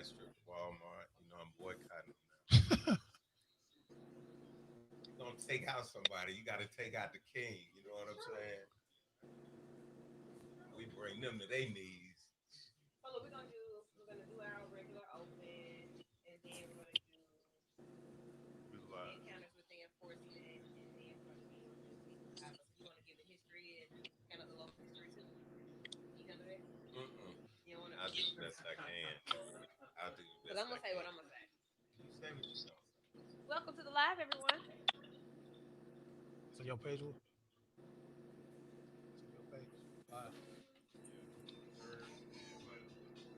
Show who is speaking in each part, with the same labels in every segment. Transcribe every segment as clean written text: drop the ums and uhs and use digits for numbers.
Speaker 1: strip Walmart. I'm boycotting them now. You're gonna take out somebody, you got to take out the king. You know what I'm saying? We bring them to their knees.
Speaker 2: So look, we're gonna do our regular open, and then we're gonna do encounters with the enforcement, and then we're gonna be just see what happens. You want to give the history and kind of the local history too? You handle that?
Speaker 1: Mm-mm.
Speaker 2: You don't want to?
Speaker 1: I'll do the best I can. I'll do the
Speaker 2: Because
Speaker 1: best
Speaker 2: I'm
Speaker 1: I
Speaker 2: gonna say what
Speaker 1: can.
Speaker 2: I'm gonna say.
Speaker 1: You say what you gonna say.
Speaker 2: Welcome to the live, everyone.
Speaker 3: So your page will. So your page. Live.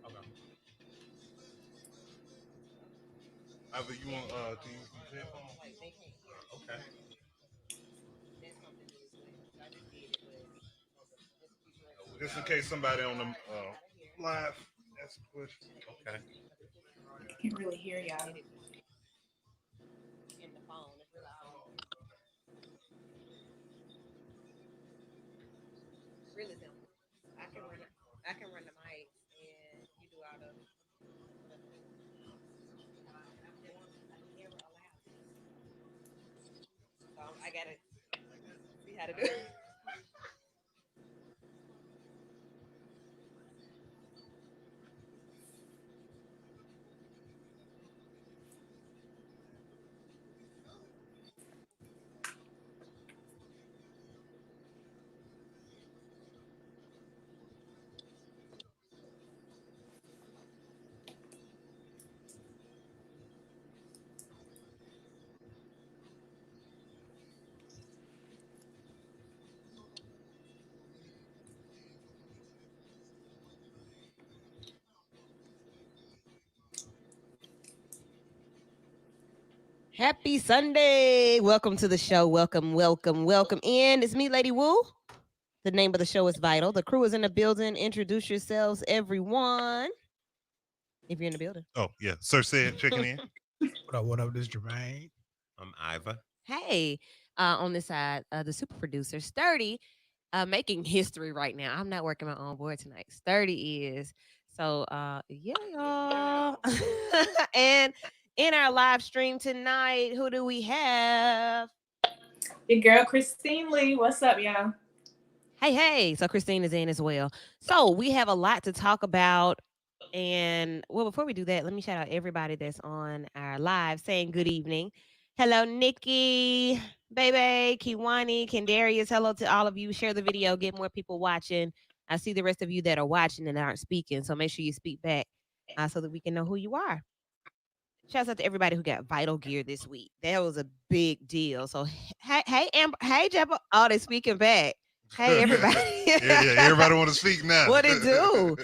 Speaker 3: Okay.
Speaker 4: Either you want to use these headphones?
Speaker 2: Like they can't hear me.
Speaker 1: Okay.
Speaker 2: That's something new as well. So I just did it, but just for future
Speaker 1: Oh, we
Speaker 2: reference.
Speaker 4: Just in
Speaker 1: got.
Speaker 4: case somebody on the
Speaker 2: Gotta hear.
Speaker 4: live asks a question.
Speaker 1: Okay.
Speaker 5: Can't really hear y'all.
Speaker 2: Edit in the phone. It's really all you can. Really simple. I can run. I can run the mics, and you do all the whatever. I never allowed this, so I gotta see how to do it. Happy Sunday. Welcome to the show. Welcome, welcome, welcome in. It's me, Lady Wu. The name of the show is Vital. The crew is in the building. Introduce yourselves, everyone, if you're in the building.
Speaker 4: Oh, yeah. Sir said checking in.
Speaker 3: What up? What up? This Jermaine.
Speaker 1: I'm Iva.
Speaker 2: Hey, on this side, the super producer, Sturdy, making history right now. I'm not working my own board tonight. Sturdy is. So, yeah, y'all. And in our live stream tonight, who do we have?
Speaker 5: Your girl Christine Lee. What's up, y'all?
Speaker 2: Hey, hey. So Christine is in as well. So we have a lot to talk about. And well, before we do that, let me shout out everybody that's on our live saying good evening. Hello, Nikki, Baby, Kiwani, Kendarius. Hello to all of you. Share the video, get more people watching. I see the rest of you that are watching and aren't speaking. So make sure you speak back so that we can know who you are. Shouts out to everybody who got vital gear this week. That was a big deal. So hey, Amber, hey, Jeppa. Oh, they speaking back. Hey, everybody.
Speaker 4: Yeah. Everybody want to speak now.
Speaker 2: What it do?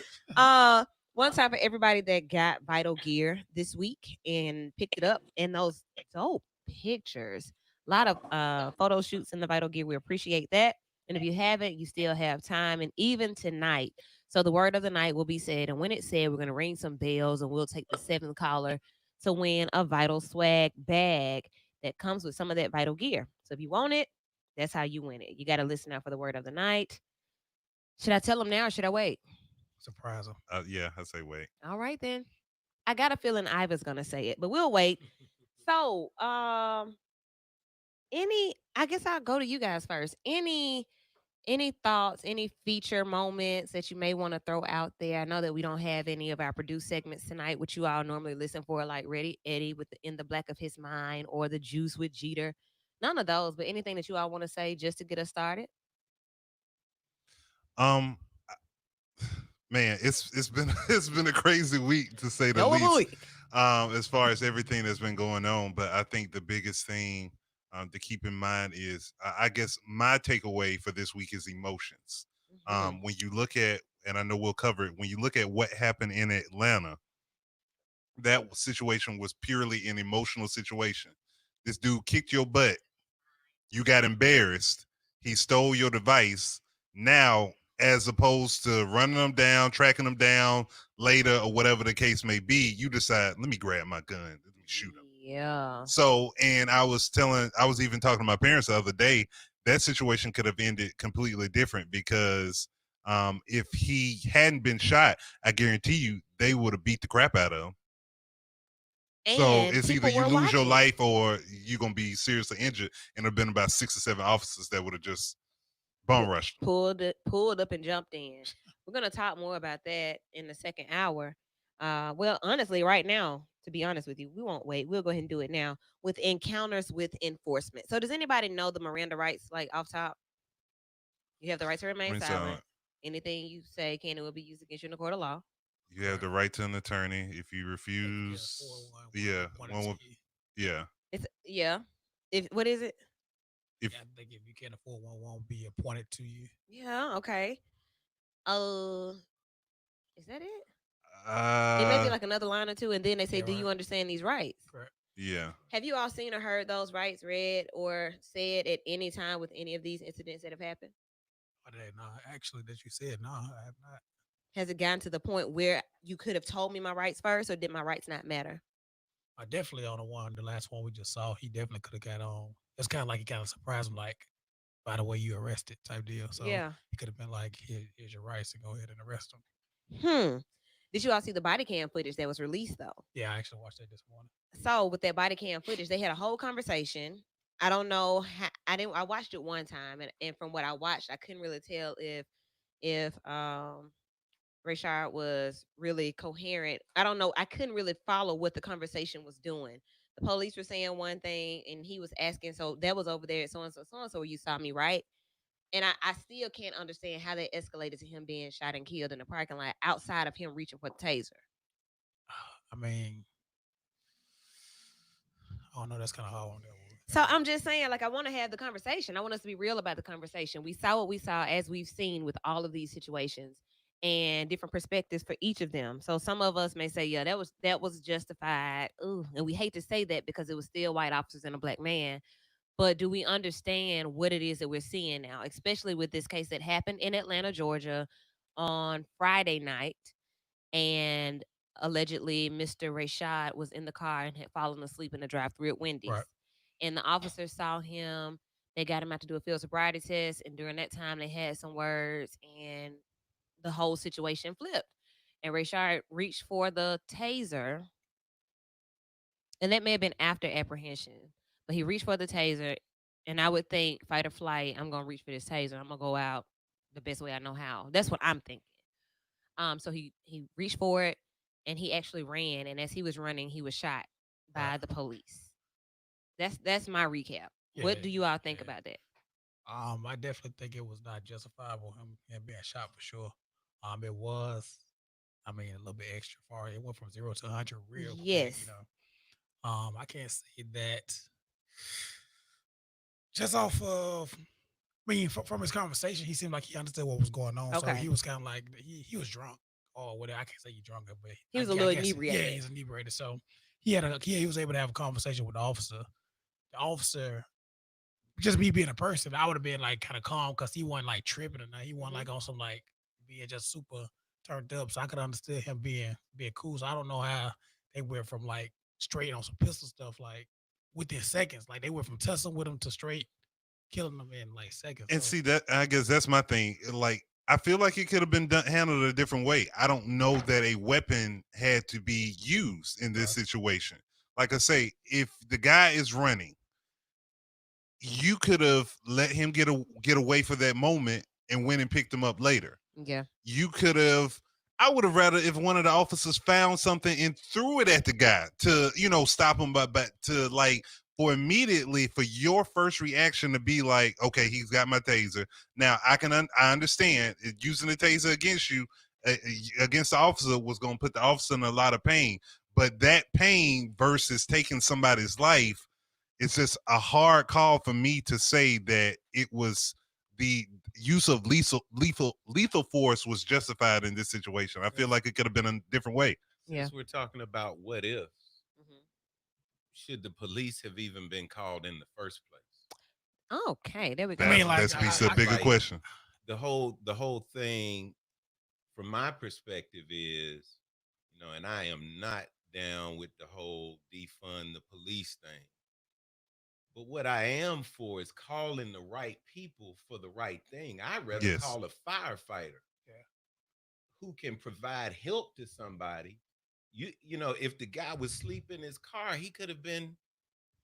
Speaker 2: One time for everybody that got vital gear this week and picked it up, and those dope pictures. A lot of photo shoots in the vital gear. We appreciate that. And if you haven't, you still have time. And even tonight, so the word of the night will be said. And when it's said, we're gonna ring some bells and we'll take the seventh caller to win a vital swag bag that comes with some of that vital gear. So if you want it, that's how you win it. You got to listen out for the word of the night. Should I tell them now or should I wait?
Speaker 3: Surprise him.
Speaker 4: Yeah, I say wait.
Speaker 2: All right then. I got a feeling Iva's gonna say it, but we'll wait. So, any I guess I'll go to you guys first. Any thoughts, any feature moments that you may want to throw out there? I know that we don't have any of our produced segments tonight, which you all normally listen for, like Ready Eddie with the In the Black of His Mind or the Juice with Jeter. None of those, but anything that you all want to say just to get us started.
Speaker 4: Um, man, it's been it's been a crazy week to say the
Speaker 2: Hell of a
Speaker 4: least.
Speaker 2: week.
Speaker 4: As far as everything that's been going on, but I think the biggest thing to keep in mind is, I guess my takeaway for this week is emotions.
Speaker 2: Mhm.
Speaker 4: When you look at, and I know we'll cover it, when you look at what happened in Atlanta, that situation was purely an emotional situation. This dude kicked your butt. You got embarrassed. He stole your device. Now, as opposed to running them down, tracking them down later, or whatever the case may be, you decide, let me grab my gun, let me shoot him.
Speaker 2: Yeah.
Speaker 4: So, and I was even talking to my parents the other day, that situation could have ended completely different because if he hadn't been shot, I guarantee you they would have beat the crap out of him. So
Speaker 2: And
Speaker 4: it's either
Speaker 2: people
Speaker 4: you
Speaker 2: were
Speaker 4: lose your
Speaker 2: watching.
Speaker 4: life or you're gonna be seriously injured. And there've been about 6 or 7 officers that would have just bum rushed.
Speaker 2: Pulled up and jumped in. We're gonna talk more about that in the second hour. Well, honestly, right now, to be honest with you, we won't wait. We'll go ahead and do it now with encounters with enforcement. So, does anybody know the Miranda rights, like off top? You have the right to remain
Speaker 4: So
Speaker 2: silent. Anything you say can and will be used against you in the court of law.
Speaker 4: you have the right to an attorney. If you
Speaker 3: Yeah,
Speaker 4: refuse,
Speaker 3: 401,
Speaker 4: yeah, one will, yeah.
Speaker 2: It's yeah. If what is it?
Speaker 4: If
Speaker 3: I think if you can't afford one, won't be appointed to you.
Speaker 2: Yeah. Okay. Is that it? It may be
Speaker 4: uh,
Speaker 2: like another line or two, and then they say,
Speaker 3: Yeah,
Speaker 2: "Do you
Speaker 3: right.
Speaker 2: understand these rights?"
Speaker 3: Correct.
Speaker 4: yeah,
Speaker 2: Have you all seen or heard those rights read or said at any time with any of these incidents that have happened?
Speaker 3: Or they no, actually, that you said no, I have not.
Speaker 2: Has it gotten to the point where you could have told me my rights first, or did my rights not matter?
Speaker 3: I definitely on the last one we just saw. He definitely could have got on. It's kind of like he kind of surprised him, like by the way you arrested type deal. So
Speaker 2: Yeah.
Speaker 3: he could have been like, here's your rights, and go ahead and arrest him.
Speaker 2: Did you all see the body cam footage that was released though?
Speaker 3: Yeah, I actually watched that this morning.
Speaker 2: So with that body cam footage, they had a whole conversation. I don't know how, I watched it one time, and from what I watched, I couldn't really tell if Rayshard was really coherent. I don't know. I couldn't really follow what the conversation was doing. The police were saying one thing, and he was asking, so that was over there at so and so where you saw me, right? And I still can't understand how that escalated to him being shot and killed in the parking lot outside of him reaching for the taser.
Speaker 3: I mean, I don't know. That's kind of hard on that one.
Speaker 2: So I'm just saying, like, I want to have the conversation. I want us to be real about the conversation. We saw what we saw as we've seen with all of these situations and different perspectives for each of them. So some of us may say, yeah, that was justified. Ooh, and we hate to say that because it was still white officers and a black man. But do we understand what it is that we're seeing now, especially with this case that happened in Atlanta, Georgia on Friday night? And allegedly, Mr. Rayshad was in the car and had fallen asleep in the drive-thru at Wendy's.
Speaker 3: Right.
Speaker 2: And the officers saw him. They got him out to do a field sobriety test. And during that time, they had some words, and the whole situation flipped. And Rayshard reached for the taser, and that may have been after apprehension, but he reached for the taser. And I would think, fight or flight, I'm gonna reach for this taser. I'm gonna go out the best way I know how. That's what I'm thinking. So he reached for it, and he actually ran. And as he was running, he was shot by
Speaker 3: Right.
Speaker 2: the police. That's my recap.
Speaker 3: Yeah,
Speaker 2: What do you all think
Speaker 3: yeah.
Speaker 2: about that?
Speaker 3: I definitely think it was not justifiable him being shot for sure. It was, I mean, a little bit extra far. It went from 0 to 100 real quick.
Speaker 2: Yes.
Speaker 3: You know, I can't say that just off of. I mean, from his conversation, he seemed like he understood what was going on. So
Speaker 2: Okay.
Speaker 3: he was kind of like he was drunk or whatever. I can't say he drunk, but
Speaker 2: He was
Speaker 3: I
Speaker 2: a little
Speaker 3: guess-
Speaker 2: inebriated.
Speaker 3: Yeah, he's inebriated. So he was able to have a conversation with the officer. The officer, just me being a person, I would have been like kind of calm because he wasn't like tripping or nothing. He wasn't like on some like being just super turned up. So I could understand him being cool. So I don't know how they went from like straight on some pistol stuff like within seconds. Like they went from tussling with him to straight killing them in like seconds.
Speaker 4: and
Speaker 3: So,
Speaker 4: see that I guess that's my thing. Like I feel like it could have been handled a different way. I don't know that a weapon had to be used in this
Speaker 3: Right.
Speaker 4: situation. Like I say, if the guy is running, you could have let him get away for that moment and went and picked him up later.
Speaker 2: Yeah.
Speaker 4: You could have. I would have rather if one of the officers found something and threw it at the guy to, stop him, but to like for immediately for your first reaction to be like, okay, he's got my taser. Now I understand using the taser against you, against the officer was going to put the officer in a lot of pain, but that pain versus taking somebody's life, it's just a hard call for me to say that it was the use of lethal force was justified in this situation. I feel like it could have been a different way.
Speaker 2: Yeah.
Speaker 1: Since we're talking about what if,
Speaker 2: Mhm.
Speaker 1: should the police have even been called in the first place?
Speaker 2: Okay, there we go.
Speaker 3: I mean, like,
Speaker 4: That's a
Speaker 3: I-
Speaker 4: bigger
Speaker 1: like-
Speaker 4: question.
Speaker 1: The whole thing, from my perspective, is, and I am not down with the whole defund the police thing. But what I am for is calling the right people for the right thing. I'd rather
Speaker 4: Yes.
Speaker 1: call a firefighter
Speaker 3: Yeah.
Speaker 1: who can provide help to somebody if the guy was asleep in his car, he could have been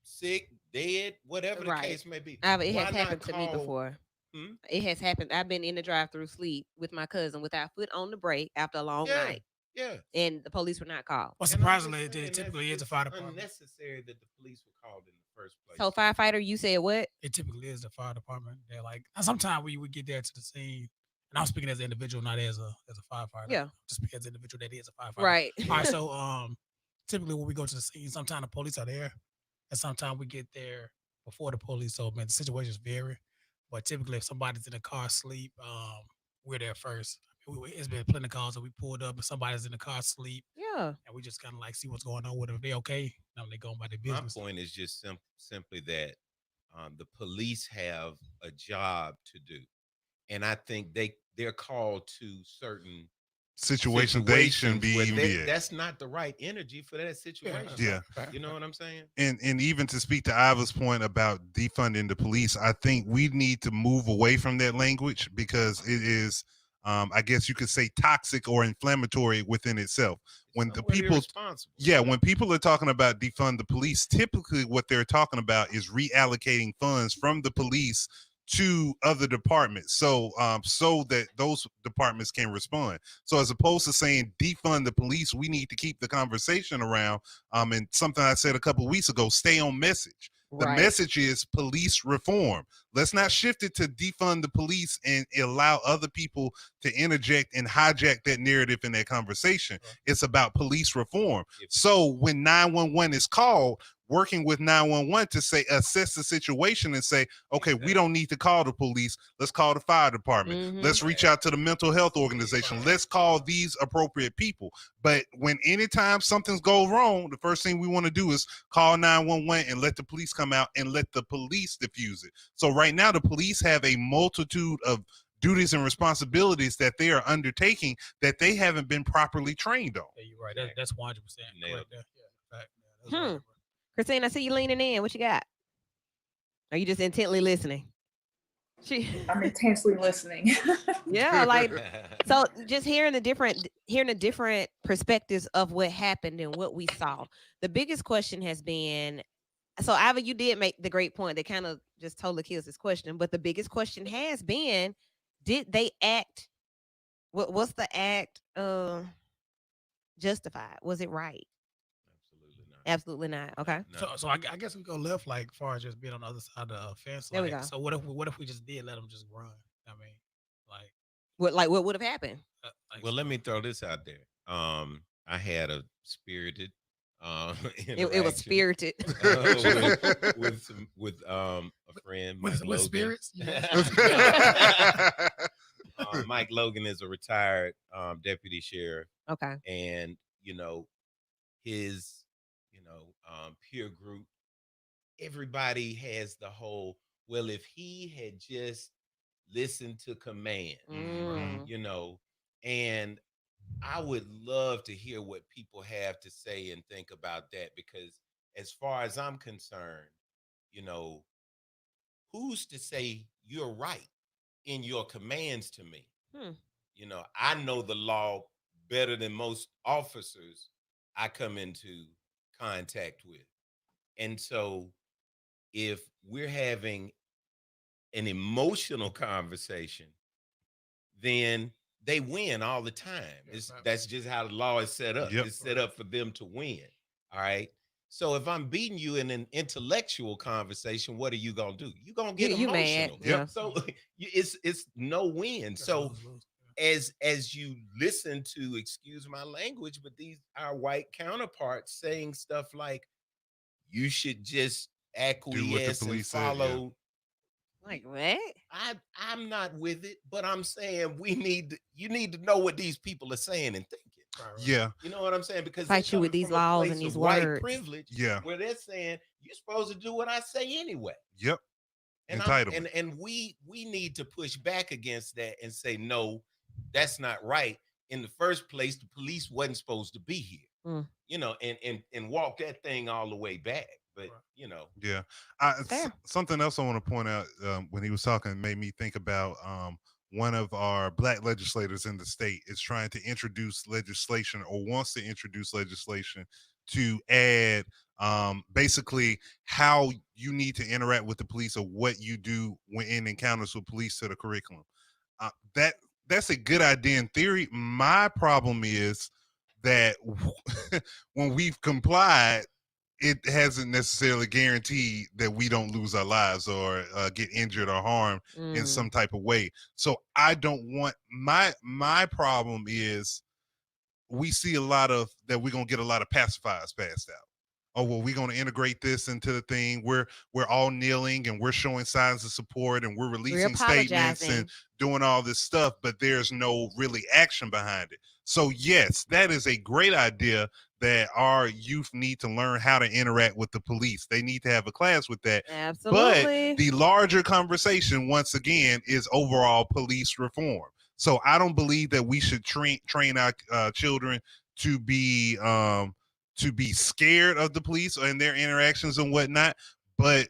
Speaker 1: sick, dead, whatever the
Speaker 2: Right.
Speaker 1: case may be.
Speaker 2: It has
Speaker 1: Why not
Speaker 2: happened to me
Speaker 1: call?
Speaker 2: before.
Speaker 1: Hmm?
Speaker 2: It has happened. I've been in the drive-through sleep with my cousin with our foot on the brake after a long
Speaker 1: Yeah,
Speaker 2: night,
Speaker 1: yeah.
Speaker 2: and the police were not called.
Speaker 3: Well,
Speaker 1: And I'm just
Speaker 3: surprisingly, it
Speaker 1: saying that's
Speaker 3: typically is the
Speaker 1: it's
Speaker 3: fire department.
Speaker 1: unnecessary that the police were called in the first place.
Speaker 2: So firefighter, you said what?
Speaker 3: It typically is the fire department. They're like, sometimes we would get there to the scene, and I'm speaking as an individual, not as a firefighter.
Speaker 2: Yeah.
Speaker 3: Just speaking as an individual that is a firefighter.
Speaker 2: Right.
Speaker 3: All right. So typically when we go to the scene, sometimes the police are there, and sometimes we get there before the police. So man, the situations vary, but typically if somebody's in the car asleep, we're there first. It's been plenty of calls that we pulled up and somebody's in the car asleep,
Speaker 2: Yeah.
Speaker 3: and we just kind of like see what's going on with them. If they okay, now they going by their
Speaker 1: My
Speaker 3: business.
Speaker 1: point is just simply that the police have a job to do, and I think they're called to certain
Speaker 4: Situation they shouldn't be
Speaker 1: where
Speaker 4: even be at.
Speaker 1: that's not the right energy for that situation.
Speaker 4: Yeah.
Speaker 1: You know what I'm saying?
Speaker 4: And even to speak to Iva's point about defunding the police, I think we need to move away from that language because it is, I guess you could say, toxic or inflammatory within itself. When the
Speaker 1: Somewhat
Speaker 4: people,
Speaker 1: irresponsible.
Speaker 4: yeah, when people are talking about defund the police, typically what they're talking about is reallocating funds from the police to other departments, so that those departments can respond. So as opposed to saying defund the police, we need to keep the conversation around. And something I said a couple of weeks ago: stay on message. The
Speaker 2: Right.
Speaker 4: message is police reform. Let's not shift it to defund the police and allow other people to interject and hijack that narrative in that conversation. It's about police reform. So when 911 is called, working with 911 to say, assess the situation and say, okay, we don't need to call the police. Let's call the fire department.
Speaker 2: Mhm.
Speaker 4: Let's reach out to the mental health organization. Let's call these appropriate people. But when anytime something's go wrong, the first thing we want to do is call 911 and let the police come out and let the police diffuse it. So right now, the police have a multitude of duties and responsibilities that they are undertaking that they haven't been properly trained on.
Speaker 3: Yeah, you're right. That's 100%
Speaker 1: Nailed
Speaker 3: correct. There. Yeah, fact. Yeah, that's right.
Speaker 2: Christine, I see you leaning in. What you got? Are you just intently listening?
Speaker 5: I'm intensely listening.
Speaker 2: Yeah, like so just hearing the different perspectives of what happened and what we saw. The biggest question has been, so Iva, you did make the great point that kind of just totally kills this question, but the biggest question has been, did they act, what's the act justified? Was it right?
Speaker 1: Absolutely not.
Speaker 2: Absolutely not. Okay.
Speaker 1: No.
Speaker 3: So I guess we go left, like far as just being on the other side of the fence.
Speaker 2: There we
Speaker 3: Like,
Speaker 2: go.
Speaker 3: so what if we just did let them just run? I mean,
Speaker 2: What would have happened?
Speaker 1: Well, let me throw this out there. I had a spirited
Speaker 2: It was
Speaker 1: interaction,
Speaker 2: spirited.
Speaker 1: with a friend, Mike
Speaker 3: with
Speaker 1: Logan.
Speaker 3: spirits.
Speaker 1: Mike Logan is a retired deputy sheriff,
Speaker 2: Okay.
Speaker 1: and his peer group, everybody has the whole, well, if he had just listened to command,
Speaker 2: Mm.
Speaker 1: and I would love to hear what people have to say and think about that, because as far as I'm concerned, you know, who's to say you're right in your commands to me?
Speaker 2: Hmm.
Speaker 1: I know the law better than most officers I come into contact with. And so if we're having an emotional conversation, then they win all the time. That's just how the law is set up.
Speaker 4: Yep.
Speaker 1: It's set up for them to win. All right. So if I'm beating you in an intellectual conversation, what are you gonna do? You're gonna get
Speaker 2: You mad.
Speaker 1: emotional.
Speaker 2: Yeah.
Speaker 1: So it's no win. So as you listen to, excuse my language, but these our white counterparts saying stuff like, you should just acquiesce and
Speaker 4: police said, yeah.
Speaker 1: follow.
Speaker 2: Like what?
Speaker 1: I'm not with it, but I'm saying you need to know what these people are saying and thinking.
Speaker 4: Yeah.
Speaker 1: You know what I'm saying? Because
Speaker 2: Fight you with these laws and these words.
Speaker 1: privilege,
Speaker 4: Yeah.
Speaker 1: where they're saying you're supposed to do what I say anyway.
Speaker 4: Yep.
Speaker 1: And
Speaker 4: Entitlement.
Speaker 1: and we need to push back against that and say, no, that's not right. In the first place, the police wasn't supposed to be here.
Speaker 2: Mm.
Speaker 1: And walk that thing all the way back. But
Speaker 4: Yeah.
Speaker 2: Fair.
Speaker 4: Something else I want to point out when he was talking made me think about one of our black legislators in the state is trying to introduce legislation or wants to introduce legislation to add basically how you need to interact with the police or what you do when in encounters with police to the curriculum. That's a good idea in theory. My problem is that when we've complied, it hasn't necessarily guaranteed that we don't lose our lives or get injured or harmed in some type of way. So I don't want my problem is we see a lot of that we're gonna get a lot of pacifiers passed out. Oh well, we're gonna integrate this into the thing. We're all kneeling and we're showing signs of support and we're releasing statements and doing all this stuff, but there's no really action behind it. So yes, that is a great idea that our youth need to learn how to interact with the police. They need to have a class with that.
Speaker 2: Absolutely.
Speaker 4: But the larger conversation, once again, is overall police reform. So I don't believe that we should train our children to be scared of the police and their interactions and whatnot. But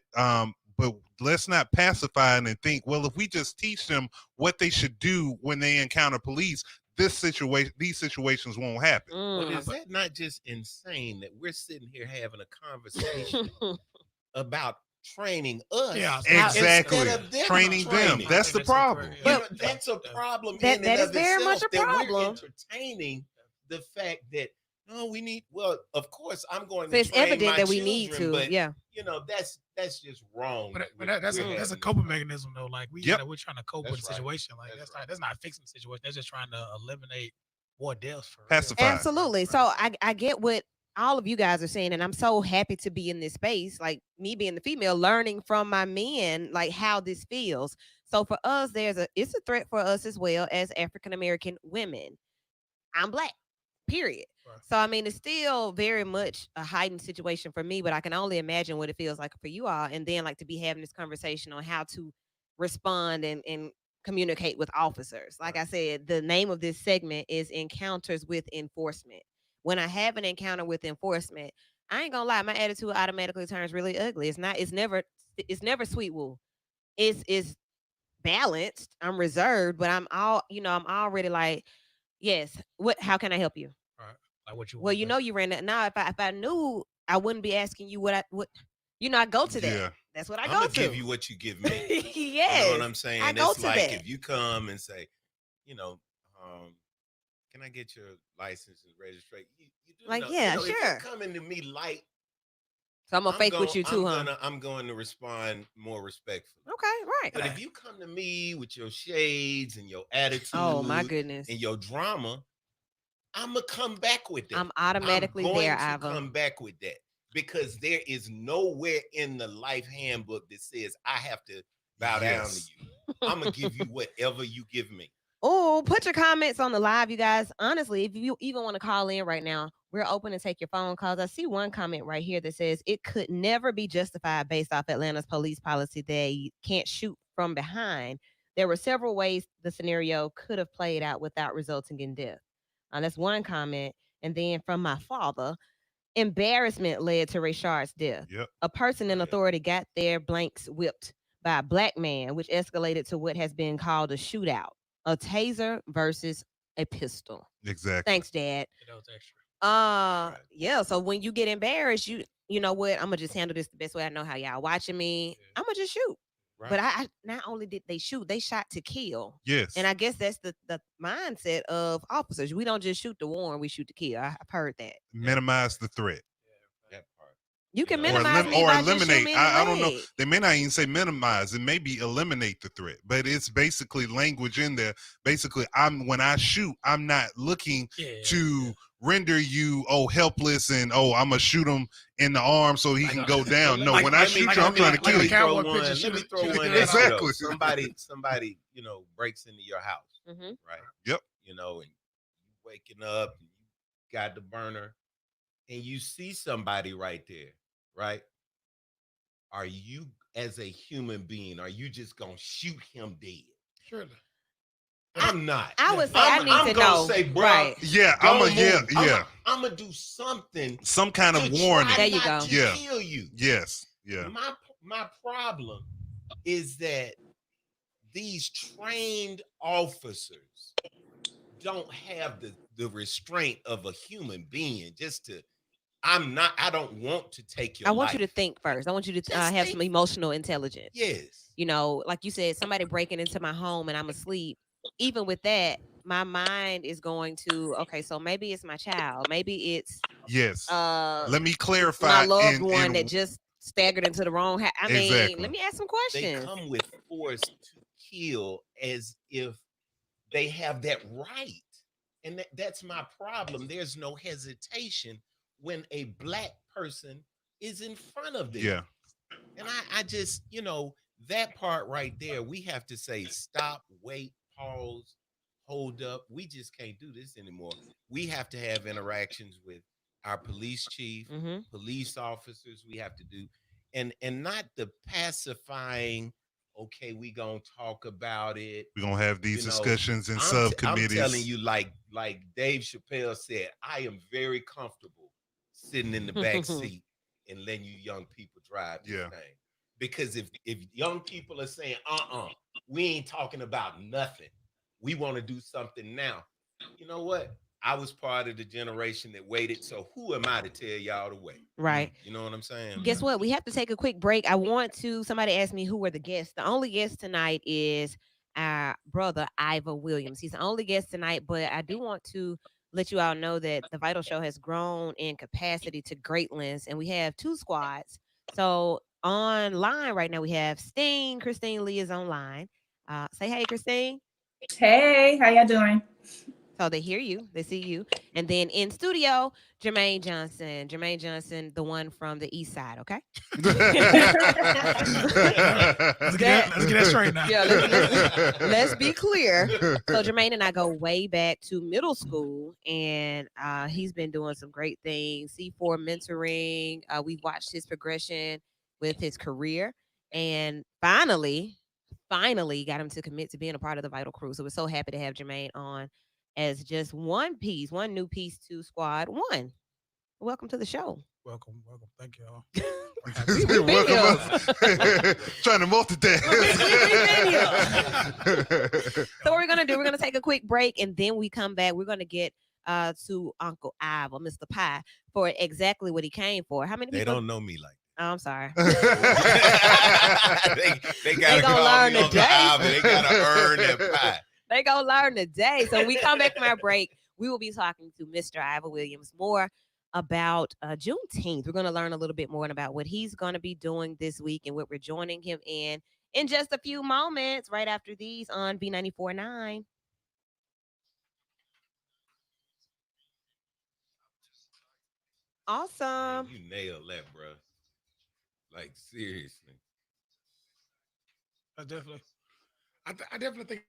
Speaker 4: let's not pacify and think, well, if we just teach them what they should do when they encounter police, these situations won't happen.
Speaker 1: But is that not just insane that we're sitting here having a conversation about training us?
Speaker 4: Yeah, exactly.
Speaker 1: Instead of them
Speaker 4: training them. That's the problem.
Speaker 1: That's a problem.
Speaker 2: That is
Speaker 1: of
Speaker 2: very much a problem.
Speaker 1: That we're entertaining the fact that we need. Well, of course, I'm going.
Speaker 2: So it's
Speaker 1: train
Speaker 2: evident
Speaker 1: my
Speaker 2: that we
Speaker 1: children,
Speaker 2: need to.
Speaker 1: But,
Speaker 2: yeah.
Speaker 1: That's just wrong.
Speaker 3: But that's a coping mechanism though. Like we're trying to cope with the
Speaker 1: right.
Speaker 3: situation. Like that's not fixing the situation. That's just trying to eliminate more deaths.
Speaker 2: Absolutely. So I get what all of you guys are saying, and I'm so happy to be in this space. Like me being the female, learning from my men, like how this feels. So for us, it's a threat for us as well as African American women. I'm black. Period. Right. So I mean, it's still very much a heightened situation for me, but I can only imagine what it feels like for you all. And then like to be having this conversation on how to respond and communicate with officers. Like I said, the name of this segment is Encounters with Enforcement. When I have an encounter with enforcement, I ain't gonna lie, my attitude automatically turns really ugly. It's never sweet wool. It's balanced. I'm reserved, but I'm already like, yes, how can I help you?
Speaker 3: Right. Like what you
Speaker 2: Well, you ran that. Now, if I knew, I wouldn't be asking you what I go to that. Yeah. That's what I go to.
Speaker 1: I'm gonna give you what you give me.
Speaker 2: Yes.
Speaker 1: You know what I'm saying? It's like that. If you come and say, can I get your license and registration? You do
Speaker 2: like,
Speaker 1: know,
Speaker 2: yeah,
Speaker 1: sure.
Speaker 2: If
Speaker 1: you're coming to me light.
Speaker 2: So I'm gonna fake with you too,
Speaker 1: I'm going to respond more respectfully.
Speaker 2: Okay, right.
Speaker 1: But if you come to me with your shades and your attitude,
Speaker 2: oh my goodness,
Speaker 1: and your drama, I'm gonna come back with that.
Speaker 2: I'm automatically there.
Speaker 1: I'm going to come back with that because there is nowhere in the life handbook that says I have to bow down to you. I'm gonna give you whatever you give me.
Speaker 2: Oh, put your comments on the live, you guys. Honestly, if you even want to call in right now, we're open to take your phone calls. I see one comment right here that says it could never be justified based off Atlanta's police policy that you can't shoot from behind. There were several ways the scenario could have played out without resulting in death. That's one comment. And then from my father, embarrassment led to Rayshard's death.
Speaker 4: Yep.
Speaker 2: A person in authority got their blanks whipped by a black man, which escalated to what has been called a shootout. A taser versus a pistol.
Speaker 4: Exactly.
Speaker 2: Thanks, Dad.
Speaker 3: That was extra.
Speaker 2: Yeah. So when you get embarrassed, you know what? I'm gonna just handle this the best way I know how. Y'all watching me. Yeah. I'm gonna just shoot. Right. But I not only did they shoot, they shot to kill.
Speaker 4: Yes.
Speaker 2: And I guess that's the mindset of officers. We don't just shoot to warn, we shoot to kill. I've heard that.
Speaker 4: Minimize the threat.
Speaker 1: That part.
Speaker 2: You can minimize
Speaker 4: or eliminate. I don't know. They may not even say minimize. It may be eliminate the threat, but it's basically language in there. Basically, when I shoot, I'm not looking to render you helpless and I'm gonna shoot him in the arm so he can go down. No, when I shoot you, I'm trying to kill you.
Speaker 1: Let me throw one.
Speaker 4: Exactly.
Speaker 1: Somebody, breaks into your house, right?
Speaker 4: Yep.
Speaker 1: And you waking up, and you got the burner, and you see somebody right there, right? Are you, as a human being, are you just gonna shoot him dead?
Speaker 3: Surely.
Speaker 1: I'm not.
Speaker 2: I would say I need to know.
Speaker 1: Say, bro,
Speaker 2: right.
Speaker 4: Yeah, I'm
Speaker 1: gonna do something.
Speaker 4: Some kind of warning.
Speaker 2: There you go.
Speaker 1: To kill you.
Speaker 4: Yes. Yeah.
Speaker 1: My problem is that these trained officers don't have the restraint of a human being just to, I don't want to take your
Speaker 2: I want you to
Speaker 1: life.
Speaker 2: think first. I want you to
Speaker 1: Just
Speaker 2: have some
Speaker 1: think,
Speaker 2: emotional intelligence.
Speaker 1: yes.
Speaker 2: You know, like you said, somebody breaking into my home and I'm asleep. Even with that, my mind is going to, okay, so maybe it's my child. Maybe it's
Speaker 4: Yes.
Speaker 2: uh
Speaker 4: Let me
Speaker 2: my
Speaker 4: clarify
Speaker 2: loved one that
Speaker 4: in
Speaker 2: just staggered into the wrong I mean, let
Speaker 4: exactly.
Speaker 2: me ask some
Speaker 1: They
Speaker 2: questions.
Speaker 1: come with force to kill as if they have that right. And that's my problem. There's no hesitation when a black person is in front of them.
Speaker 4: Yeah.
Speaker 1: And I just, that part right there, we have to say stop, wait, pause, hold up. We just can't do this anymore. We have to have interactions with our police chief,
Speaker 2: Mm-hmm.
Speaker 1: police officers. We have to do, and not the pacifying. Okay, we gonna talk about it.
Speaker 4: We're gonna have these
Speaker 1: You know,
Speaker 4: discussions in
Speaker 1: I'm telling
Speaker 4: subcommittees.
Speaker 1: you, like Dave Chappelle said, I am very comfortable sitting in the back seat and letting you young people drive this
Speaker 4: Yeah.
Speaker 1: thing. Because if young people are saying, we ain't talking about nothing. We want to do something now. You know what? I was part of the generation that waited. So who am I to tell y'all to wait?
Speaker 2: Right.
Speaker 1: You know what I'm saying?
Speaker 2: Guess what? We have to take a quick break. I want to, somebody asked me who were the guests. The only guest tonight is our brother, Iva Williams. He's the only guest tonight, but I do want to let you all know that the Vital Show has grown in capacity to great lengths, and we have two squads. So online right now, we have Sting. Christine Lee is online. Say hey, Christine.
Speaker 5: Hey, how y'all doing?
Speaker 2: So they hear you, they see you. And then in studio, Jermaine Johnson. Jermaine Johnson, the one from the east side, okay?
Speaker 3: Let's get that straight now.
Speaker 2: Yeah, let's be clear. So Jermaine and I go way back to middle school, and he's been doing some great things. C4 mentoring. We've watched his progression with his career, and finally got him to commit to being a part of the Vital Crew. So we're so happy to have Jermaine on as just one piece, one new piece to Squad One. Welcome to the show.
Speaker 3: Welcome. Thank y'all.
Speaker 2: We've been
Speaker 4: Welcome
Speaker 2: here.
Speaker 4: trying to multitask.
Speaker 2: So what we're gonna do, we're gonna take a quick break, and then we come back. We're gonna get to Uncle Ive or Mr. Pie for exactly what he came for. How many
Speaker 1: They
Speaker 2: people?
Speaker 1: don't know me like
Speaker 2: Oh, I'm sorry.
Speaker 1: they gotta
Speaker 2: gonna
Speaker 1: call
Speaker 2: learn
Speaker 1: me Uncle
Speaker 2: today.
Speaker 1: Ivan. They gotta earn that pie.
Speaker 2: They gonna learn today. So when we come back from our break, we will be talking to Mr. Ivor Williams more about Juneteenth. We're gonna learn a little bit more about what he's gonna be doing this week and what we're joining him in just a few moments, right after these on B94.9.
Speaker 1: Man,
Speaker 2: Awesome.
Speaker 1: you nailed that, bro. Like seriously.
Speaker 3: I definitely. I definitely think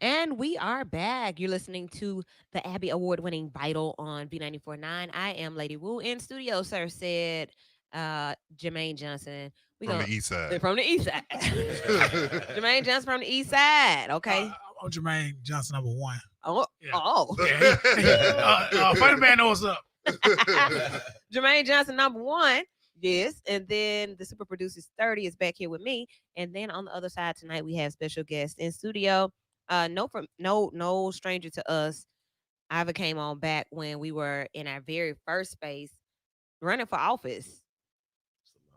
Speaker 2: And we are back. You're listening to the Abby Award winning Vital on B94.9. I am Lady Wu in studio, sir, said Jermaine Johnson. We
Speaker 4: From the
Speaker 2: going
Speaker 4: east
Speaker 2: to
Speaker 4: side.
Speaker 2: from the east side. Jermaine Johnson from the east side. Okay.
Speaker 3: I'm Jermaine Johnson, number one.
Speaker 2: Oh,
Speaker 3: Yeah.
Speaker 2: oh.
Speaker 3: Funny man knows what's up.
Speaker 2: Jermaine Johnson, number one. Yes. And then the super producer 30 is back here with me. And then on the other side tonight, we have special guests in studio. No stranger to us. Iva came on back when we were in our very first space running for office.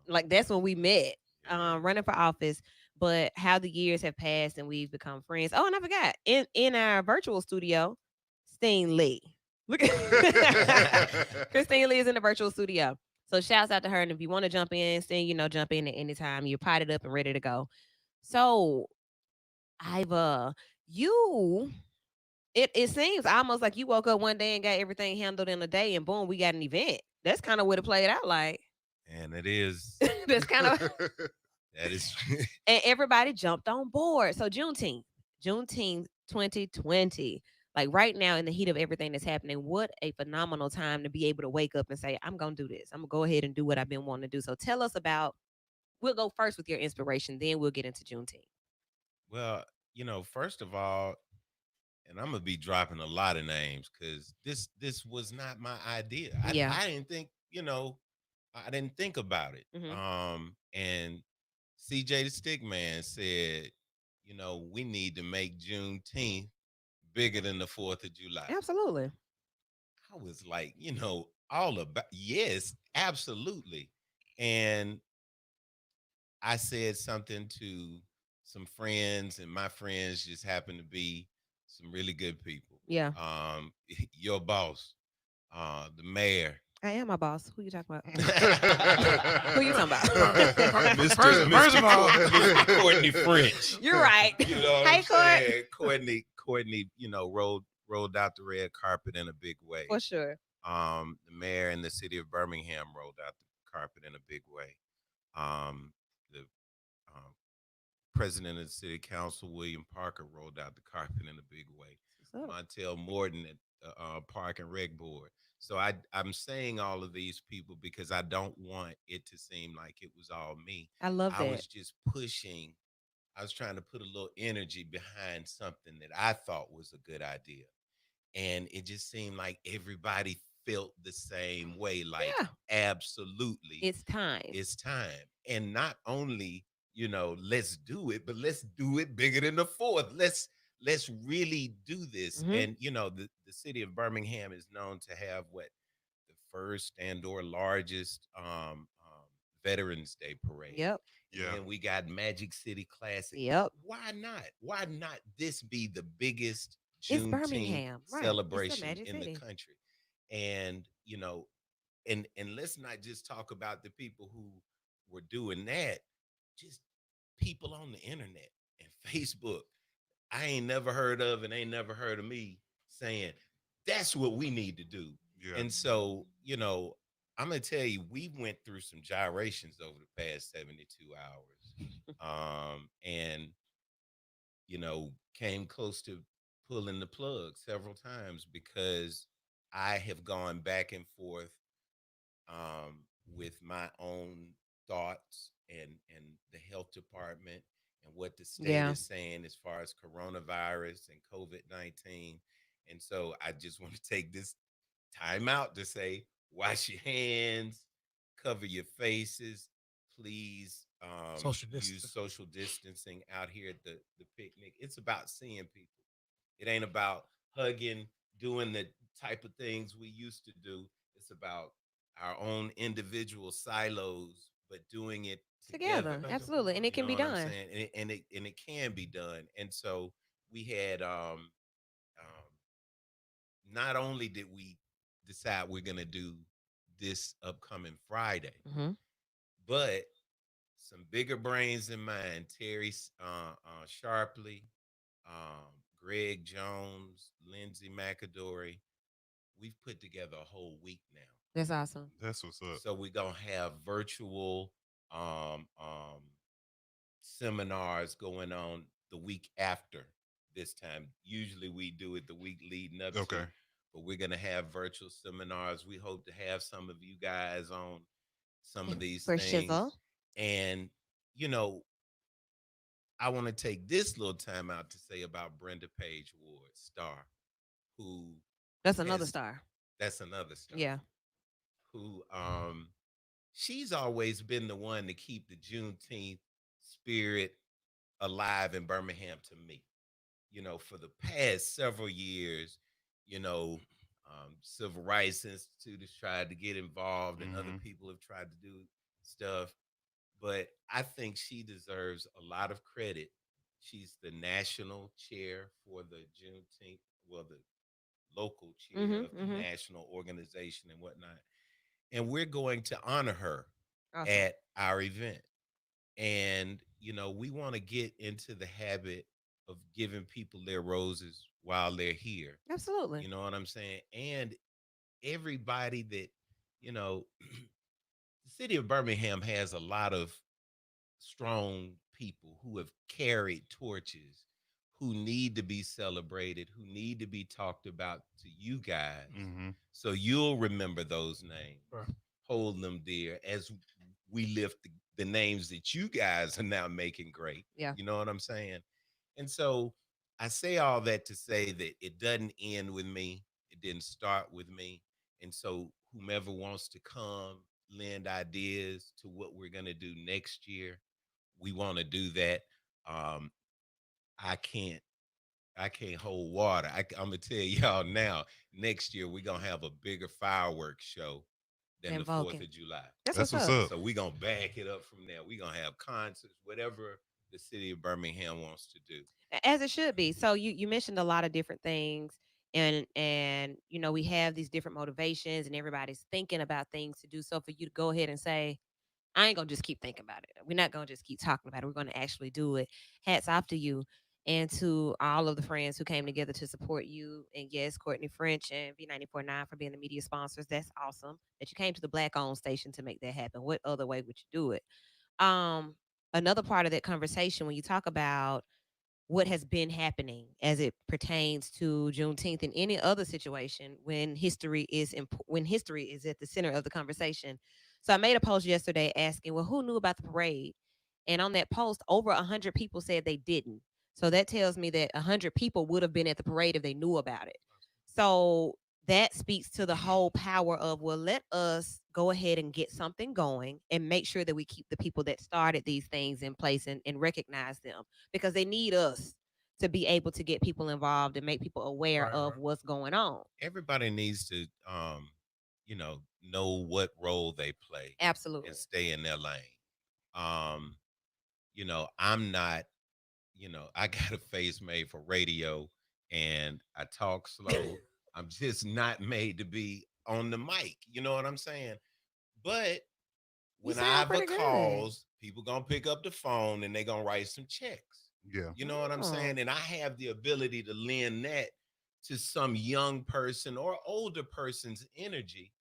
Speaker 2: Like that's when we met. Running for office. But how the years have passed and we've become friends. Oh, and I forgot. In our virtual studio, Steen Lee. Look at Christine Lee is in the virtual studio. So shouts out to her. And if you want to jump in, Steen, jump in at any time. You're potted up and ready to go. So Iva, you it seems almost like you woke up one day and got everything handled in a day and boom, we got an event. That's kind of what it played out like.
Speaker 1: And it is.
Speaker 2: That's kind of
Speaker 1: That is.
Speaker 2: and everybody jumped on board. So Juneteenth 2020. Like right now, in the heat of everything that's happening, what a phenomenal time to be able to wake up and say, I'm going to do this. I'm going to go ahead and do what I've been wanting to do. So tell us about, we'll go first with your inspiration, then we'll get into Juneteenth.
Speaker 1: Well, first of all, and I'm gonna be dropping a lot of names because this was not my idea.
Speaker 2: Yeah.
Speaker 1: I didn't think, I didn't think about it. And CJ the Stickman said, we need to make Juneteenth bigger than the 4th of July.
Speaker 2: Absolutely.
Speaker 1: I was like, all about, yes, absolutely. And I said something to some friends, and my friends just happened to be some really good people.
Speaker 2: Yeah.
Speaker 1: Your boss, the mayor.
Speaker 2: I am my boss. Who you talking about? Who you talking about?
Speaker 3: First of all,
Speaker 1: Mr. Courtney French.
Speaker 2: You're right.
Speaker 1: You know what
Speaker 2: Hey,
Speaker 1: I'm saying? Courtney, rolled out the red carpet in a big way.
Speaker 2: For sure.
Speaker 1: The mayor in the city of Birmingham rolled out the carpet in a big way. The president of the city council, William Parker, rolled out the carpet in a big way. Montel Morton at the Park and Rec Board. So I'm saying all of these people because I don't want it to seem like it was all me.
Speaker 2: I love that.
Speaker 1: I was just pushing. I was trying to put a little energy behind something that I thought was a good idea. And it just seemed like everybody felt the same way. Like, absolutely.
Speaker 2: It's time.
Speaker 1: It's time. And not only, let's do it, but let's do it bigger than the 4th. Let's really do this. And the city of Birmingham is known to have the first and or largest Veterans Day parade.
Speaker 2: Yep.
Speaker 4: Yeah.
Speaker 1: And we got Magic City Classic.
Speaker 2: Yep.
Speaker 1: Why not this be the biggest
Speaker 2: It's
Speaker 1: Juneteenth
Speaker 2: Birmingham, right.
Speaker 1: celebration
Speaker 2: It's the
Speaker 1: in
Speaker 2: Magic
Speaker 1: the
Speaker 2: City.
Speaker 1: country? And and let's not just talk about the people who were doing that, just people on the internet and Facebook I ain't never heard of and ain't never heard of me saying that's what we need to do.
Speaker 4: Yeah.
Speaker 1: And so, I'm gonna tell you, we went through some gyrations over the past 72 hours. And came close to pulling the plug several times because I have gone back and forth with my own thoughts and the health department and what the state is saying as far as coronavirus and COVID-19. And so I just want to take this time out to say, wash your hands, cover your faces, please. Use social distancing out here at the picnic. It's about seeing people. It ain't about hugging, doing the type of things we used to do. It's about our own individual silos, but doing it together.
Speaker 2: Absolutely. And it can be done.
Speaker 1: And it can be done. And so we had not only did we decide we're gonna do this upcoming Friday, but some bigger brains than mine, Terry Sharpley, Greg Jones, Lindsay McAdory, we've put together a whole week now.
Speaker 2: That's awesome.
Speaker 4: That's what's up.
Speaker 1: So we're gonna have virtual seminars going on the week after this time. Usually we do it the week leading up to,
Speaker 4: Okay.
Speaker 1: but we're gonna have virtual seminars. We hope to have some of you guys on some of these
Speaker 2: For
Speaker 1: things.
Speaker 2: shizzle.
Speaker 1: And you know, I want to take this little time out to say about Brenda Page Ward, star, who
Speaker 2: That's another
Speaker 1: has
Speaker 2: star.
Speaker 1: that's another star,
Speaker 2: Yeah.
Speaker 1: who she's always been the one to keep the Juneteenth spirit alive in Birmingham to me. You know, for the past several years, you know, Civil Rights Institute has tried to get involved and other
Speaker 4: Hmm.
Speaker 1: people have tried to do stuff. But I think she deserves a lot of credit. She's the national chair for the Juneteenth, well, the local chair
Speaker 2: Mhm.
Speaker 1: of the
Speaker 2: Mhm.
Speaker 1: national organization and whatnot. And we're going to honor her
Speaker 2: Awesome.
Speaker 1: at our event. And, you know, we want to get into the habit of giving people their roses while they're here.
Speaker 2: Absolutely.
Speaker 1: You know what I'm saying? And everybody that, you know, the city of Birmingham has a lot of strong people who have carried torches, who need to be celebrated, who need to be talked about to you guys.
Speaker 4: Hmm.
Speaker 1: So you'll remember those names,
Speaker 3: Right.
Speaker 1: hold them dear as we lift the names that you guys are now making great.
Speaker 2: Yeah.
Speaker 1: You know what I'm saying? And so I say all that to say that it doesn't end with me. It didn't start with me. And so whomever wants to come lend ideas to what we're going to do next year, we want to do that. Um, I can't I can't hold water. I'm gonna tell y'all now. Next year we're gonna have a bigger fireworks show than
Speaker 2: And
Speaker 1: the Fourth
Speaker 2: Vulcan.
Speaker 1: of July.
Speaker 2: That's
Speaker 4: That's
Speaker 2: what's
Speaker 4: what's
Speaker 2: up.
Speaker 4: up.
Speaker 1: So we're gonna back it up from there. We're gonna have concerts, whatever the city of Birmingham wants to do.
Speaker 2: As it should be. So you mentioned a lot of different things, and we have these different motivations, and everybody's thinking about things to do. So for you to go ahead and say, I ain't gonna just keep thinking about it. We're not gonna just keep talking about it. We're gonna actually do it. Hats off to you and to all of the friends who came together to support you. And yes, Courtney French and V94.9 for being the media sponsors. That's awesome that you came to the Black owned station to make that happen. What other way would you do it? Um, Another part of that conversation when you talk about what has been happening as it pertains to Juneteenth and any other situation when when history is at the center of the conversation. So I made a post yesterday asking, well, who knew about the parade? And on that post, over 100 people said they didn't. So that tells me that 100 people would have been at the parade if they knew about it. So that speaks to the whole power of, well, let us go ahead and get something going and make sure that we keep the people that started these things in place and recognize them because they need us to be able to get people involved and make people aware
Speaker 3: Right.
Speaker 2: of what's going on.
Speaker 1: Everybody needs to know what role they play and
Speaker 2: Absolutely.
Speaker 1: stay in their lane. Um, I'm not, I got a face made for radio and I talk slow. I'm just not made to be on the mic. You know what I'm saying? But
Speaker 2: You
Speaker 1: when
Speaker 2: sound
Speaker 1: Ava
Speaker 2: pretty good.
Speaker 1: calls, people gonna pick up the phone and they gonna write some checks.
Speaker 4: Yeah.
Speaker 1: You know what I'm
Speaker 2: Oh,
Speaker 1: saying? And I have the ability to lend that to some young person or older person's energy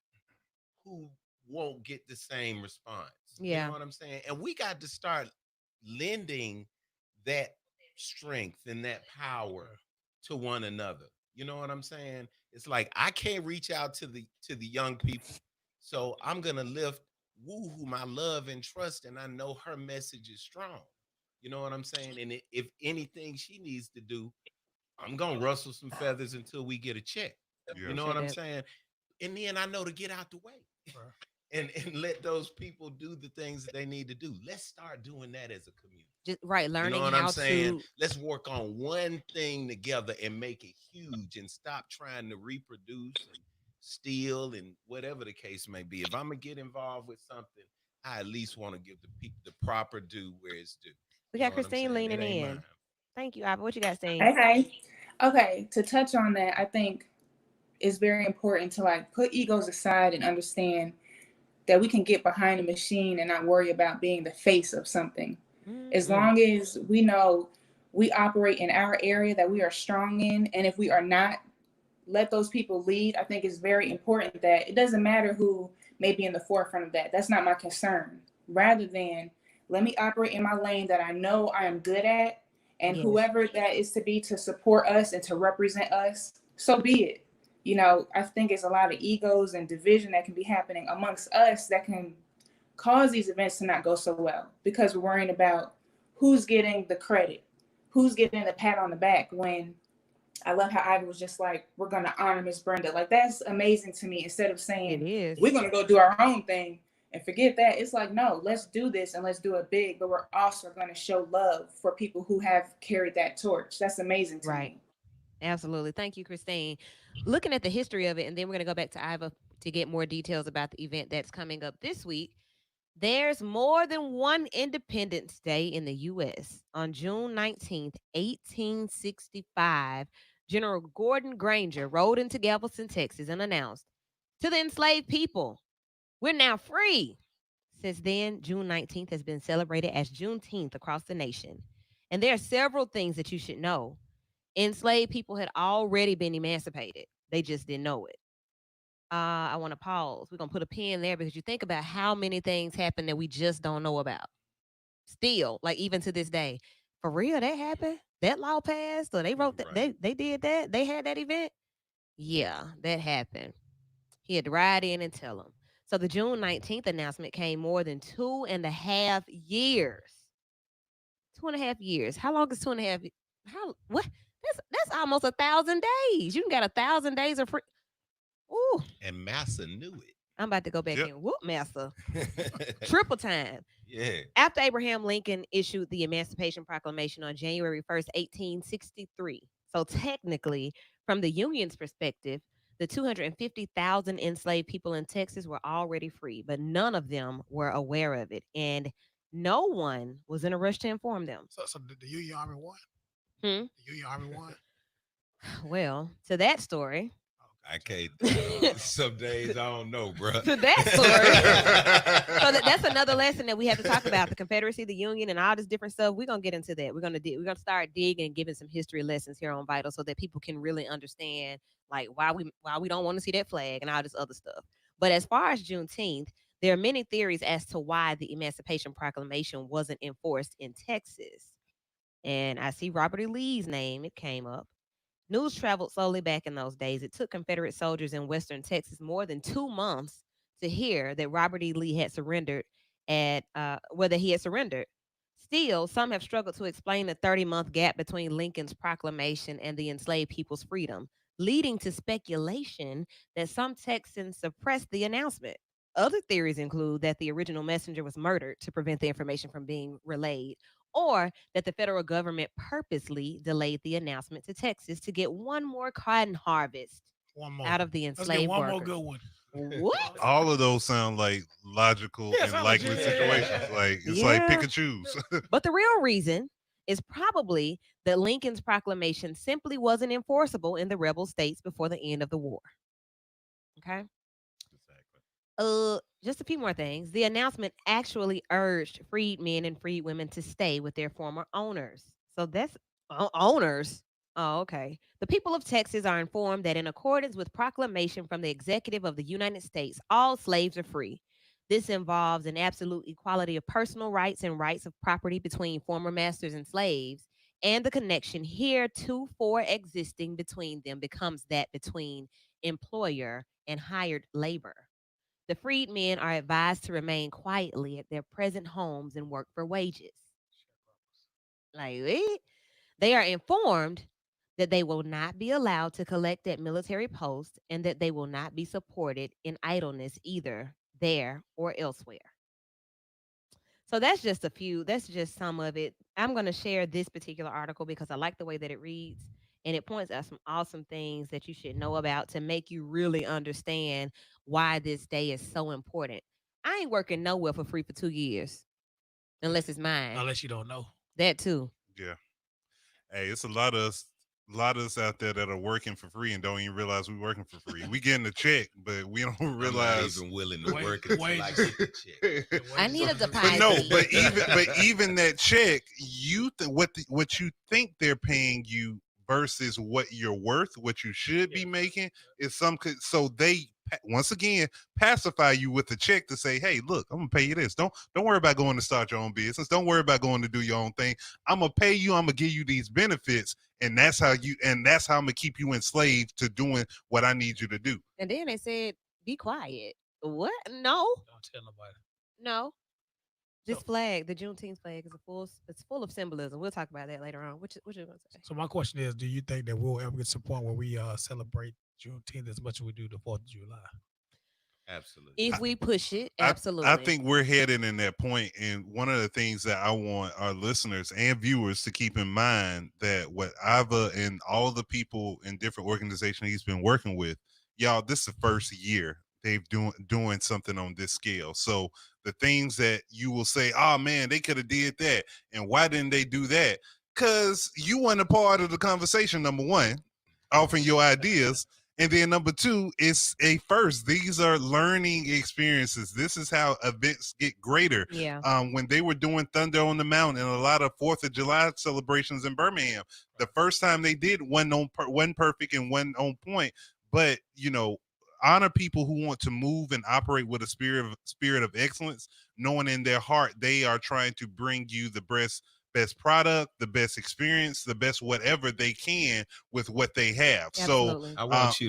Speaker 1: who won't get the same response. You know
Speaker 2: yeah.
Speaker 1: what I'm saying? And we got to start lending that strength and that power to one another. You know what I'm saying? It's like I can't reach out to the young people. So I'm gonna lift Woo, whom I love and trust, and I know her message is strong. You know what I'm saying? And if anything she needs to do, I'm gonna rustle some feathers until we get a check. You
Speaker 4: Yeah.
Speaker 1: know what
Speaker 2: Appreciate
Speaker 1: I'm
Speaker 2: that.
Speaker 1: saying? And then I know to get out the way
Speaker 3: Right.
Speaker 1: and let those people do the things that they need to do. Let's start doing that as a community.
Speaker 2: Just right,
Speaker 1: You know
Speaker 2: learning
Speaker 1: what I'm
Speaker 2: how
Speaker 1: saying?
Speaker 2: to
Speaker 1: Let's work on one thing together and make it huge and stop trying to reproduce and steal and whatever the case may be. If I'm gonna get involved with something, I at least want to give the proper due where it's due.
Speaker 2: we
Speaker 1: You know
Speaker 2: got
Speaker 1: what I'm
Speaker 2: Christine
Speaker 1: saying? It
Speaker 2: leaning
Speaker 1: ain't mine.
Speaker 2: in. Thank you, Ava. What you got, Steen?
Speaker 5: Hey, hey. Okay, to touch on that, I think it's very important to like put egos aside and understand that we can get behind a machine and not worry about being the face of something. As
Speaker 2: Mm-hmm.
Speaker 5: long as we know we operate in our area that we are strong in, and if we are not, let those people lead. I think it's very important that it doesn't matter who may be in the forefront of that. That's not my concern. Rather than let me operate in my lane that I know I am good at, And
Speaker 2: Yes.
Speaker 5: whoever that is to be to support us and to represent us, so be it. You know, I think it's a lot of egos and division that can be happening amongst us that can cause these events to not go so well because we're worrying about who's getting the credit, who's getting the pat on the back when I love how Ivy was just like, we're going to honor Miss Brenda. Like, that's amazing to me. Instead of
Speaker 2: It
Speaker 5: saying,
Speaker 2: is.
Speaker 5: we're going to go do our own thing and forget that, it's like, no, let's do this and let's do it big. But we're also going to show love for people who have carried that torch. That's amazing to
Speaker 2: Right.
Speaker 5: me.
Speaker 2: Absolutely. Thank you, Christine. Looking at the history of it, and then we're going to go back to Iva to get more details about the event that's coming up this week. There's more than one Independence Day in the U.S. On June 19th, 1865, General Gordon Granger rode into Galveston, Texas, and announced to the enslaved people, we're now free. Since then, June 19th has been celebrated as Juneteenth across the nation. And there are several things that you should know. Enslaved people had already been emancipated, they just didn't know it. I want to pause. We're going to put a pin there because you think about how many things happen that we just don't know about. Still, like even to this day. For real, that happened? That law passed? Or they wrote that?
Speaker 1: Right.
Speaker 2: They did that? They had that event? Yeah, that happened. He had to ride in and tell them. So the June 19th announcement came more than 2.5 years. 2.5 years. How long is 2.5? How what? That's almost 1,000 days. You can got 1,000 days of free. Ooh,
Speaker 1: And Massa knew
Speaker 2: I'm about to go back
Speaker 4: Yep.
Speaker 2: and whoop massa.
Speaker 1: it.
Speaker 2: Triple time.
Speaker 1: Yeah.
Speaker 2: After Abraham Lincoln issued the Emancipation Proclamation on January 1st, 1863. So technically, from the Union's perspective, the 250,000 enslaved people in Texas were already free, but none of them were aware of it. And no one was in a rush to inform them.
Speaker 3: So the Union Army won.
Speaker 2: Hmm?
Speaker 3: The Union Army won.
Speaker 2: Well, to that story,
Speaker 1: I can't. Some days I don't know, bro.
Speaker 2: to that story. So that's another lesson that we have to talk about: the Confederacy, the Union, and all this different stuff. We're gonna get into that. We're gonna start digging and giving some history lessons here on Vital, so that people can really understand like why we don't want to see that flag and all this other stuff. But as far as Juneteenth, there are many theories as to why the Emancipation Proclamation wasn't enforced in Texas. And I see Robert E. Lee's name; it came up. News traveled slowly back in those days. It took Confederate soldiers in western Texas more than 2 months to hear that Robert E. Lee had surrendered at whether he had surrendered. Still, some have struggled to explain the 30-month gap between Lincoln's proclamation and the enslaved people's freedom, leading to speculation that some Texans suppressed the announcement. Other theories include that the original messenger was murdered to prevent the information from being relayed, or that the federal government purposely delayed the announcement to Texas to get one more cotton harvest
Speaker 3: One more.
Speaker 2: out of the
Speaker 3: Let's get
Speaker 2: enslaved
Speaker 3: one more
Speaker 2: workers.
Speaker 3: good one.
Speaker 2: What?
Speaker 4: All of those sound like logical
Speaker 3: Yeah,
Speaker 4: and
Speaker 3: sound
Speaker 4: likely
Speaker 3: legit.
Speaker 4: situations. Like it's like pick and choose.
Speaker 2: But the real reason is probably that Lincoln's proclamation simply wasn't enforceable in the rebel states before the end of the war. Okay.
Speaker 1: Exactly.
Speaker 2: Just a few more things. The announcement actually urged freed men and freed women to stay with their former owners. So that's owners. Oh, okay. The people of Texas are informed that in accordance with proclamation from the executive of the United States, all slaves are free. This involves an absolute equality of personal rights and rights of property between former masters and slaves, and the connection heretofore existing between them becomes that between employer and hired labor. The freedmen are advised to remain quietly at their present homes and work for wages. Like, what? They are informed that they will not be allowed to collect at military posts and that they will not be supported in idleness either there or elsewhere. So that's just some of it. I'm going to share this particular article because I like the way that it reads, and it points out some awesome things that you should know about to make you really understand why this day is so important. I ain't working nowhere for free for 2 years unless it's mine.
Speaker 3: Unless you don't know.
Speaker 2: That too.
Speaker 4: Yeah. Hey, it's a lot of us out there that are working for free and don't even realize we're working for free. We getting a check, but we don't
Speaker 1: I'm not
Speaker 4: realize.
Speaker 1: even willing to
Speaker 3: Wait,
Speaker 1: work until I get the check.
Speaker 2: I need a
Speaker 3: Wages-
Speaker 4: But no,
Speaker 2: deposit.
Speaker 4: but even that check, what you think they're paying you versus what you're worth, what you should be making is so they once again pacify you with a check to say, hey, look, I'm gonna pay you this. Don't worry about going to start your own business. Don't worry about going to do your own thing. I'm gonna pay you. I'm gonna give you these benefits, and that's how I'm gonna keep you enslaved to doing what I need you to do.
Speaker 2: And then they said, "Be quiet." What? No,
Speaker 3: Don't tell nobody.
Speaker 2: no. This
Speaker 3: So,
Speaker 2: flag, the Juneteenth flag, is it's full of symbolism. We'll talk about that later on. What you gonna say?
Speaker 3: so my question is, do you think that we'll ever get to the point where we celebrate Juneteenth as much as we do the 4th of July?
Speaker 1: Absolutely.
Speaker 2: If we push it,
Speaker 4: I
Speaker 2: absolutely.
Speaker 4: think we're headed in that point, and one of the things that I want our listeners and viewers to keep in mind that what Iva and all the people in different organizations he's been working with, y'all, this is the first year they've doing something on this scale. So the things that you will say, oh man, they could have did that, and why didn't they do that? Because you weren't a part of the conversation. Number one, offering your ideas. And then number two, it's a first. These are learning experiences. This is how events get greater.
Speaker 2: Yeah.
Speaker 4: When they were doing Thunder on the Mountain and a lot of 4th of July celebrations in Birmingham, the first time they did one perfect and one on point. But honor people who want to move and operate with a spirit of excellence, knowing in their heart they are trying to bring you the best product, the best experience, the best whatever they can with what they have.
Speaker 2: Absolutely.
Speaker 4: So
Speaker 1: I want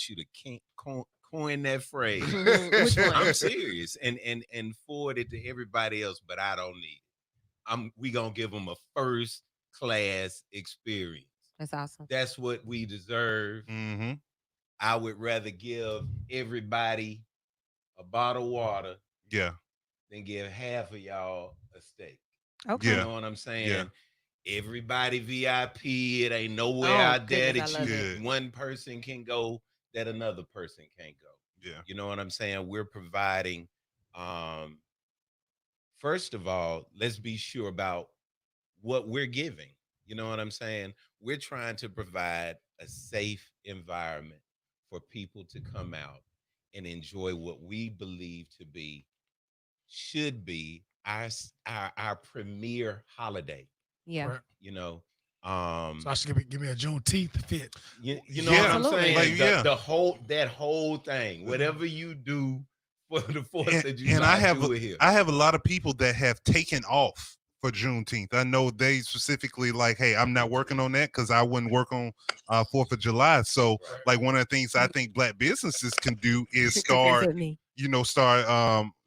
Speaker 1: you to coin that phrase.
Speaker 2: Which one?
Speaker 1: I'm serious, and forward it to everybody else, but I don't need it. We gonna give them a first class experience.
Speaker 2: That's awesome.
Speaker 1: That's what we deserve.
Speaker 4: mhm.
Speaker 1: I would rather give everybody a bottle of water
Speaker 4: Yeah,
Speaker 1: than give half of y'all a steak.
Speaker 2: Okay.
Speaker 1: You
Speaker 4: Yeah.
Speaker 1: know what I'm saying?
Speaker 4: Yeah.
Speaker 1: Everybody VIP. It ain't nowhere
Speaker 2: Oh,
Speaker 1: out there
Speaker 2: goodness,
Speaker 1: that
Speaker 2: I love
Speaker 4: it.
Speaker 1: one person can go that another person can't go.
Speaker 4: yeah,
Speaker 1: You know what I'm saying? We're providing. Um, First of all, let's be sure about what we're giving. You know what I'm saying? We're trying to provide a safe environment for people to come out and enjoy what we believe to be should be our premier holiday.
Speaker 2: Yeah.
Speaker 3: Right.
Speaker 1: You know,
Speaker 3: So I should give me a Juneteenth fit.
Speaker 1: you know what
Speaker 4: Yeah.
Speaker 1: I'm
Speaker 2: Absolutely.
Speaker 1: saying?
Speaker 4: Like, yeah.
Speaker 1: That whole thing, whatever you do for the Fourth of
Speaker 4: And I
Speaker 1: July, do it here.
Speaker 4: have a lot of people that have taken off for Juneteenth. I know they specifically like, hey, I'm not working on that because I wouldn't work on 4th of July. So, like, one of the things I think black businesses can do is start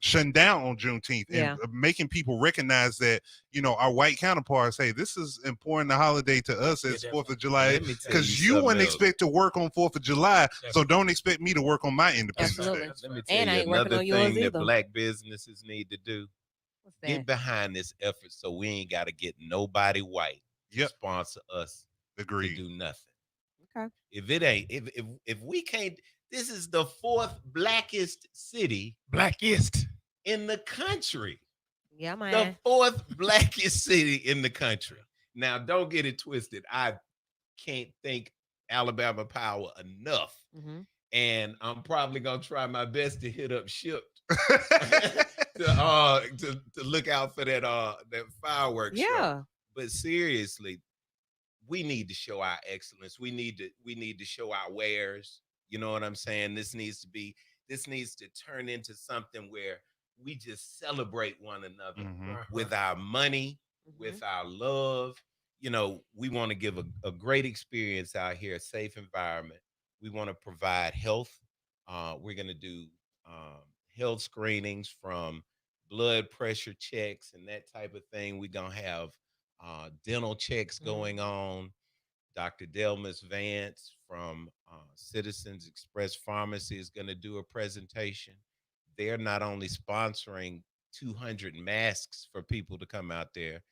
Speaker 4: shutting down on Juneteenth
Speaker 2: Yeah.
Speaker 4: and making people recognize that, our white counterparts, hey, this is important a holiday to us as
Speaker 3: Yeah,
Speaker 4: 4th of July,
Speaker 1: Let me tell
Speaker 4: because
Speaker 1: you
Speaker 4: you wouldn't
Speaker 1: something else.
Speaker 4: expect to work on 4th of July, so don't expect me to work on my Independence
Speaker 2: Absolutely.
Speaker 4: Day.
Speaker 1: Let me tell
Speaker 2: And I
Speaker 1: you
Speaker 2: ain't working
Speaker 1: another
Speaker 2: on yours
Speaker 1: thing that
Speaker 2: either.
Speaker 1: black businesses need to do.
Speaker 2: What's
Speaker 1: Get
Speaker 2: that?
Speaker 1: behind this effort so we ain't got to get nobody white to
Speaker 4: Yep.
Speaker 1: sponsor us to
Speaker 4: Agreed.
Speaker 1: do nothing.
Speaker 2: Okay.
Speaker 1: If it ain't, if we can't, this is the fourth blackest city
Speaker 3: Blackest.
Speaker 1: in the country.
Speaker 2: Yeah,
Speaker 1: The
Speaker 2: man.
Speaker 1: fourth blackest city in the country. Now, don't get it twisted. I can't thank Alabama Power enough.
Speaker 2: Mm-hmm.
Speaker 1: And I'm probably gonna try my best to hit up Ship to look out for that fireworks show.
Speaker 2: Yeah.
Speaker 1: But seriously, we need to show our excellence. We need to show our wares. You know what I'm saying? This needs to turn into something where we just celebrate one another
Speaker 4: Mhm.
Speaker 1: with our money, with our love. We want to give a great experience out here, a safe environment. We want to provide health. We're going to do health screenings from blood pressure checks and that type of thing. We're going to have dental checks going on. Dr. Delmas Vance from Citizens Express Pharmacy is going to do a presentation. They're not only sponsoring 200 masks for people to come out there,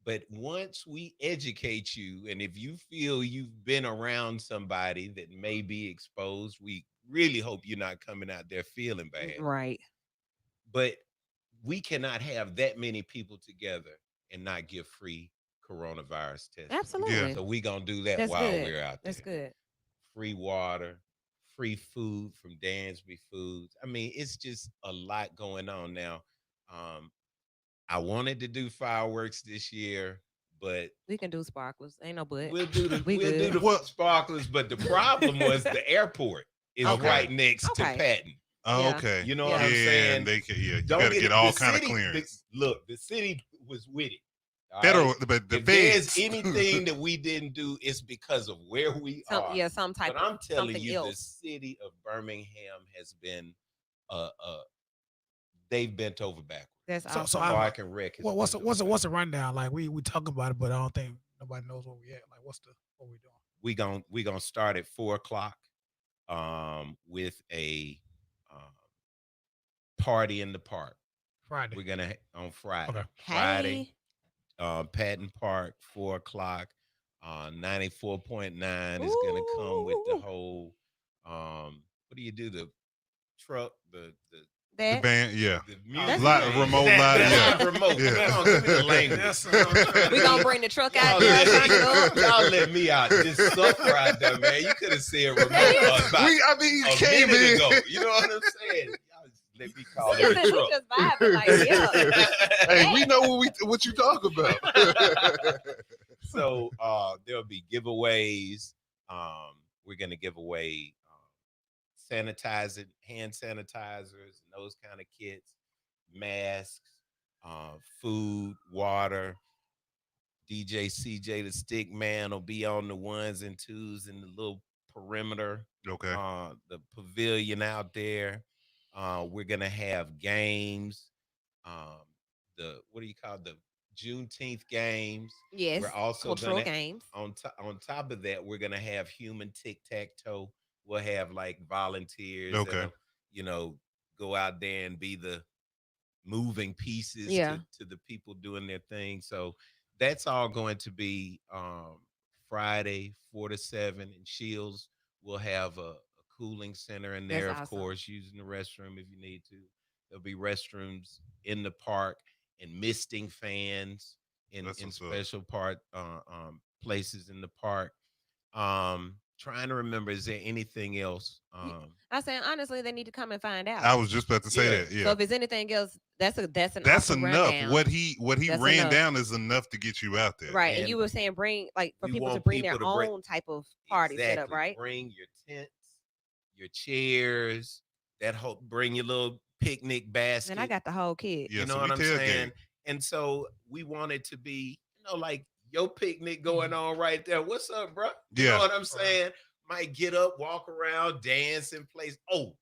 Speaker 1: but once we educate you, and if you feel you've been around somebody that may be exposed, we really hope you're not coming out there feeling bad.
Speaker 2: Right.
Speaker 1: But we cannot have that many people together and not give free coronavirus tests.
Speaker 2: Absolutely.
Speaker 1: So we're going to do that
Speaker 2: That's
Speaker 1: while
Speaker 2: good.
Speaker 1: we're out there.
Speaker 2: That's good.
Speaker 1: Free water, free food from Dansby Foods. I mean, it's just a lot going on now. I wanted to do fireworks this year, but
Speaker 2: We can do sparklers. Ain't no but.
Speaker 1: we'll do
Speaker 2: We good.
Speaker 1: the sparklers. But the problem was the airport. is
Speaker 2: Okay.
Speaker 1: right next to
Speaker 2: Okay.
Speaker 1: Patton.
Speaker 4: Oh,
Speaker 2: Yeah.
Speaker 4: okay.
Speaker 1: You know
Speaker 2: Yeah.
Speaker 1: what I'm
Speaker 4: Yeah,
Speaker 1: saying?
Speaker 4: and they can. Yeah, you
Speaker 1: Don't
Speaker 4: got to
Speaker 1: get
Speaker 4: get
Speaker 1: it.
Speaker 4: all
Speaker 1: The
Speaker 4: kind of
Speaker 1: city,
Speaker 4: clearance.
Speaker 1: look, the city was with it. All
Speaker 4: Federal,
Speaker 1: right.
Speaker 4: but the
Speaker 1: If there's
Speaker 4: feds.
Speaker 1: anything that we didn't do, it's because of where we are.
Speaker 2: Some type
Speaker 1: But
Speaker 2: of
Speaker 1: I'm telling
Speaker 2: something
Speaker 1: you, the
Speaker 2: else.
Speaker 1: city of Birmingham has been, they've bent over backwards.
Speaker 2: That's
Speaker 3: So
Speaker 1: As
Speaker 2: awesome.
Speaker 3: I'm.
Speaker 1: far I can wreck, it's
Speaker 3: What's
Speaker 1: bent over
Speaker 3: what's
Speaker 1: backwards.
Speaker 3: the rundown? Like we talk about it, but I don't think nobody knows where we at. Like what we doing?
Speaker 1: We gonna start at 4 o'clock, with a um, party in the park.
Speaker 3: Friday.
Speaker 1: We're gonna on Friday.
Speaker 3: Okay.
Speaker 1: Friday,
Speaker 2: Hey.
Speaker 1: Patton Park, 4 o'clock. 94.9 is gonna come with the
Speaker 2: Ooh.
Speaker 1: whole. What do you do? The truck,
Speaker 4: The
Speaker 2: That
Speaker 4: band, yeah.
Speaker 1: the
Speaker 2: That's
Speaker 1: music
Speaker 2: a
Speaker 4: Live,
Speaker 2: good.
Speaker 1: band.
Speaker 4: remote live,
Speaker 1: The
Speaker 4: yeah.
Speaker 1: live remote.
Speaker 4: Yeah.
Speaker 1: Come on, give me the language.
Speaker 3: Yes,
Speaker 2: We gonna bring the truck out
Speaker 1: Y'all
Speaker 2: there, turn it
Speaker 1: let,
Speaker 2: up.
Speaker 1: y'all let me out this sucker out there, man. You could have said remote about
Speaker 4: I mean, you
Speaker 1: a
Speaker 4: came
Speaker 1: minute
Speaker 4: in.
Speaker 1: ago. You know what I'm saying? Y'all just let me call it a
Speaker 2: Listen, we
Speaker 1: truck.
Speaker 2: just vibing like, yeah.
Speaker 4: Hey, we know what you talk about.
Speaker 1: So there'll be giveaways. We're gonna give away sanitizing, hand sanitizers, and those kind of kits, masks, food, water. DJ CJ the Stick Man will be on the ones and twos in the little perimeter,
Speaker 4: Okay.
Speaker 1: the pavilion out there. We're gonna have games. Um, the what do you call it? The Juneteenth games.
Speaker 2: Yes.
Speaker 1: We're also
Speaker 2: Cultural
Speaker 1: gonna
Speaker 2: games.
Speaker 1: on top of that, we're gonna have human tic tac toe. We'll have like volunteers
Speaker 4: Okay.
Speaker 1: that'll, you know, go out there and be the moving pieces
Speaker 2: Yeah.
Speaker 1: to the people doing their thing. So that's all going to be Friday, 4 to 7 in Shields. We'll have a cooling center in
Speaker 2: That's
Speaker 1: there, of
Speaker 2: awesome.
Speaker 1: course, using the restroom if you need to. There'll be restrooms in the park and misting fans
Speaker 4: That's
Speaker 1: in
Speaker 4: what's up.
Speaker 1: special part places in the park. Trying to remember, is there anything else?
Speaker 2: I saying honestly, they need to come and find out.
Speaker 4: I was just about to say
Speaker 1: Yeah.
Speaker 4: that.
Speaker 2: So
Speaker 4: Yeah.
Speaker 2: if it's anything else, that's an
Speaker 4: That's
Speaker 2: awesome
Speaker 4: enough.
Speaker 2: rundown.
Speaker 4: What he
Speaker 2: That's
Speaker 4: ran
Speaker 2: enough.
Speaker 4: down is enough to get you out there.
Speaker 2: Right. And
Speaker 1: And
Speaker 2: you were saying bring like for
Speaker 1: we
Speaker 2: people to
Speaker 1: want
Speaker 2: bring their
Speaker 1: people to bring
Speaker 2: own type of party set up,
Speaker 1: exactly.
Speaker 2: right?
Speaker 1: Bring your tents, your chairs, that whole bring your little picnic
Speaker 2: And I
Speaker 1: basket.
Speaker 2: got the whole kit.
Speaker 4: Yeah,
Speaker 1: You know
Speaker 4: so
Speaker 1: what
Speaker 4: we
Speaker 1: I'm
Speaker 4: tailgate.
Speaker 1: saying? And so we want it to be, like your picnic going
Speaker 2: Mm-hmm.
Speaker 1: on right there. What's up, bro? You know
Speaker 4: Yeah.
Speaker 1: what I'm saying? Might get up, walk around, dance in place. Oh,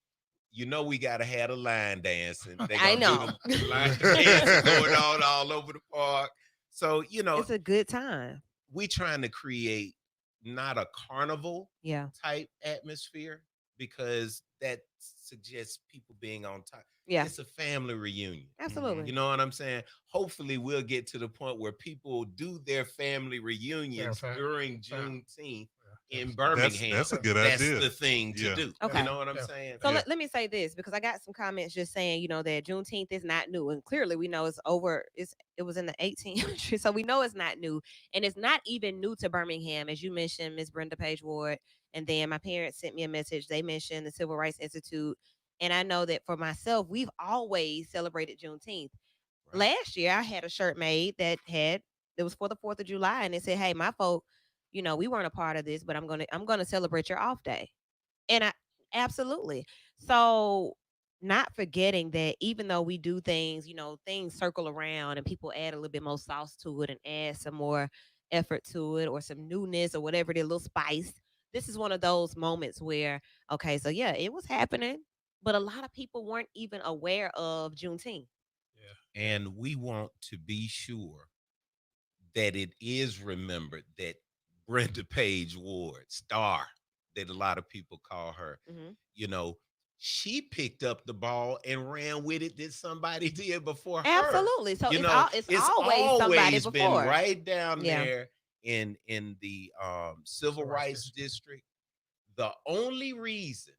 Speaker 1: we gotta have a line dancing. They
Speaker 2: I
Speaker 1: gonna do
Speaker 2: know.
Speaker 1: the line dancing going on all over the park. So
Speaker 2: It's a good time.
Speaker 1: we trying to create not a carnival
Speaker 2: Yeah.
Speaker 1: type atmosphere because that suggests people being on top.
Speaker 2: Yeah.
Speaker 1: It's a family reunion.
Speaker 2: Absolutely.
Speaker 1: You know what I'm saying? Hopefully, we'll get to the point where people do their family reunions
Speaker 3: fair.
Speaker 1: during
Speaker 3: Fair.
Speaker 1: Juneteenth
Speaker 3: Yeah,
Speaker 1: in
Speaker 3: that's-
Speaker 1: Birmingham.
Speaker 4: That's a good
Speaker 1: That's
Speaker 4: idea.
Speaker 1: the thing to
Speaker 4: Yeah.
Speaker 1: do.
Speaker 2: Okay.
Speaker 1: You know what I'm
Speaker 3: Yeah.
Speaker 1: saying?
Speaker 2: So
Speaker 4: Yeah.
Speaker 2: let me say this because I got some comments just saying, that Juneteenth is not new. And clearly we know it's over. It was in the 1800s. So we know it's not new. And it's not even new to Birmingham. As you mentioned, Miss Brenda Page Ward. And then my parents sent me a message. They mentioned the Civil Rights Institute. And I know that for myself, we've always celebrated Juneteenth.
Speaker 1: Right.
Speaker 2: Last year I had a shirt made that was for the 4th of July. And it said, hey, my folk, we weren't a part of this, but I'm gonna celebrate your off day. And I absolutely. So not forgetting that even though we do things, things circle around and people add a little bit more sauce to it and add some more effort to it or some newness or whatever, a little spice. This is one of those moments where, okay, so yeah, it was happening, but a lot of people weren't even aware of Juneteenth.
Speaker 3: Yeah.
Speaker 1: And we want to be sure that it is remembered that Brenda Page Ward, star, that a lot of people call her,
Speaker 2: Mhm.
Speaker 1: you know, she picked up the ball and ran with it that somebody did before her.
Speaker 2: Absolutely. So it's
Speaker 1: It's
Speaker 2: always somebody
Speaker 1: always been
Speaker 2: before.
Speaker 1: right down
Speaker 2: Yeah.
Speaker 1: there in the civil rights district. The only reason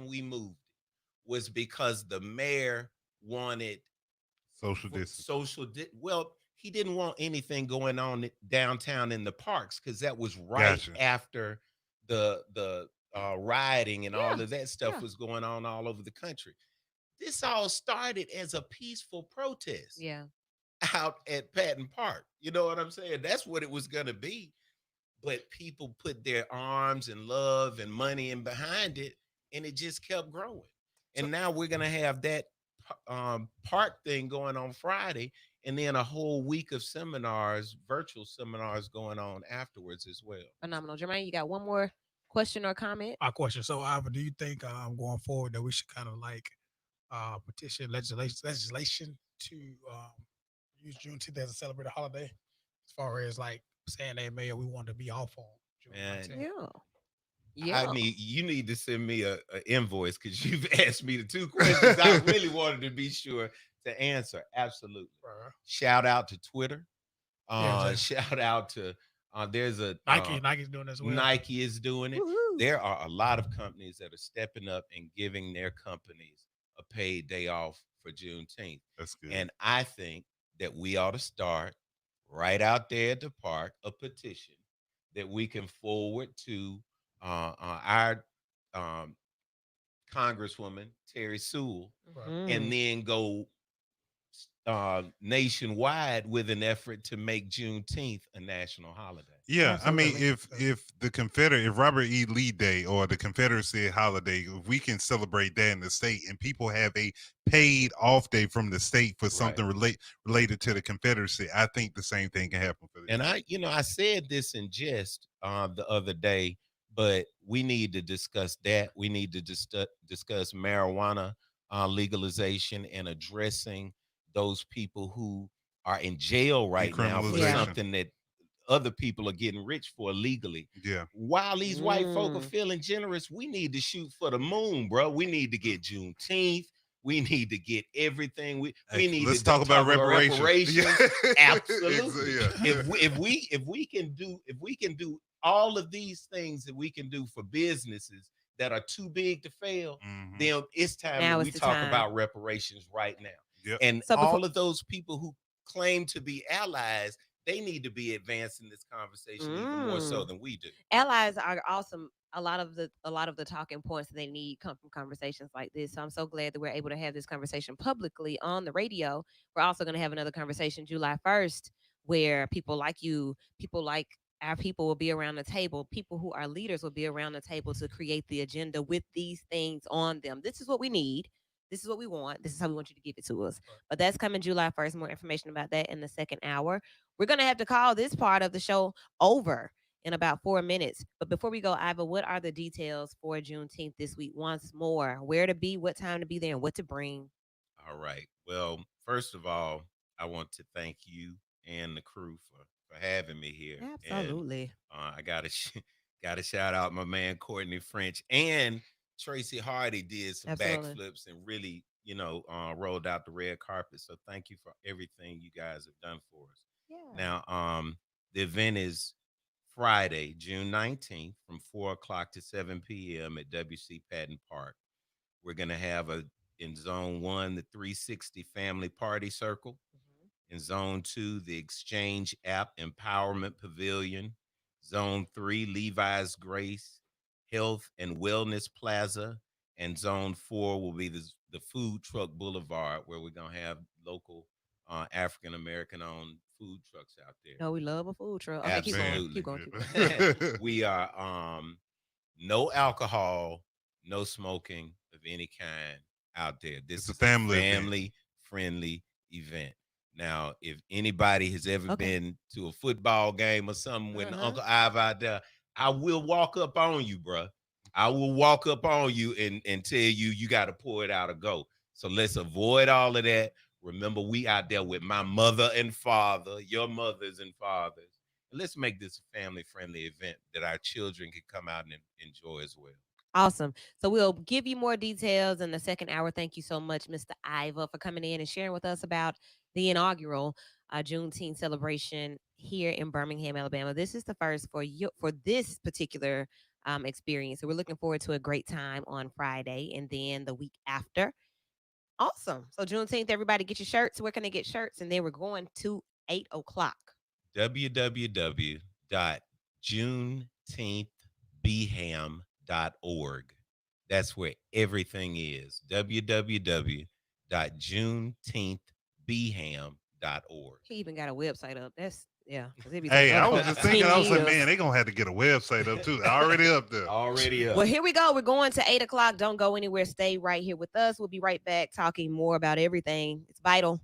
Speaker 1: we moved it was because the mayor wanted
Speaker 4: Social distance.
Speaker 1: well, he didn't want anything going on downtown in the parks because that was right
Speaker 4: Gotcha.
Speaker 1: after the rioting and all
Speaker 2: Yeah,
Speaker 1: of that stuff
Speaker 2: yeah.
Speaker 1: was going on all over the country. This all started as a peaceful protest
Speaker 2: Yeah.
Speaker 1: out at Patton Park. You know what I'm saying? That's what it was going to be. but people put their arms and love and money in behind it, and it just kept growing.
Speaker 3: So
Speaker 1: And now we're gonna have that park thing going on Friday, and then a whole week of seminars, virtual seminars going on afterwards as well.
Speaker 2: Phenomenal. Jermaine, you got one more question or comment?
Speaker 3: my question. So, Ivor, do you think going forward that we should kind of like petition legislation to use Juneteenth as a celebrated holiday, as far as like saying, "Hey, Mayor, we want to be off on June
Speaker 1: Man,
Speaker 3: 19th."
Speaker 2: Yeah.
Speaker 1: I
Speaker 2: Yeah.
Speaker 1: need you need to send me a invoice because you've asked me the two questions I really wanted to be sure to answer. Absolutely.
Speaker 3: Bruh.
Speaker 1: Shout out to Twitter.
Speaker 3: Yeah, exactly.
Speaker 1: Shout out to there's a
Speaker 3: Nike's doing as well.
Speaker 1: Nike is doing it.
Speaker 2: Woohoo.
Speaker 1: There are a lot of companies that are stepping up and giving their companies a paid day off for Juneteenth.
Speaker 4: That's good.
Speaker 1: And I think that we ought to start right out there at the park a petition that we can forward to our um, Congresswoman Terry Sewell, and
Speaker 2: Mhm.
Speaker 1: then go nationwide with an effort to make Juneteenth a national holiday.
Speaker 4: Yeah, I mean,
Speaker 2: Absolutely.
Speaker 4: if Robert E. Lee Day or the Confederacy holiday, if we can celebrate that in the state, and people have a paid off day from the state for
Speaker 1: Right.
Speaker 4: something related to the Confederacy, I think the same thing can happen for
Speaker 1: And
Speaker 4: this.
Speaker 1: I said this in jest the other day, but we need to discuss that. We need to discuss marijuana legalization and addressing those people who are in jail right now for
Speaker 2: Yeah.
Speaker 4: Decriminalization.
Speaker 1: something that other people are getting rich for legally.
Speaker 4: Yeah,
Speaker 1: While these white folk are
Speaker 2: Mm.
Speaker 1: feeling generous, we need to shoot for the moon, bro. We need to get Juneteenth. We need to get everything. We
Speaker 4: Hey,
Speaker 1: need
Speaker 4: let's
Speaker 1: to
Speaker 4: talk about reparations.
Speaker 1: reparations.
Speaker 4: Yeah.
Speaker 1: Absolutely.
Speaker 4: Yeah.
Speaker 1: If we can do all of these things that we can do for businesses that are too big to fail,
Speaker 4: Mhm.
Speaker 1: then it's time
Speaker 2: Now
Speaker 1: that
Speaker 2: is
Speaker 1: we
Speaker 2: the
Speaker 1: talk
Speaker 2: time.
Speaker 1: about reparations right now.
Speaker 4: Yep.
Speaker 1: And
Speaker 2: So before,
Speaker 1: all of those people who claim to be allies, they need to be advancing this conversation even more so
Speaker 2: Mm.
Speaker 1: than we do.
Speaker 2: allies are awesome. A lot of the talking points that they need come from conversations like this. So I'm so glad that we're able to have this conversation publicly on the radio. We're also going to have another conversation July 1st where people like you, people like our people will be around the table. People who are leaders will be around the table to create the agenda with these things on them. This is what we need. This is what we want. This is how we want you to give it to us. But that's coming July 1st. More information about that in the second hour. We're going to have to call this part of the show over in about 4 minutes. But before we go, Iva, what are the details for Juneteenth this week? Once more, where to be, what time to be there, and what to bring.
Speaker 1: All right. Well, first of all, I want to thank you and the crew for having me here. And
Speaker 2: Absolutely.
Speaker 1: I got to got to shout out my man Courtney French, and Tracy Hardy did some
Speaker 2: Absolutely.
Speaker 1: backflips and really, rolled out the red carpet. So thank you for everything you guys have done for us.
Speaker 2: Yeah.
Speaker 1: Now, the event is Friday, June 19th from 4 o'clock to 7 p.m. at WC Patton Park. We're going to have in zone one, the 360 family party circle.
Speaker 2: Mhm.
Speaker 1: In zone two, the Exchange App Empowerment Pavilion. Zone three, Levi's Grace Health and Wellness Plaza. And zone four will be the Food Truck Boulevard, where we're going to have local African American owned food trucks out there.
Speaker 2: No, we love a food truck. Okay, keep going.
Speaker 1: Absolutely.
Speaker 2: Keep going. Keep going.
Speaker 1: We are no alcohol, no smoking of any kind out there. This
Speaker 4: It's a
Speaker 1: is
Speaker 4: family event.
Speaker 1: family friendly event. Now, if anybody has ever
Speaker 2: Okay.
Speaker 1: been to a football game or something with
Speaker 2: Uh-huh.
Speaker 1: Uncle Ive out there, I will walk up on you, bruh. I will walk up on you and tell you got to pour it out or go. So let's avoid all of that. Remember, we out there with my mother and father, your mothers and fathers. Let's make this a family friendly event that our children can come out and enjoy as well.
Speaker 2: Awesome. So we'll give you more details in the second hour. Thank you so much, Mr. Iva, for coming in and sharing with us about the inaugural Juneteenth celebration here in Birmingham, Alabama. This is the first for this particular experience. So we're looking forward to a great time on Friday and then the week after. Awesome. So Juneteenth, everybody get your shirts. Where can they get shirts? And then we're going to 8 o'clock.
Speaker 1: www.juneteenthbeham.org. That's where everything is. www.juneteenthbeham.org.
Speaker 2: He even got a website up. That's Yeah, because it'd be taking
Speaker 4: Hey,
Speaker 2: other
Speaker 4: I was
Speaker 2: folks
Speaker 4: just
Speaker 2: 10
Speaker 4: thinking, I was like,
Speaker 2: years.
Speaker 4: man, they gonna have to get a website up too. Already up there.
Speaker 1: Already up.
Speaker 2: Well, here we go. We're going to 8 o'clock. Don't go anywhere. Stay right here with us. We'll be right back talking more about everything. It's vital.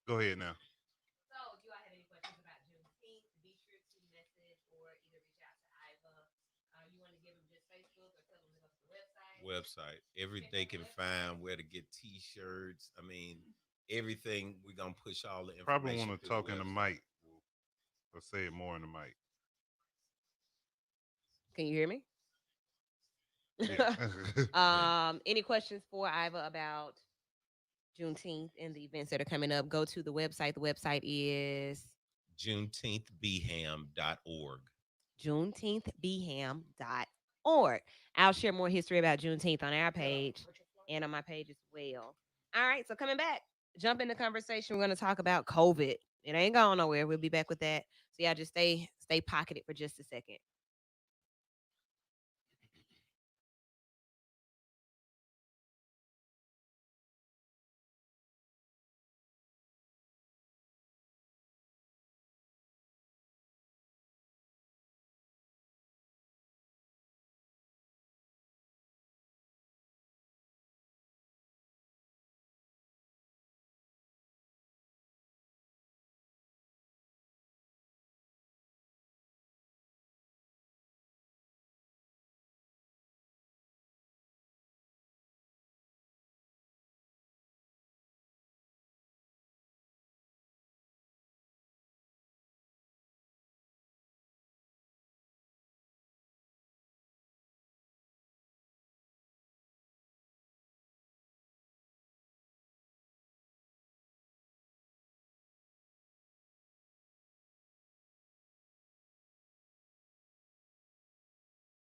Speaker 4: Go ahead now.
Speaker 2: So, do I have any questions about Juneteenth? Be sure to message or either reach out to Iva. You want to give them just Facebook or tell them to go to the website?
Speaker 1: Website. Every they can find where to get T-shirts. I mean, everything. We're gonna push all the
Speaker 4: Probably
Speaker 1: information
Speaker 4: want to
Speaker 1: through the
Speaker 4: talk in the
Speaker 1: website.
Speaker 4: mic or say it more in the mic.
Speaker 2: Can you hear me?
Speaker 4: Yeah.
Speaker 2: Any questions for Iva about Juneteenth and the events that are coming up? Go to the website. The website is
Speaker 1: JuneteenthBham.org.
Speaker 2: juneteenthbham.org. I'll share more history about Juneteenth on our page and on my page as well. All right, so coming back, jump in the conversation. We're going to talk about COVID. It ain't going nowhere. We'll be back with that. So y'all just stay pocketed for just a second.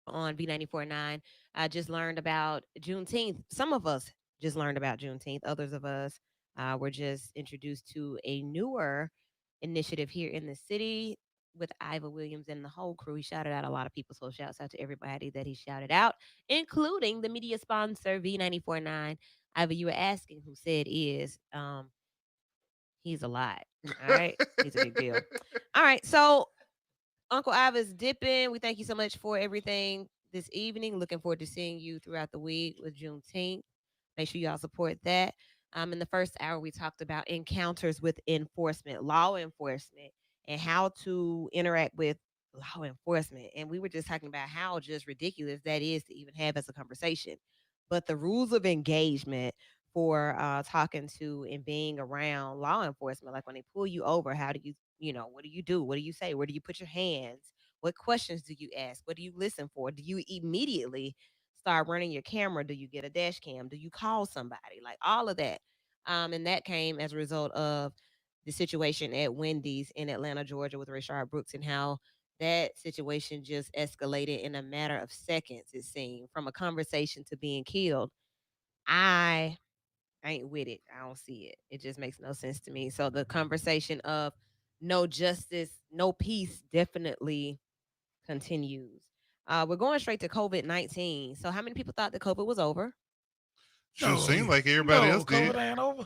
Speaker 2: On B94.9. I just learned about Juneteenth. Some of us just learned about Juneteenth. Others of us were just introduced to a newer initiative here in the city with Iva Williams and the whole crew. He shouted out a lot of people, so shouts out to everybody that he shouted out, including the media sponsor V94.9. Iva, you were asking who said is. He's a lot. All right, he's a big deal. All right, so Uncle Iva's dipping. We thank you so much for everything this evening. Looking forward to seeing you throughout the week with Juneteenth. Make sure y'all support that. In the first hour, we talked about encounters with enforcement, law enforcement, and how to interact with law enforcement. And we were just talking about how just ridiculous that is to even have as a conversation. But the rules of engagement for talking to and being around law enforcement, like when they pull you over, how do what do you do? What do you say? Where do you put your hands? What questions do you ask? What do you listen for? Do you immediately start running your camera? Do you get a dash cam? Do you call somebody? Like all of that. And that came as a result of the situation at Wendy's in Atlanta, Georgia with Rayshard Brooks and how that situation just escalated in a matter of seconds, it seemed, from a conversation to being killed. I ain't with it. I don't see it. It just makes no sense to me. So the conversation of no justice, no peace definitely continues. We're going straight to COVID-19. So how many people thought that COVID was over?
Speaker 4: Sure,
Speaker 3: No,
Speaker 4: seemed like everybody else did.
Speaker 3: COVID ain't over.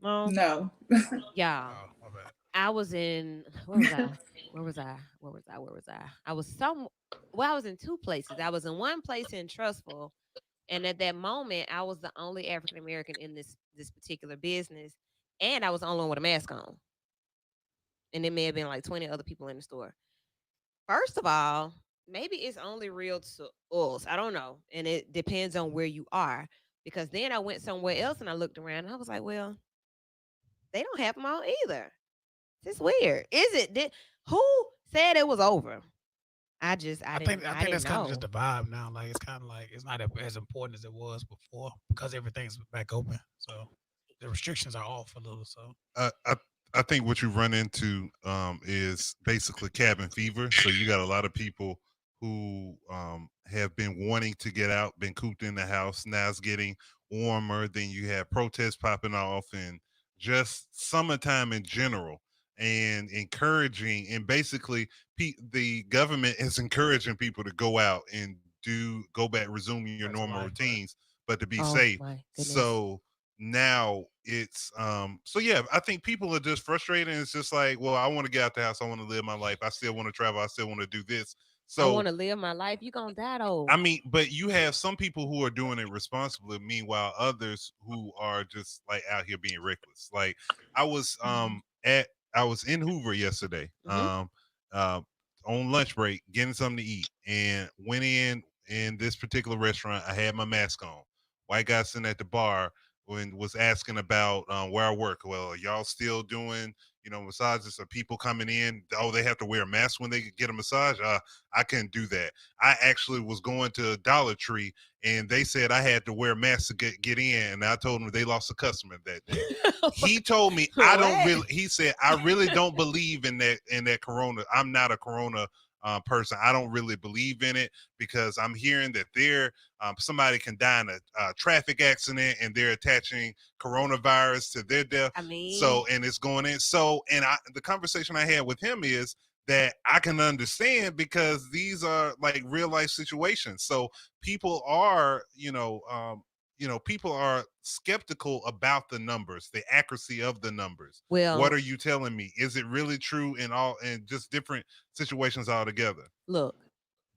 Speaker 2: Well,
Speaker 5: No.
Speaker 2: yeah.
Speaker 3: Oh, my bad.
Speaker 2: I was in where was I? Where was I? Where was I? Where was I? I was I was in two places. I was in one place in Trustful, and at that moment, I was the only African American in this particular business, and I was the only one with a mask on. And there may have been like 20 other people in the store. First of all, maybe it's only real to us. I don't know. And it depends on where you are. Because then I went somewhere else and I looked around and I was like, well, they don't have them on either. It's weird. Is it? Who said it was over? I
Speaker 3: I
Speaker 2: didn't
Speaker 3: think I
Speaker 2: I
Speaker 3: think
Speaker 2: didn't
Speaker 3: that's kind of just
Speaker 2: know.
Speaker 3: the vibe now. Like it's kind of like it's not as important as it was before because everything's back open. So the restrictions are off a little. So
Speaker 4: I, I I think what you run into is basically cabin fever. So you got a lot of people who have been wanting to get out, been cooped in the house. Now it's getting warmer. Then you have protests popping off, and just summertime in general. and encouraging, and basically the government is encouraging people to go out and go back, resume your
Speaker 3: That's
Speaker 4: normal
Speaker 3: life, right?
Speaker 4: routines, but to be
Speaker 2: Oh
Speaker 4: safe.
Speaker 2: my goodness.
Speaker 4: So now it's so yeah, I think people are just frustrated, and it's just like, well, I want to get out the house, I want to live my life, I still want to travel, I still want to do this.
Speaker 2: I
Speaker 4: So
Speaker 2: want to live my life. You gonna die though.
Speaker 4: I mean, but you have some people who are doing it responsibly, meanwhile others who are just like out here being reckless. Like I was I was in Hoover yesterday,
Speaker 2: Mhm.
Speaker 4: uh, on lunch break, getting something to eat, and went in this particular restaurant. I had my mask on. White guy sitting at the bar when was asking about where I work. Well, are y'all still doing massages? Are people coming in? Oh, they have to wear a mask when they get a massage. I couldn't do that. I actually was going to Dollar Tree and they said I had to wear a mask to get in, and I told them they lost a customer that day. He told me
Speaker 2: What?
Speaker 4: he said I really don't believe in that corona. I'm not a corona person. I don't really believe in it because I'm hearing that somebody can die in a traffic accident and they're attaching coronavirus to their death.
Speaker 2: I mean,
Speaker 4: So, and it's going in. So, and the conversation I had with him is that I can understand because these are like real life situations. So people are, people are skeptical about the numbers, the accuracy of the numbers. What
Speaker 2: well,
Speaker 4: are you telling me? Is it really true in just different situations altogether?
Speaker 2: look,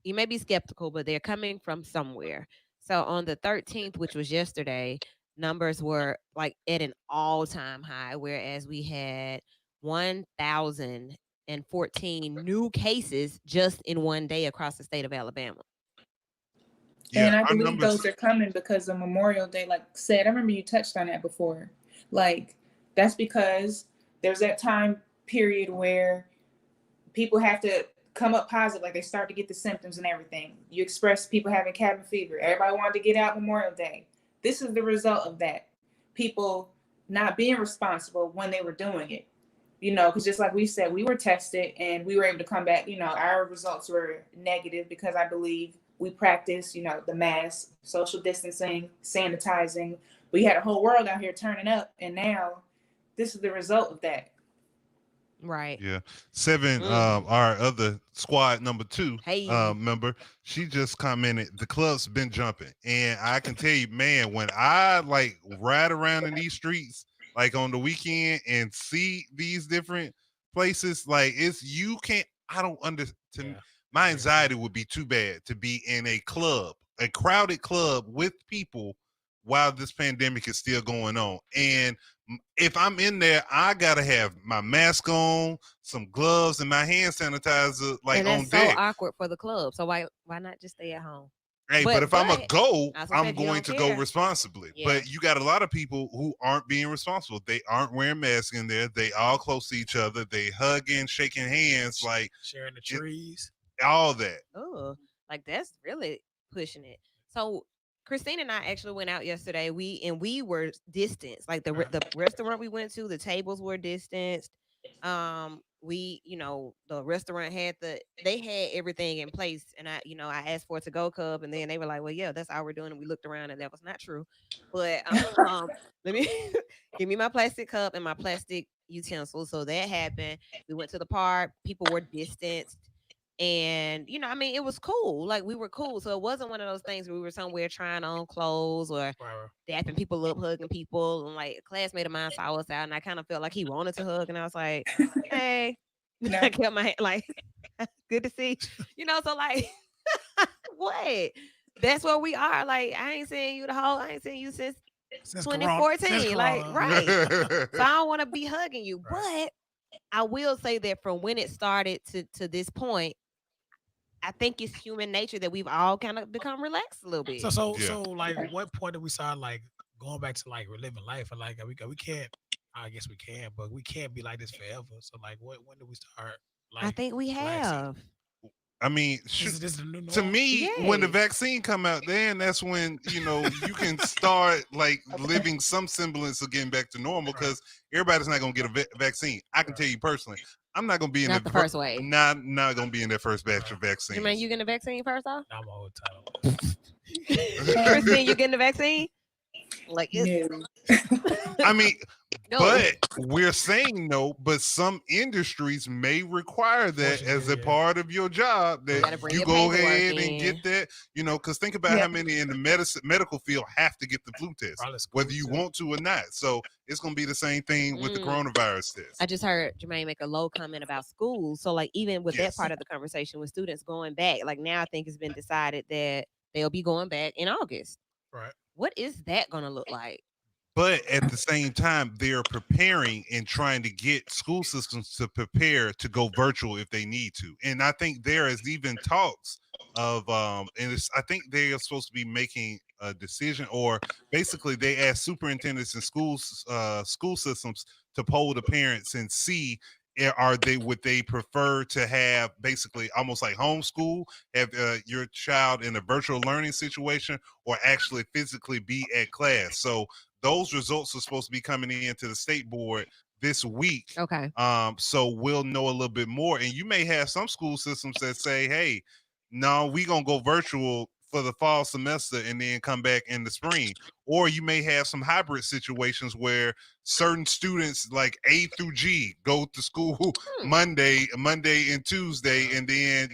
Speaker 2: you may be skeptical, but they're coming from somewhere. So on the 13th, which was yesterday, numbers were like at an all-time high, whereas we had 1,014 new cases just in one day across the state of Alabama.
Speaker 4: Yeah,
Speaker 5: And I
Speaker 4: our
Speaker 5: believe
Speaker 4: numbers.
Speaker 5: those are coming because of Memorial Day, like said. I remember you touched on that before. Like, that's because there's that time period where people have to come up positive, like they start to get the symptoms and everything. You express people having cabin fever. Everybody wanted to get out Memorial Day. This is the result of that. People not being responsible when they were doing it. Because just like we said, we were tested and we were able to come back. Our results were negative because I believe we practiced, the mask, social distancing, sanitizing. We had a whole world out here turning up, and now this is the result of that.
Speaker 2: Right.
Speaker 4: Yeah. Seven,
Speaker 2: Mm.
Speaker 4: our other squad number 2
Speaker 2: Hey.
Speaker 4: member, she just commented, the club's been jumping. And I can tell you, man, when I like ride around in these streets, like on the weekend and see these different places, like you can't, I don't understand.
Speaker 3: Yeah.
Speaker 4: My
Speaker 3: Very true.
Speaker 4: anxiety would be too bad to be in a club, a crowded club with people while this pandemic is still going on. And if I'm in there, I gotta have my mask on, some gloves, and my hand sanitizer like
Speaker 2: And
Speaker 4: on
Speaker 2: that's so
Speaker 4: deck.
Speaker 2: awkward for the club. So why not just stay at home?
Speaker 4: Hey, but
Speaker 2: But
Speaker 4: if I'm a go,
Speaker 2: I also
Speaker 4: I'm
Speaker 2: said you
Speaker 4: going
Speaker 2: don't
Speaker 4: to go
Speaker 2: care.
Speaker 4: responsibly.
Speaker 2: Yeah.
Speaker 4: But you got a lot of people who aren't being responsible. They aren't wearing masks in there. They all close to each other. They hugging, shaking hands, like
Speaker 3: Sharing the
Speaker 4: it,
Speaker 3: trees.
Speaker 4: all that.
Speaker 2: Oh, like that's really pushing it. So Christine and I actually went out yesterday. We were distanced. Like the restaurant we went to, the tables were distanced. The restaurant they had everything in place, and I asked for a to-go cup, and then they were like, well, yeah, that's all we're doing. And we looked around, and that was not true. But let me give me my plastic cup and my plastic utensils. So that happened. We went to the park. People were distanced. And it was cool. Like we were cool. So it wasn't one of those things where we were somewhere trying on clothes or
Speaker 3: Right.
Speaker 2: dapping people up, hugging people. And like a classmate of mine saw us out, and I kind of felt like he wanted to hug, and I was like, "Hey,"
Speaker 5: No.
Speaker 2: I kept my hand like, "Good to see," So like, what? That's where we are. Like I ain't seen you I ain't seen you since
Speaker 3: Since Corona.
Speaker 2: 2014. Like
Speaker 3: Corona.
Speaker 2: right. So I don't want to be hugging you,
Speaker 3: Right.
Speaker 2: but I will say that from when it started to this point, I think it's human nature that we've all kind of become relaxed a little bit.
Speaker 4: Yeah.
Speaker 3: Like, what point did we start like going back to like reliving life? And like, we can't. I guess we can, but we can't be like this forever. So like, when do we start
Speaker 2: I
Speaker 3: like
Speaker 2: think we
Speaker 3: relaxing?
Speaker 2: have.
Speaker 4: I mean,
Speaker 3: This is the new
Speaker 4: to
Speaker 3: norm.
Speaker 4: me, when the
Speaker 2: Yes.
Speaker 4: vaccine come out, then that's when you can start like living some semblance of getting back to normal. Because everybody's not gonna get a vaccine. I can tell you personally, I'm not gonna be in
Speaker 2: Not the first wave.
Speaker 4: not gonna be in that first batch of
Speaker 2: You
Speaker 4: vaccines.
Speaker 2: mean you getting the vaccine first off?
Speaker 3: I'm all the time.
Speaker 2: Christine, you getting the vaccine? Like it's
Speaker 5: No.
Speaker 4: I mean,
Speaker 2: No.
Speaker 4: But we're saying no, but some industries may require that as a part of your job,
Speaker 2: You
Speaker 4: that
Speaker 2: gotta bring
Speaker 4: you
Speaker 2: your
Speaker 4: go
Speaker 2: paperwork
Speaker 4: ahead and
Speaker 2: in.
Speaker 4: get that, because think about
Speaker 5: Yeah.
Speaker 4: how many in the medical field have to get the flu test,
Speaker 3: Probably school
Speaker 4: whether you
Speaker 3: too.
Speaker 4: want to or not. So it's going to be the same thing with the coronavirus test.
Speaker 2: I just heard Jermaine make a low comment about schools. So, like, even with that
Speaker 4: Yes.
Speaker 2: part of the conversation with students going back, like now I think it's been decided that they'll be going back in August.
Speaker 3: Right.
Speaker 2: What is that going to look like?
Speaker 4: But at the same time, they're preparing and trying to get school systems to prepare to go virtual if they need to. And I think there is even talks of, I think they are supposed to be making a decision, or basically they ask superintendents and school systems to poll the parents and see, would they prefer to have basically almost like homeschool, have your child in a virtual learning situation, or actually physically be at class. So those results are supposed to be coming into the state board this week.
Speaker 2: Okay.
Speaker 4: So we'll know a little bit more. And you may have some school systems that say, hey, no, we're going to go virtual for the fall semester and then come back in the spring. Or you may have some hybrid situations where certain students like A through G go to school Monday and Tuesday, and then,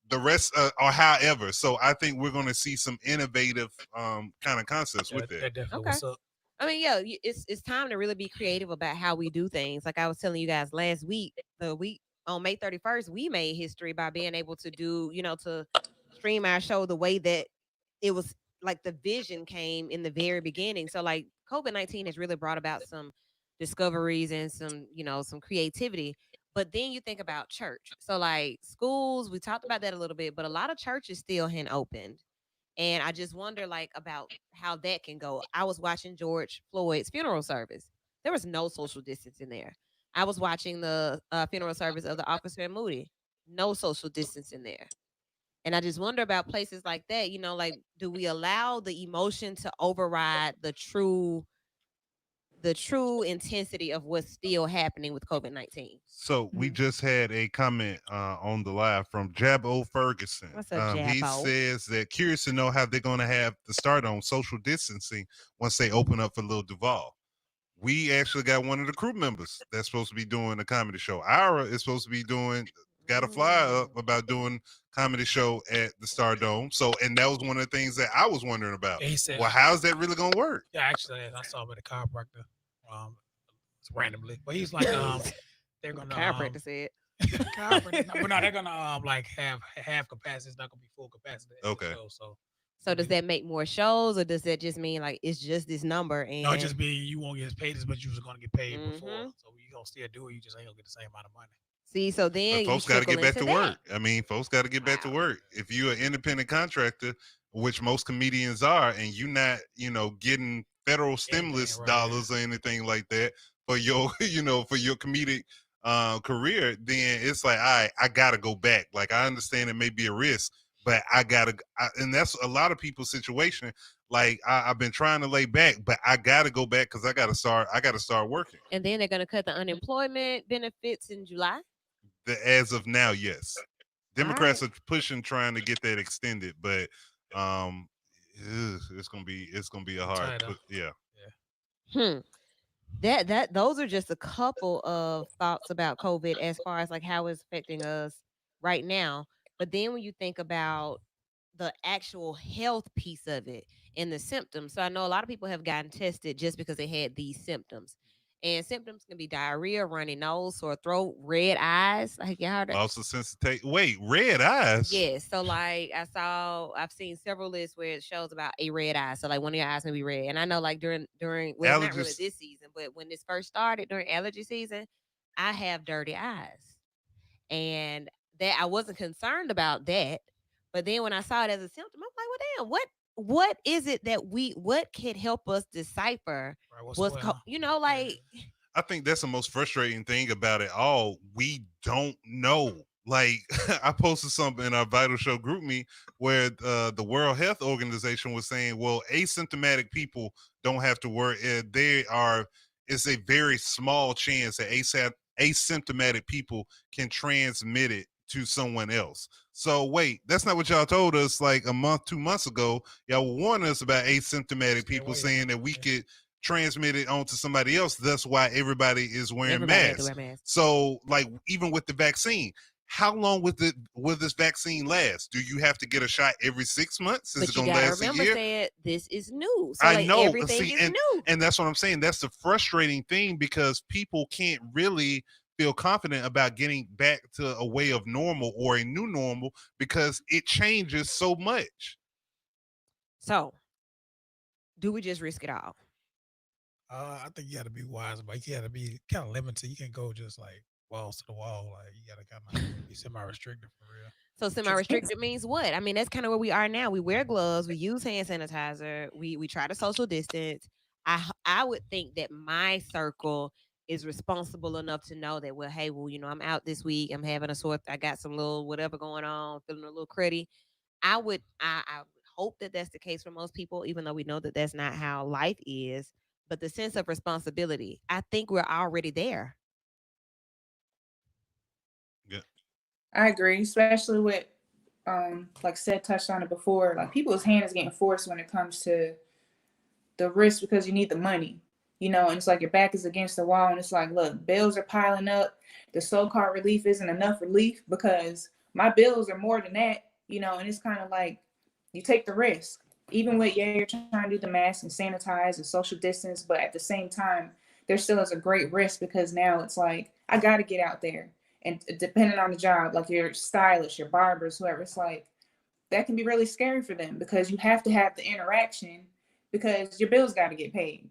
Speaker 4: the rest or however. So I think we're going to see some innovative kind of concepts with it.
Speaker 3: That definitely
Speaker 2: Okay.
Speaker 3: what's up.
Speaker 2: I mean, yeah, it's time to really be creative about how we do things. Like I was telling you guys last week, the week on May 31st, we made history by being able to do, to stream our show the way that it was, like the vision came in the very beginning. So like COVID-19 has really brought about some discoveries and some, some creativity. But then you think about church. So like schools, we talked about that a little bit, but a lot of churches still hadn't opened. And I just wonder like about how that can go. I was watching George Floyd's funeral service. There was no social distance in there. I was watching the funeral service of the officer in Moody. No social distance in there. And I just wonder about places like that. Like, do we allow the emotion to override the true intensity of what's still happening with COVID-19?
Speaker 4: So we just had a comment on the live from Jabbo Ferguson.
Speaker 2: What's up,
Speaker 4: He
Speaker 2: Jabbo?
Speaker 4: says that curious to know how they're going to have to start on social distancing once they open up for Lil Duval. We actually got one of the crew members that's supposed to be doing a comedy show. Ira is supposed to be got a flyer up about doing comedy show at the Stardome. So, and that was one of the things that I was wondering about.
Speaker 3: He said,
Speaker 4: well, how's that really going to work?
Speaker 3: Yeah, actually, I saw him at a chiropractor, randomly, but he's like, they're gonna
Speaker 2: Chiropractor said.
Speaker 3: chiropractor, but no, they're gonna like have half capacity. It's not gonna be full capacity.
Speaker 4: Okay.
Speaker 3: Show,
Speaker 2: So does that make more shows, or does that just mean like it's just this number? And
Speaker 3: no, it just be you won't get paid as much you was gonna get paid before. So you gonna still do it. You just ain't gonna get the same amount of money.
Speaker 2: See, so then
Speaker 4: but folks got to get back to work. I mean, folks got to get back to work. If you're an independent contractor, which most comedians are, and you're not, getting federal stimulus dollars or anything like that for your, for your comedic career, then it's like, all right, I got to go back. Like, I understand it may be a risk, but I got to, and that's a lot of people's situation. Like, I've been trying to lay back, but I got to go back because I got to start working.
Speaker 2: And then they're going to cut the unemployment benefits in July?
Speaker 4: As of now, yes. Democrats are pushing, trying to get that extended, but it's gonna be a hard.
Speaker 2: Those are just a couple of thoughts about COVID as far as like how it's affecting us right now. But then when you think about the actual health piece of it and the symptoms, so I know a lot of people have gotten tested just because they had these symptoms. And symptoms can be diarrhea, runny nose, sore throat, red eyes. Like y'all heard that?
Speaker 4: Loss of sensitivity. Wait, red eyes?
Speaker 2: Yes. So like I've seen several lists where it shows about a red eye. So like one of your eyes may be red. And I know like during well, not really this season, but when this first started during allergy season, I have dirty eyes. And that I wasn't concerned about that. But then when I saw it as a symptom, I'm like, well, damn, what is it that what could help us decipher
Speaker 4: I think that's the most frustrating thing about it all. We don't know. Like I posted something in our Vital Show group me where the World Health Organization was saying, well, asymptomatic people don't have to worry. It's a very small chance that asymptomatic people can transmit it to someone else. So wait, that's not what y'all told us like a month, 2 months ago. Y'all were warning us about asymptomatic people, saying that we could transmit it onto somebody else. That's why everybody is wearing
Speaker 2: Everybody had to
Speaker 4: masks.
Speaker 2: wear masks.
Speaker 4: So, like, even with the vaccine, how long will this vaccine last? Do you have to get a shot every 6 months? Is
Speaker 2: But
Speaker 4: it
Speaker 2: you
Speaker 4: gonna
Speaker 2: gotta
Speaker 4: last a
Speaker 2: remember,
Speaker 4: year?
Speaker 2: said this is new. So
Speaker 4: I
Speaker 2: like
Speaker 4: know.
Speaker 2: everything
Speaker 4: See,
Speaker 2: is new.
Speaker 4: and that's what I'm saying. That's the frustrating thing because people can't really feel confident about getting back to a way of normal or a new normal because it changes so much.
Speaker 2: So do we just risk it all?
Speaker 3: I think you got to be wise, but you got to be kind of limited. You can't go just like walls to the wall. Like you got to kind of be semi-restricted for real.
Speaker 2: So semi-restricted means what? I mean, that's kind of where we are now. We wear gloves, we use hand sanitizer, we try to social distance. I would think that my circle is responsible enough to know that, well, hey, well, I'm out this week. I'm having a I got some little whatever going on, feeling a little cruddy. I would hope that that's the case for most people, even though we know that that's not how life is. But the sense of responsibility, I think we're already there.
Speaker 4: Yeah.
Speaker 5: I agree, especially with like said touched on it before, like people's hand is getting forced when it comes to the risk because you need the money, and it's like your back is against the wall and it's like, look, bills are piling up. The so-called relief isn't enough relief because my bills are more than that, and it's kind of like you take the risk. Even with, yeah, you're trying to do the mask and sanitize and social distance, but at the same time, there still is a great risk because now it's like, I got to get out there. And depending on the job, like your stylist, your barbers, whoever, it's like, that can be really scary for them because you have to have the interaction because your bills got to get paid.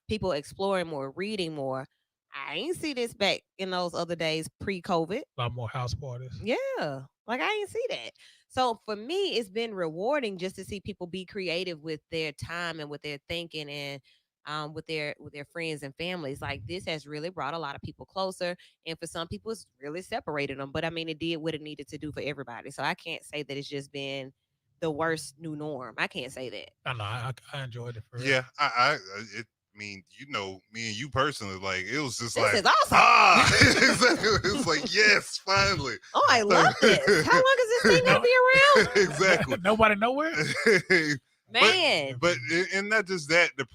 Speaker 2: People exploring more, reading more. I ain't see this back in those other days pre-COVID.
Speaker 3: A lot more house parties.
Speaker 2: Yeah, like I ain't see that. So for me, it's been rewarding just to see people be creative with their time and with their thinking and with their friends and families. Like this has really brought a lot of people closer, and for some people, it's really separated them. But I mean, it did what it needed to do for everybody. So I can't say that it's just been the worst new norm. I can't say that.
Speaker 3: I know. I enjoyed it for real.
Speaker 4: Yeah, it. I mean, me and you personally, like, it was just
Speaker 2: This
Speaker 4: like,
Speaker 2: is awesome.
Speaker 4: exactly. It's like, yes, finally.
Speaker 2: Oh, I love this. How long has this thing gonna be around?
Speaker 4: Exactly.
Speaker 3: Nobody nowhere.
Speaker 2: Man.
Speaker 4: but and not just that, the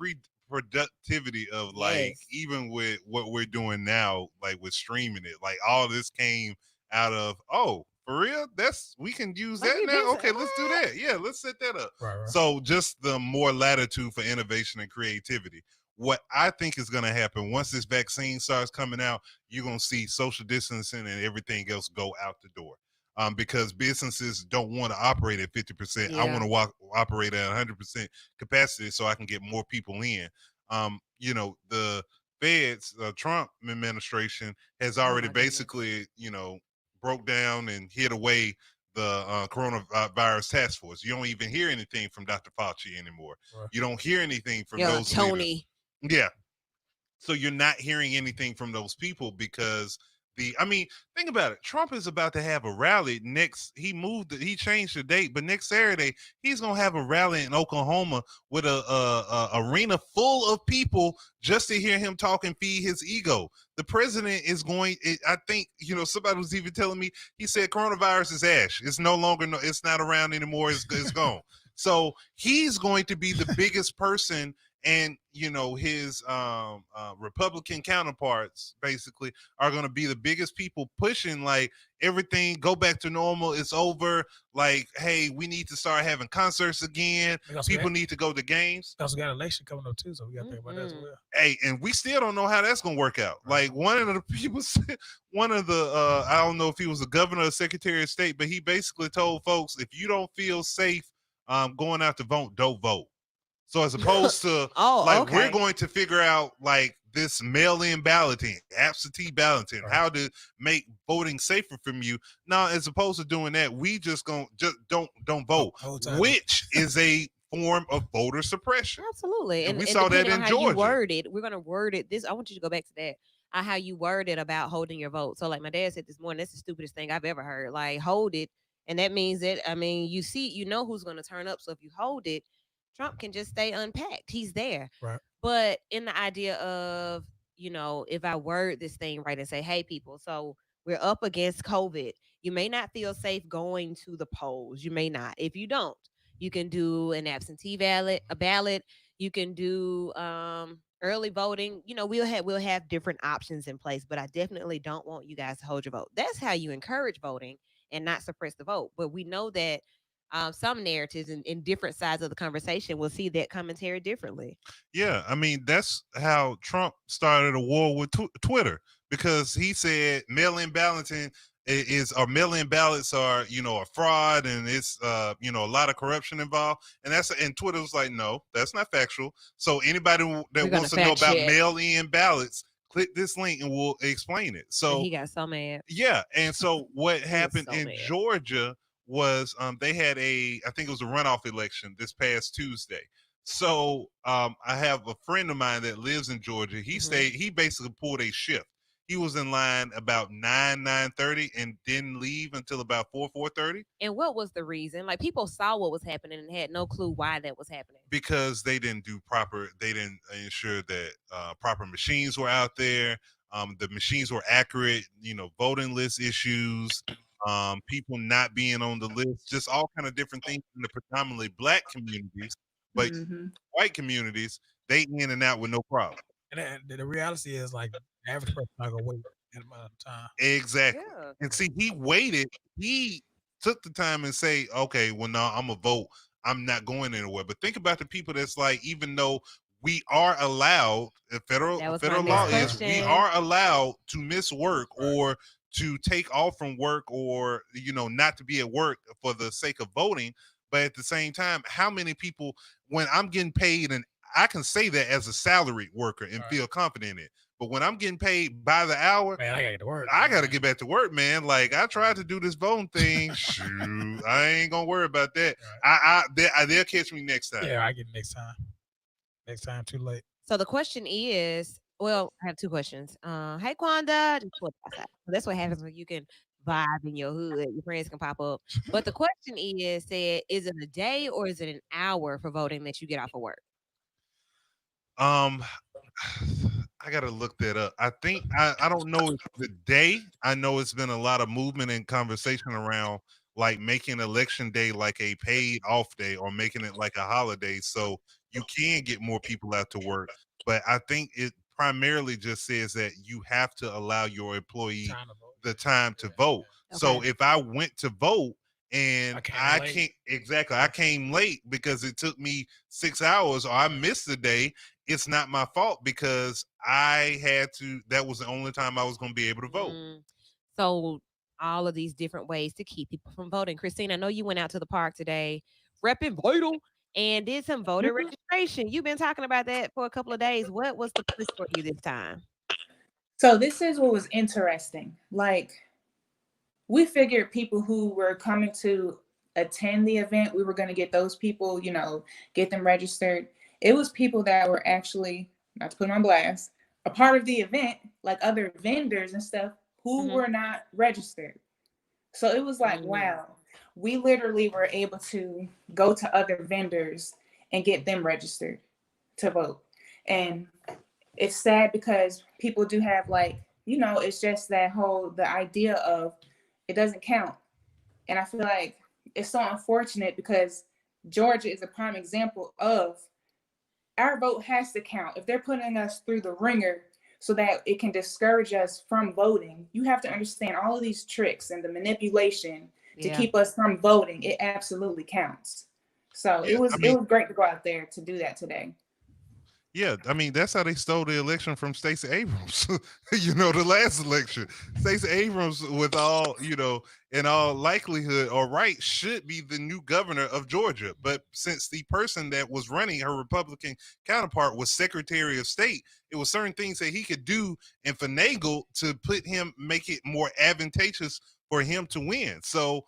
Speaker 4: productivity of like
Speaker 2: Yes.
Speaker 4: even with what we're doing now, like with streaming it, like all this came out of for real, that's we can use
Speaker 2: Like
Speaker 4: that
Speaker 2: we been
Speaker 4: now. Okay,
Speaker 2: saying,
Speaker 4: let's do
Speaker 2: what?
Speaker 4: that. Yeah, let's set that up.
Speaker 3: Right.
Speaker 4: So just the more latitude for innovation and creativity. What I think is going to happen once this vaccine starts coming out, you're going to see social distancing and everything else go out the door. Because businesses don't want to operate at 50%. I
Speaker 2: Yeah.
Speaker 4: want to operate at 100% capacity so I can get more people in. The Fed's Trump administration has
Speaker 2: Oh
Speaker 4: already
Speaker 2: my goodness.
Speaker 4: basically, broke down and hid away the coronavirus task force. You don't even hear anything from Dr. Fauci anymore.
Speaker 3: Right.
Speaker 4: You don't hear anything from
Speaker 2: Yeah,
Speaker 4: those leaders.
Speaker 2: Tony.
Speaker 4: Yeah. So you're not hearing anything from those people because think about it. Trump is about to have a rally next. He changed the date, but next Saturday he's gonna have a rally in Oklahoma with a arena full of people just to hear him talk and feed his ego. The president is going. I think somebody was even telling me, he said coronavirus is ash. It's no longer. It's not around anymore. It's gone. So he's going to be the biggest person, and his Republican counterparts basically are going to be the biggest people pushing like everything go back to normal. It's over. Like, hey, we need to start having concerts again. People need to go to games.
Speaker 3: We also got an election coming up too, so we got to think about that as well.
Speaker 4: Hey, and we still don't know how that's going to work out. Like one of the people said, I don't know if he was the governor or secretary of state, but he basically told folks, if you don't feel safe going out to vote, don't vote. So as opposed to we're going to figure out like this mail-in balloting, absentee balloting, how to make voting safer from you. Now, as opposed to doing that, we just don't vote, which is a form of voter suppression.
Speaker 2: Absolutely.
Speaker 4: And we saw that in Georgia.
Speaker 2: You word it, we're going to word it. I want you to go back to that. How you word it about holding your vote. So like my dad said this morning, that's the stupidest thing I've ever heard. Like, hold it. And that means that, you know who's going to turn up. So if you hold it, Trump can just stay unpacked. He's there.
Speaker 3: Right.
Speaker 2: But in the idea of, if I word this thing right and say, hey, people, so we're up against COVID. You may not feel safe going to the polls. You may not. If you don't, you can do an absentee ballot. You can do early voting. We'll have different options in place, but I definitely don't want you guys to hold your vote. That's how you encourage voting and not suppress the vote. But we know that some narratives in different sides of the conversation will see that commentary differently.
Speaker 4: Yeah, that's how Trump started a war with Twitter, because he said mail-in balloting mail-in ballots are a fraud, and it's a lot of corruption involved, and Twitter was like, no, that's not factual. So anybody that wants to know about mail-in ballots, click this link and we'll explain it. So
Speaker 2: and he got so mad.
Speaker 4: Yeah, and so what happened in Georgia was they had I think it was a runoff election this past Tuesday. So I have a friend of mine that lives in Georgia. He basically pulled a shift. He was in line about 9:30 and didn't leave until about 4:30.
Speaker 2: And what was the reason? Like, people saw what was happening and had no clue why that was happening.
Speaker 4: Because they didn't ensure that proper machines were out there. The machines were accurate, voting list issues, people not being on the list, just all kind of different things in the predominantly black communities, but white communities, they in and out with no problem.
Speaker 3: And the reality is, like, the average person not gonna wait that amount of time.
Speaker 4: Exactly. Yeah. And see, he waited. He took the time and say, okay, well, no, I'm gonna vote. I'm not going anywhere. But think about the people that's like, even though we are allowed, federal law is, we are allowed to miss work or to take off from work, or not to be at work for the sake of voting. But at the same time, how many people, when I'm getting paid, and I can say that as a salaried worker and feel confident in it, but when I'm getting paid by the hour,
Speaker 3: man, I gotta get to work.
Speaker 4: I gotta get back to work, man. Like, I tried to do this voting thing. Shoot, I ain't gonna worry about that. Right. They'll catch me next time.
Speaker 3: Yeah, I get it next time. Next time, too late.
Speaker 2: So the question is, well, I have two questions. Hey, Quanda, just pull it outside. That's what happens when you can vibe in your hood. Your friends can pop up. But the question is it a day or is it an hour for voting that you get off of work?
Speaker 4: I gotta look that up. I think I don't know the day. I know it's been a lot of movement and conversation around like making election day like a paid off day, or making it like a holiday, so you can get more people out to work. But I think it primarily just says that you have to allow your employee the time to vote. Okay. So if I went to vote and I came late because it took me 6 hours, or I missed the day, it's not my fault, because that was the only time I was going to be able to vote.
Speaker 2: So all of these different ways to keep people from voting. Christine, I know you went out to the park today, repping Vital, and did some voter registration. You've been talking about that for a couple of days. What was the push for you this time?
Speaker 5: So this is what was interesting. Like, we figured people who were coming to attend the event, we were going to get those people, you know, get them registered. It was people that were actually, not to put them on blast, a part of the event, like other vendors and stuff, who were not registered. So it was like, wow, we literally were able to go to other vendors and get them registered to vote. And it's sad because people do have, like, you know, it's just that whole, the idea of it doesn't count. And I feel like it's so unfortunate because Georgia is a prime example of our vote has to count. If they're putting us through the ringer so that it can discourage us from voting, you have to understand all of these tricks and the manipulation to keep us from voting. It absolutely counts. So
Speaker 4: Yeah,
Speaker 5: it was great to go out there to do that today.
Speaker 4: Yeah, I mean, that's how they stole the election from Stacey Abrams. You know, the last election. Stacey Abrams, with all, you know, in all likelihood or right, should be the new governor of Georgia. But since the person that was running, her Republican counterpart, was Secretary of State, it was certain things that he could do and finagle to make it more advantageous for him to win. So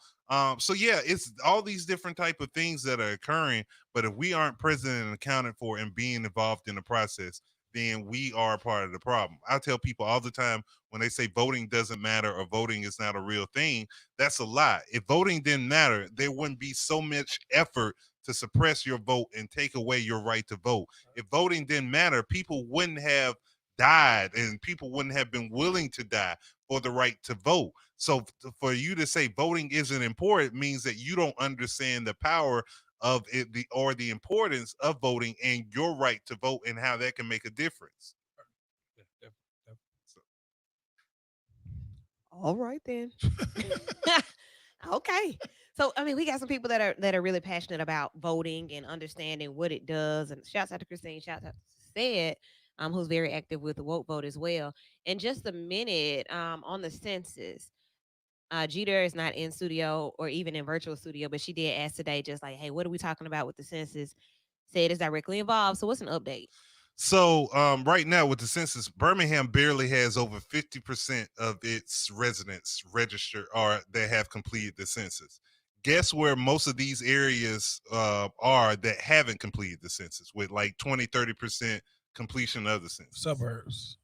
Speaker 4: yeah, it's all these different type of things that are occurring. But if we aren't present and accounted for and being involved in the process, then we are a part of the problem. I tell people all the time when they say voting doesn't matter or voting is not a real thing, that's a lie. If voting didn't matter, there wouldn't be so much effort to suppress your vote and take away your right to vote. If voting didn't matter, people wouldn't have died and people wouldn't have been willing to die for the right to vote. So for you to say voting isn't important means that you don't understand the power of it, the importance of voting and your right to vote and how that can make a difference.
Speaker 2: All right then. Okay. So I mean, we got some people that are really passionate about voting and understanding what it does. And shouts out to Christine. Shouts out to Said, who's very active with the woke vote as well. In just a minute, on the census, Jeter is not in studio or even in virtual studio, but she did ask today, just like, hey, what are we talking about with the census? Said is directly involved. So what's an update?
Speaker 4: So right now with the census, Birmingham barely has over 50% of its residents registered or that have completed the census. Guess where most of these areas are that haven't completed the census, with like 20-30% completion of the census?
Speaker 3: Suburbs.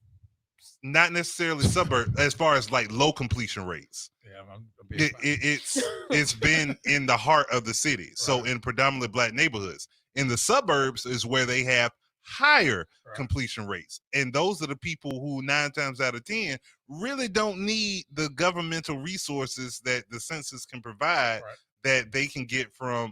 Speaker 4: Not necessarily suburb as far as like low completion rates.
Speaker 3: Yeah,
Speaker 4: it's been in the heart of the city, so in predominantly black neighborhoods. In the suburbs is where they have higher completion rates, and those are the people who 9 times out of 10 really don't need the governmental resources that the census can provide, that they can get from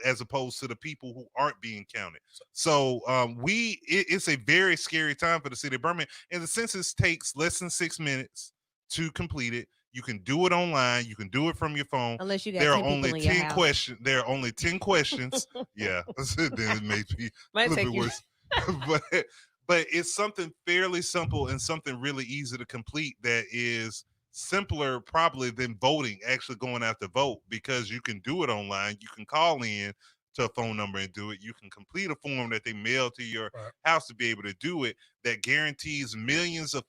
Speaker 4: as opposed to the people who aren't being counted. So it's a very scary time for the city of Birmingham, and the census takes less than 6 minutes to complete it. You can do it online. You can do it from your phone.
Speaker 2: Unless you got
Speaker 4: there
Speaker 2: 10
Speaker 4: are only
Speaker 2: people in your
Speaker 4: 10
Speaker 2: house.
Speaker 4: questions. There are only 10 questions. Yeah, then it may be
Speaker 2: Might
Speaker 4: a little
Speaker 2: take
Speaker 4: bit
Speaker 2: you-
Speaker 4: worse. but it's something fairly simple and something really easy to complete that is simpler probably than voting, actually going out to vote, because you can do it online. You can call in to a phone number and do it. You can complete a form that they mail to your house to be able to do it, that guarantees millions of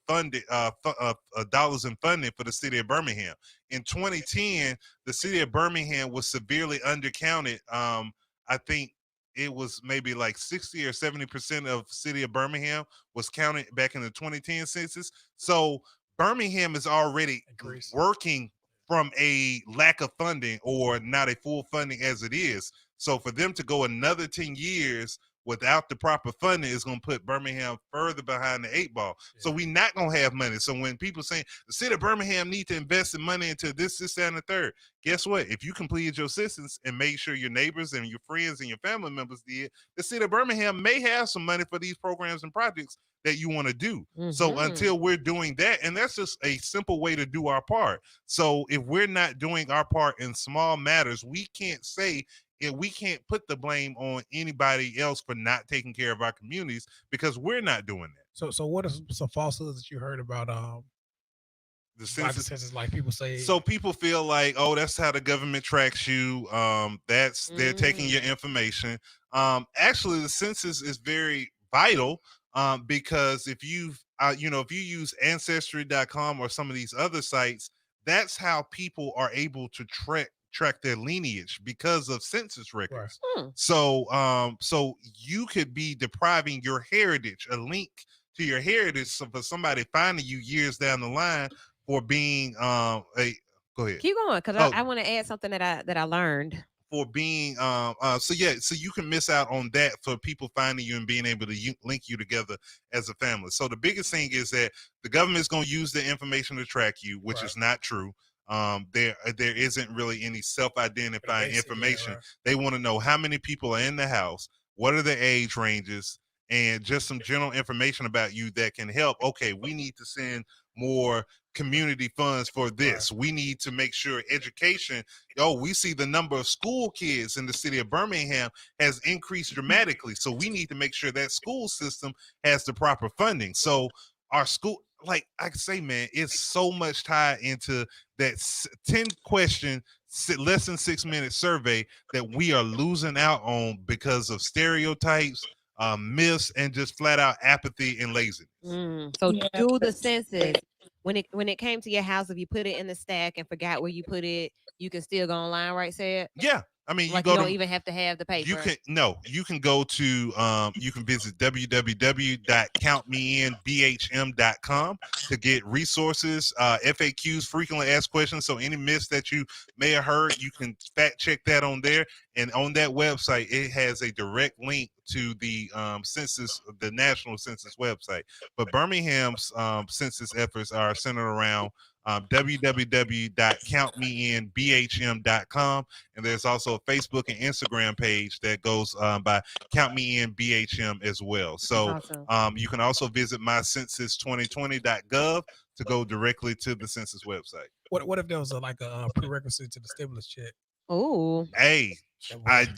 Speaker 4: dollars in funding for the city of Birmingham. In 2010, the city of Birmingham was severely undercounted. I think it was maybe like 60 or 70% of city of Birmingham was counted back in the 2010 census. So Birmingham is already working from a lack of funding or not a full funding as it is. So for them to go another 10 years without the proper funding is going to put Birmingham further behind the 8 ball. Yeah. So we're not going to have money. So when people saying the city of Birmingham need to invest in money into this, that, and the third, guess what? If you completed your census and made sure your neighbors and your friends and your family members did, the city of Birmingham may have some money for these programs and projects that you want to do. Mm-hmm. So until we're doing that, and that's just a simple way to do our part. So if we're not doing our part in small matters, we can't say, and we can't put the blame on anybody else for not taking care of our communities, because we're not doing that.
Speaker 3: So what are some falsehoods that you heard about
Speaker 4: the census?
Speaker 3: Census, like people say?
Speaker 4: So people feel like, oh, that's how the government tracks you. They're taking your information. Actually, the census is very vital, because if you use Ancestry.com or some of these other sites, That's how people are able to track their lineage because of census
Speaker 3: Right.
Speaker 4: records.
Speaker 2: Hmm.
Speaker 4: So you could be depriving your heritage, a link to your heritage, for somebody finding you years down the line for being a go ahead.
Speaker 2: Keep going, because
Speaker 4: Oh,
Speaker 2: I want to add something that I learned.
Speaker 4: for being so yeah, so you can miss out on that for people finding you and being able to link you together as a family. So the biggest thing is that the government is going to use the information to track you, which
Speaker 3: Right.
Speaker 4: is not true. There isn't really any self-identifying
Speaker 3: Basic, yeah,
Speaker 4: information.
Speaker 3: right.
Speaker 4: They want to know how many people are in the house, what are the age ranges, and just some general information about you that can help. Okay, we need to send more community funds for this. We need to make sure education. Oh, we see the number of school kids in the city of Birmingham has increased dramatically. So we need to make sure that school system has the proper funding. So our school, like I say, man, it's so much tied into that 10 question, less than 6 minute survey that we are losing out on because of stereotypes, myths, and just flat out apathy and laziness.
Speaker 2: So
Speaker 5: Yeah.
Speaker 2: do the census. When it came to your house, if you put it in the stack and forgot where you put it, you can still go online, right? Said
Speaker 4: Yeah. I mean, you
Speaker 2: like you
Speaker 4: go
Speaker 2: don't
Speaker 4: to
Speaker 2: even have to have the
Speaker 4: you
Speaker 2: paper.
Speaker 4: can no you can go to you can visit www.countmeinbhm.com to get resources, FAQs, frequently asked questions. So any myths that you may have heard, you can fact check that on there. And on that website, it has a direct link to the census, the national census website. But Birmingham's census efforts are centered around www.countmeinbhm.com. And there's also a Facebook and Instagram page that goes by Count Me In BHM as well. So
Speaker 2: Awesome.
Speaker 4: you can also visit mycensus2020.gov to go directly to the census website.
Speaker 3: What if there was like a prerequisite to the stimulus check?
Speaker 2: Oh,
Speaker 4: Hey,
Speaker 3: That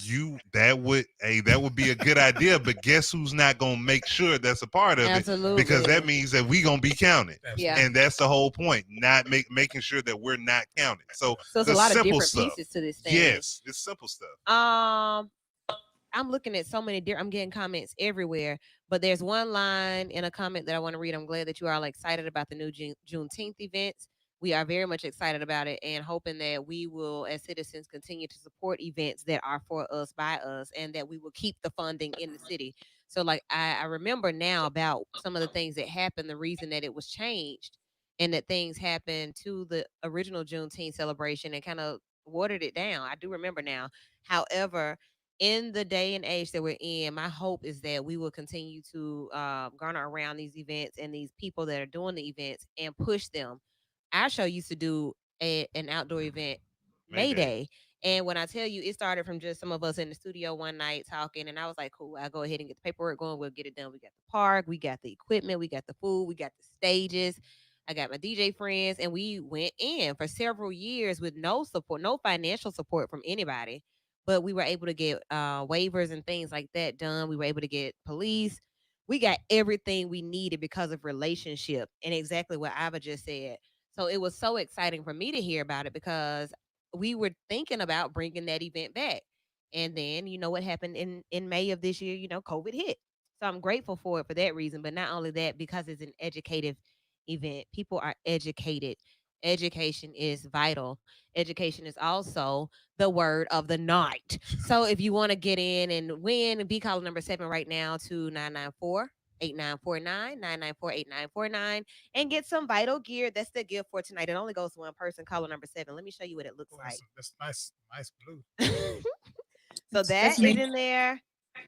Speaker 4: that would be a good idea, but guess who's not gonna make sure that's a part of it? Because that
Speaker 2: absolutely.
Speaker 4: means that we gonna be counted.
Speaker 2: Yeah.
Speaker 4: And that's the whole point, not making sure that we're not counted. So
Speaker 2: So it's a
Speaker 4: the
Speaker 2: lot of
Speaker 4: simple
Speaker 2: different
Speaker 4: stuff.
Speaker 2: pieces to this thing.
Speaker 4: Yes, it's simple stuff.
Speaker 2: Um, I'm looking at so many I'm getting comments everywhere, but there's one line in a comment that I want to read. I'm glad that you are all excited about the new Juneteenth events. We are very much excited about it and hoping that we will, as citizens, continue to support events that are for us, by us, and that we will keep the funding in the city. So, like, I remember now about some of the things that happened, the reason that it was changed, and that things happened to the original Juneteenth celebration and kind of watered it down. I do remember now. However, in the day and age that we're in, my hope is that we will continue to garner around these events and these people that are doing the events and push them. Our show used to do an outdoor event, May
Speaker 4: Mayday.
Speaker 2: Day. And when I tell you, it started from just some of us in the studio one night talking, and I was like, cool, I'll go ahead and get the paperwork going. We'll get it done. We got the park, we got the equipment, we got the food, we got the stages. I got my DJ friends, and we went in for several years with no support, no financial support from anybody, but we were able to get waivers and things like that done. We were able to get police. We got everything we needed because of relationship and exactly what Ava just said. So it was so exciting for me to hear about it because we were thinking about bringing that event back. And then you know what happened in May of this year, COVID hit. So I'm grateful for it for that reason, but not only that, because it's an educative event. People are educated. Education is vital. Education is also the word of the night. So if you want to get in and win, be caller number 7 right now to 994-8949, 994-8949, and get some vital gear. That's the gift for tonight. It only goes to one person. Caller number 7. Let me show you what it looks
Speaker 3: That's nice blue.
Speaker 2: like. So
Speaker 5: That's
Speaker 2: that is
Speaker 5: me.
Speaker 2: in there.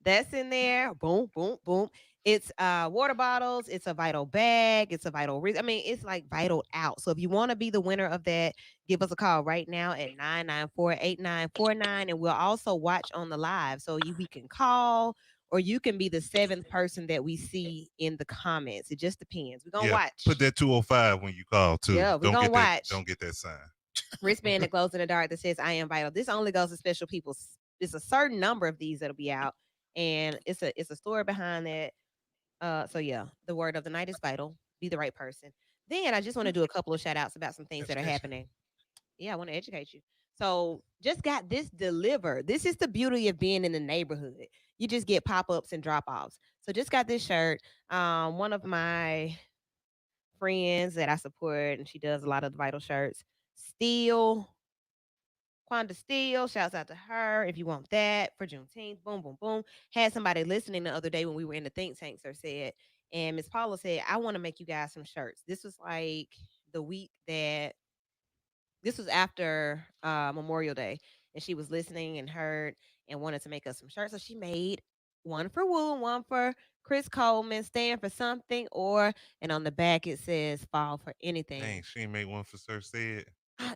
Speaker 2: That's in there. Boom, boom, boom. It's water bottles. It's a vital bag. It's a vital. I mean, it's like vital out. So if you want to be the winner of that, give us a call right now at 994-8949, and we'll also watch on the live. So we can call, or you can be the 7th person that we see in the comments. It just depends. We're gonna
Speaker 4: Yeah,
Speaker 2: watch.
Speaker 4: put that 205 when you call too.
Speaker 2: Yeah, we're
Speaker 4: don't
Speaker 2: gonna
Speaker 4: get that.
Speaker 2: watch.
Speaker 4: Don't get that sign.
Speaker 2: Wristband that glows in the dark that says "I am vital." This only goes to special people. It's a certain number of these that'll be out, and it's a story behind that. So yeah, the word of the night is vital. Be the right person. Then I just want to do a couple of shout outs about some things that are
Speaker 3: Education.
Speaker 2: happening. Yeah, I want to educate you. So just got this delivered. This is the beauty of being in the neighborhood. You just get pop ups and drop offs. So just got this shirt. One of my friends that I support, and she does a lot of the vital shirts, Steele. Quanda Steele, shouts out to her if you want that for Juneteenth. Boom, boom, boom. Had somebody listening the other day when we were in the think tank, sir said, and Miss Paula said, I want to make you guys some shirts. This was like the week that this was after Memorial Day, and she was listening and heard and wanted to make us some shirts. So she made one for Woo and one for Chris Coleman, stand for something, or and on the back it says fall for
Speaker 4: Dang,
Speaker 2: anything.
Speaker 4: she ain't make one for Sir Said.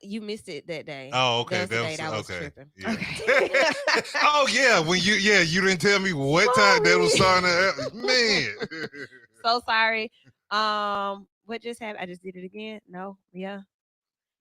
Speaker 2: You missed it that day.
Speaker 4: Oh,
Speaker 2: That
Speaker 4: okay.
Speaker 2: was the
Speaker 4: That
Speaker 2: day
Speaker 4: was
Speaker 2: that I was
Speaker 4: okay.
Speaker 2: tripping.
Speaker 4: Yeah.
Speaker 2: Okay.
Speaker 4: Oh yeah, when you didn't tell me what time that was starting to man.
Speaker 2: So sorry. What just happened? I just did it again. No, yeah.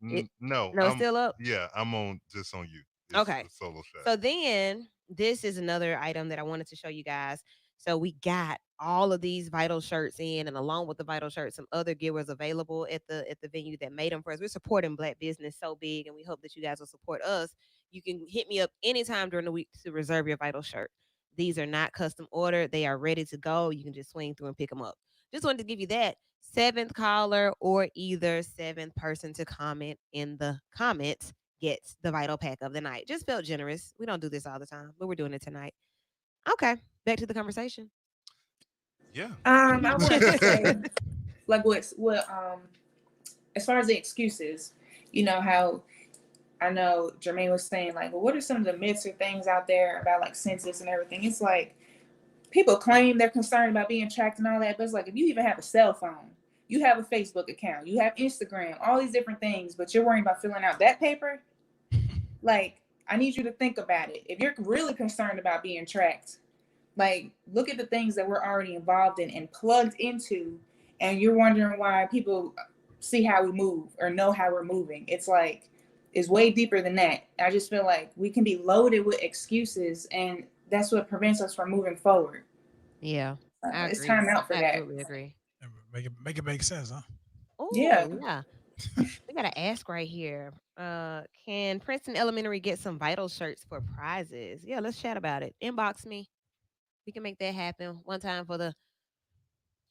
Speaker 4: No,
Speaker 2: No, it's still up.
Speaker 4: I'm on just on you. It's
Speaker 2: Okay.
Speaker 4: a solo shot.
Speaker 2: So then this is another item that I wanted to show you guys. So we got all of these vital shirts in, and along with the vital shirts, some other gear was available at the venue that made them for us. We're supporting Black business so big, and we hope that you guys will support us. You can hit me up anytime during the week to reserve your vital shirt. These are not custom ordered; they are ready to go. You can just swing through and pick them up. Just wanted to give you that seventh caller or either seventh person to comment in the comments gets the vital pack of the night. Just felt generous. We don't do this all the time, but we're doing it tonight. Okay, back to the conversation.
Speaker 4: Yeah.
Speaker 5: I wanted to say, like, what as far as the excuses, you know how I know Jermaine was saying, like, well, what are some of the myths or things out there about like census and everything? It's like people claim they're concerned about being tracked and all that, but it's like if you even have a cell phone, you have a Facebook account, you have Instagram, all these different things, but you're worrying about filling out that paper. Like, I need you to think about it. If you're really concerned about being tracked, like, look at the things that we're already involved in and plugged into, and you're wondering why people see how we move or know how we're moving. It's like, it's way deeper than that. I just feel like we can be loaded with excuses, and that's what prevents us from moving forward.
Speaker 2: Yeah, I
Speaker 5: It's
Speaker 2: agree.
Speaker 5: time out for
Speaker 2: I
Speaker 5: that.
Speaker 2: absolutely agree.
Speaker 3: Make it make sense, huh?
Speaker 5: Yeah.
Speaker 2: Oh, yeah. We gotta ask right here. Can Princeton Elementary get some vital shirts for prizes? Yeah, let's chat about it. Inbox me. We can make that happen one time for the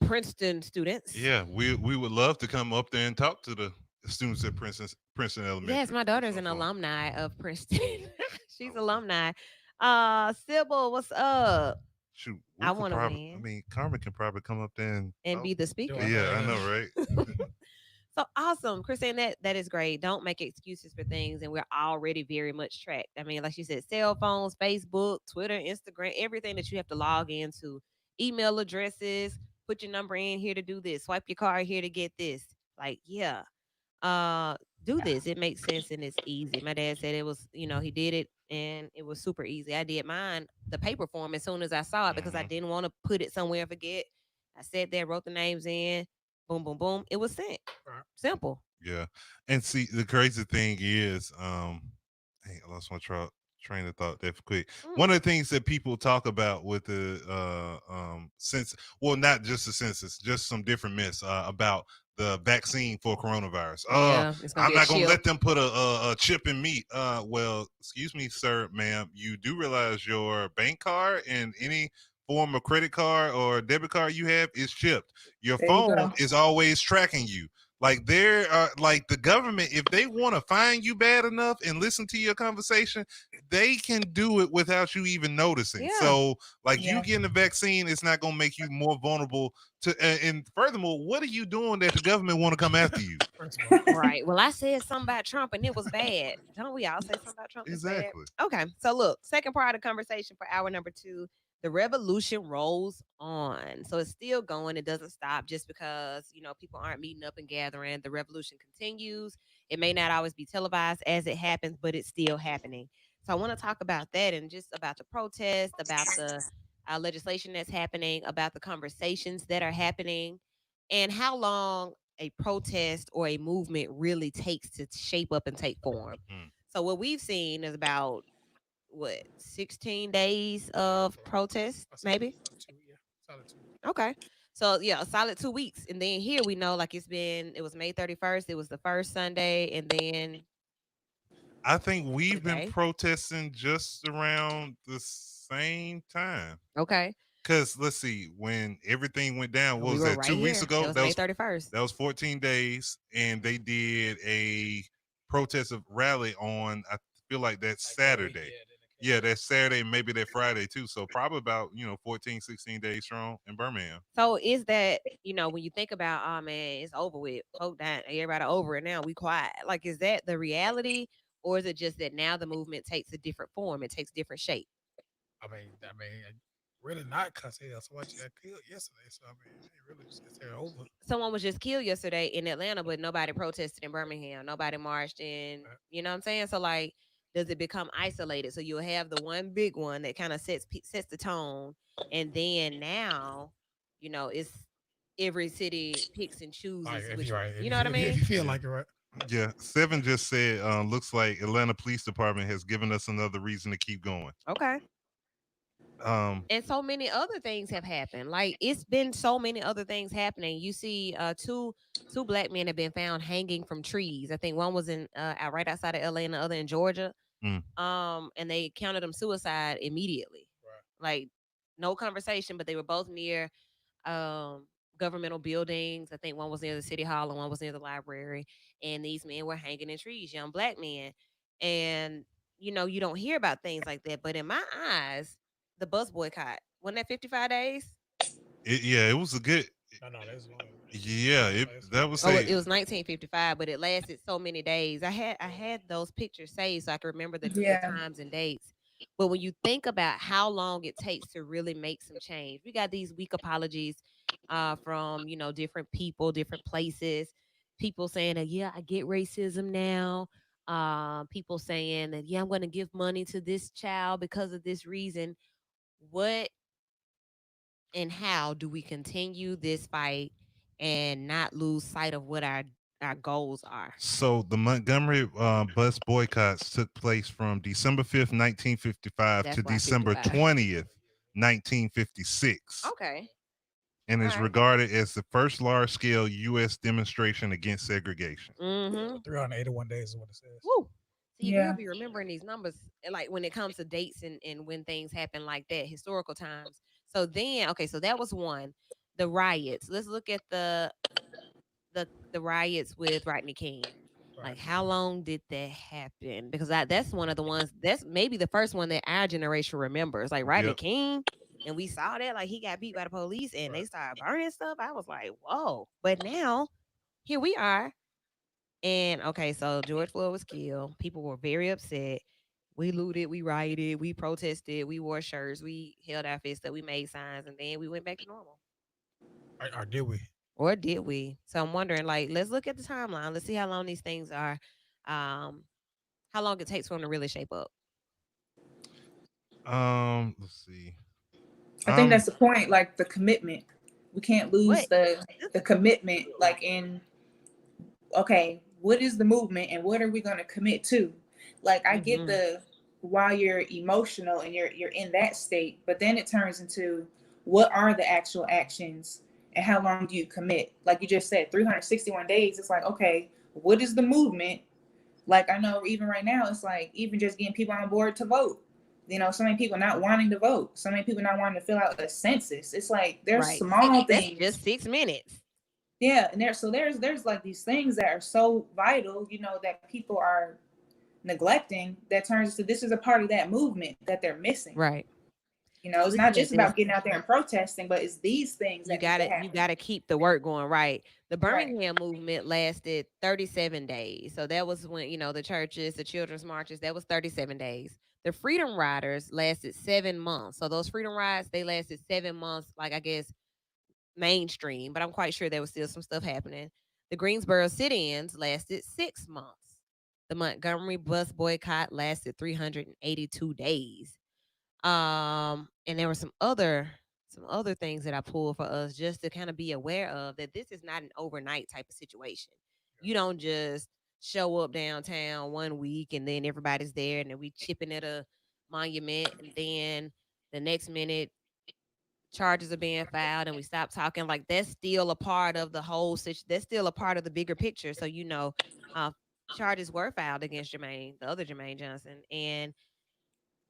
Speaker 2: Princeton students.
Speaker 4: Yeah, we would love to come up there and talk to the students at Princeton
Speaker 2: Yes,
Speaker 4: Elementary.
Speaker 2: my daughter's
Speaker 4: So
Speaker 2: an
Speaker 4: fun.
Speaker 2: alumni of Princeton. She's
Speaker 4: Okay.
Speaker 2: alumni. Sybil, what's up?
Speaker 4: Shoot, we
Speaker 2: I
Speaker 4: could
Speaker 2: want to
Speaker 4: probably. I
Speaker 2: win
Speaker 4: mean, Carmen can probably come up there and
Speaker 2: and
Speaker 4: talk.
Speaker 2: be the
Speaker 3: Do
Speaker 2: speaker.
Speaker 3: it.
Speaker 4: Yeah, I know, right?
Speaker 2: So awesome, Christine. That is great. Don't make excuses for things, and we're already very much tracked. I mean, like you said, cell phones, Facebook, Twitter, Instagram, everything that you have to log into, email addresses, put your number in here to do this, swipe your card here to get this. Like, yeah, uh, do this. It makes sense and it's easy. My dad said it was, he did it and it was super easy. I did mine, the paper form, as soon as I saw it because I
Speaker 4: Hmm.
Speaker 2: didn't want to put it somewhere and forget. I sat there, wrote the names in, boom, boom, boom. It was sent.
Speaker 3: Right.
Speaker 2: Simple.
Speaker 4: Yeah, and see, the crazy thing is, dang, I lost my train of thought that quick. One
Speaker 2: Mm.
Speaker 4: of the things that people talk about with the sense, well, not just the census, just some different myths about the vaccine for coronavirus.
Speaker 2: Yeah, it's gonna
Speaker 4: I'm
Speaker 2: be a
Speaker 4: not gonna
Speaker 2: chip.
Speaker 4: let them put a chip in me. Well, excuse me, sir, ma'am, you do realize your bank card and any form of credit card or debit card you have is chipped. Your
Speaker 5: There you
Speaker 4: phone
Speaker 5: go.
Speaker 4: is always tracking you. Like there are like the government, if they want to find you bad enough and listen to your conversation, they can do it without you even noticing.
Speaker 2: Yeah.
Speaker 4: So like you
Speaker 5: Yeah.
Speaker 4: getting the vaccine, it's not gonna make you more vulnerable to. And furthermore, what are you doing that the government want to come after you?
Speaker 3: First of all,
Speaker 2: Right. Well, I said something about Trump and it was bad. Don't we all say something about Trump that's bad?
Speaker 4: Exactly.
Speaker 2: Okay. So look, second part of the conversation for hour number 2. The revolution rolls on. So it's still going. It doesn't stop just because, people aren't meeting up and gathering. The revolution continues. It may not always be televised as it happens, but it's still happening. So I want to talk about that and just about the protest, about the legislation that's happening, about the conversations that are happening, and how long a protest or a movement really takes to shape up and take form.
Speaker 4: Mm.
Speaker 2: So what we've seen is about what 16 days of protest, maybe.
Speaker 3: solid two, yeah, solid two.
Speaker 2: Okay. So yeah, a solid 2 weeks. And then here we know like it was May 31st. It was the first Sunday. And then
Speaker 4: I think we've been
Speaker 2: today.
Speaker 4: protesting just around the same time.
Speaker 2: Okay.
Speaker 4: Because let's see, when everything went down, what
Speaker 2: We
Speaker 4: was
Speaker 2: were
Speaker 4: that?
Speaker 2: right
Speaker 4: 2 weeks
Speaker 2: here. That
Speaker 4: ago?
Speaker 2: was May 31st.
Speaker 4: That was 14 days, and they did a protest rally on, I feel like that's
Speaker 3: Like that week,
Speaker 4: Saturday.
Speaker 3: yeah. Then it
Speaker 4: Yeah,
Speaker 3: came.
Speaker 4: that's Saturday, maybe that Friday too. So probably about, 14, 16 days strong in Birmingham.
Speaker 2: So is that, when you think about, oh man, it's over with, folk down, everybody over it now, we quiet. Like, is that the reality, or is it just that now the movement takes a different form, it takes different shape?
Speaker 3: Really not because someone got killed yesterday. So I mean, it really just they're over.
Speaker 2: Someone was just killed yesterday in Atlanta, but nobody protested in Birmingham. Nobody marched in. You know what I'm saying? So like, does it become isolated? So you'll have the one big one that kind of sets the tone, and then now, it's every city picks and
Speaker 3: Like
Speaker 2: chooses
Speaker 3: if
Speaker 2: which
Speaker 3: you're
Speaker 2: one.
Speaker 3: right,
Speaker 2: You know what I
Speaker 3: if
Speaker 2: mean?
Speaker 3: you feel
Speaker 4: Yeah.
Speaker 3: like you're right.
Speaker 4: Yeah. Seven just said, looks like Atlanta Police Department has given us another reason to keep going.
Speaker 2: Okay.
Speaker 4: Um,
Speaker 2: And so many other things have happened. Like it's been so many other things happening. You see, two black men have been found hanging from trees. I think one was in right outside of LA and the other in Georgia.
Speaker 4: mm.
Speaker 2: And they counted them suicide immediately.
Speaker 3: Right.
Speaker 2: Like no conversation, but they were both near um governmental buildings. I think one was near the city hall and one was near the library. And these men were hanging in trees, young black men. And you don't hear about things like that. But in my eyes, the bus boycott, wasn't that 55 days?
Speaker 4: It was a good.
Speaker 3: No, that's long.
Speaker 4: Yeah, that would
Speaker 2: Oh,
Speaker 4: say.
Speaker 2: it was 1955, but it lasted so many days. I had those pictures saved so I could remember the
Speaker 5: Yeah.
Speaker 2: times and dates. But when you think about how long it takes to really make some change, we got these weak apologies from different people, different places. People saying that yeah, I get racism now. People saying that yeah, I'm going to give money to this child because of this reason. What and how do we continue this fight and not lose sight of what our goals are?
Speaker 4: So the Montgomery bus boycotts took place from December 5th, 1955
Speaker 2: That's
Speaker 4: to
Speaker 2: why
Speaker 4: December
Speaker 2: 55.
Speaker 4: 20th, 1956,
Speaker 2: Okay.
Speaker 4: and
Speaker 2: All
Speaker 4: is
Speaker 2: right.
Speaker 4: regarded as the first large-scale U.S. demonstration against segregation.
Speaker 2: Mm-hmm.
Speaker 3: 381 days is what it says.
Speaker 2: Woo. See, we'll
Speaker 5: Yeah.
Speaker 2: be remembering these numbers like when it comes to dates and when things happen like that, historical times. So then, okay, so that was one. The riots. Let's look at the riots with Rodney King.
Speaker 3: Right.
Speaker 2: Like, how long did that happen? Because that's one of the ones. That's maybe the first one that our generation remembers. Like Rodney
Speaker 4: Yep.
Speaker 2: King, and we saw that. Like he got beat by the police, and they
Speaker 3: Right.
Speaker 2: started burning stuff. I was like, whoa! But now here we are, and okay, so George Floyd was killed. People were very upset. We looted, we rioted, we protested, we wore shirts, we held our fists up, we made signs, and then we went back to normal.
Speaker 3: Or did we?
Speaker 2: Or did we? So I'm wondering, like, let's look at the timeline. Let's see how long these things are, um, how long it takes for them to really shape up.
Speaker 4: Let's see.
Speaker 5: I think
Speaker 4: Um,
Speaker 5: that's the point, like the commitment. We can't lose
Speaker 2: What?
Speaker 5: the commitment, like in okay, what is the movement and what are we gonna commit to? Like I get
Speaker 2: Mm-hmm.
Speaker 5: the while you're emotional and you're in that state, but then it turns into what are the actual actions and how long do you commit? Like you just said, 361 days. It's like, okay, what is the movement? Like I know even right now, it's like even just getting people on board to vote. So many people not wanting to vote, so many people not wanting to fill out a census. It's like there's
Speaker 2: Right.
Speaker 5: small
Speaker 2: That's
Speaker 5: things.
Speaker 2: just 6 minutes.
Speaker 5: Yeah, and there's like these things that are so vital, that people are neglecting that turns to this is a part of that movement that they're missing.
Speaker 2: Right.
Speaker 5: It's not
Speaker 2: Looking at
Speaker 5: just
Speaker 2: this,
Speaker 5: about getting out there and protesting, but it's these things
Speaker 2: you
Speaker 5: that need
Speaker 2: got
Speaker 5: to
Speaker 2: to you
Speaker 5: happen.
Speaker 2: got to keep the work going right. The
Speaker 5: Right.
Speaker 2: Birmingham movement lasted 37 days. So that was when, the churches, the children's marches, that was 37 days. The Freedom Riders lasted 7 months. So those Freedom Rides, they lasted 7 months, like I guess mainstream, but I'm quite sure there was still some stuff happening. The Greensboro sit-ins lasted 6 months. The Montgomery bus boycott lasted 382 days. And there were some other things that I pulled for us just to kind of be aware of that this is not an overnight type of situation. You don't just show up downtown one week and then everybody's there and then we chipping at a monument and then the next minute charges are being filed and we stop talking. Like that's still a part of the whole situation. That's still a part of the bigger picture. So uh charges were filed against Jermaine, the other Jermaine Johnson, and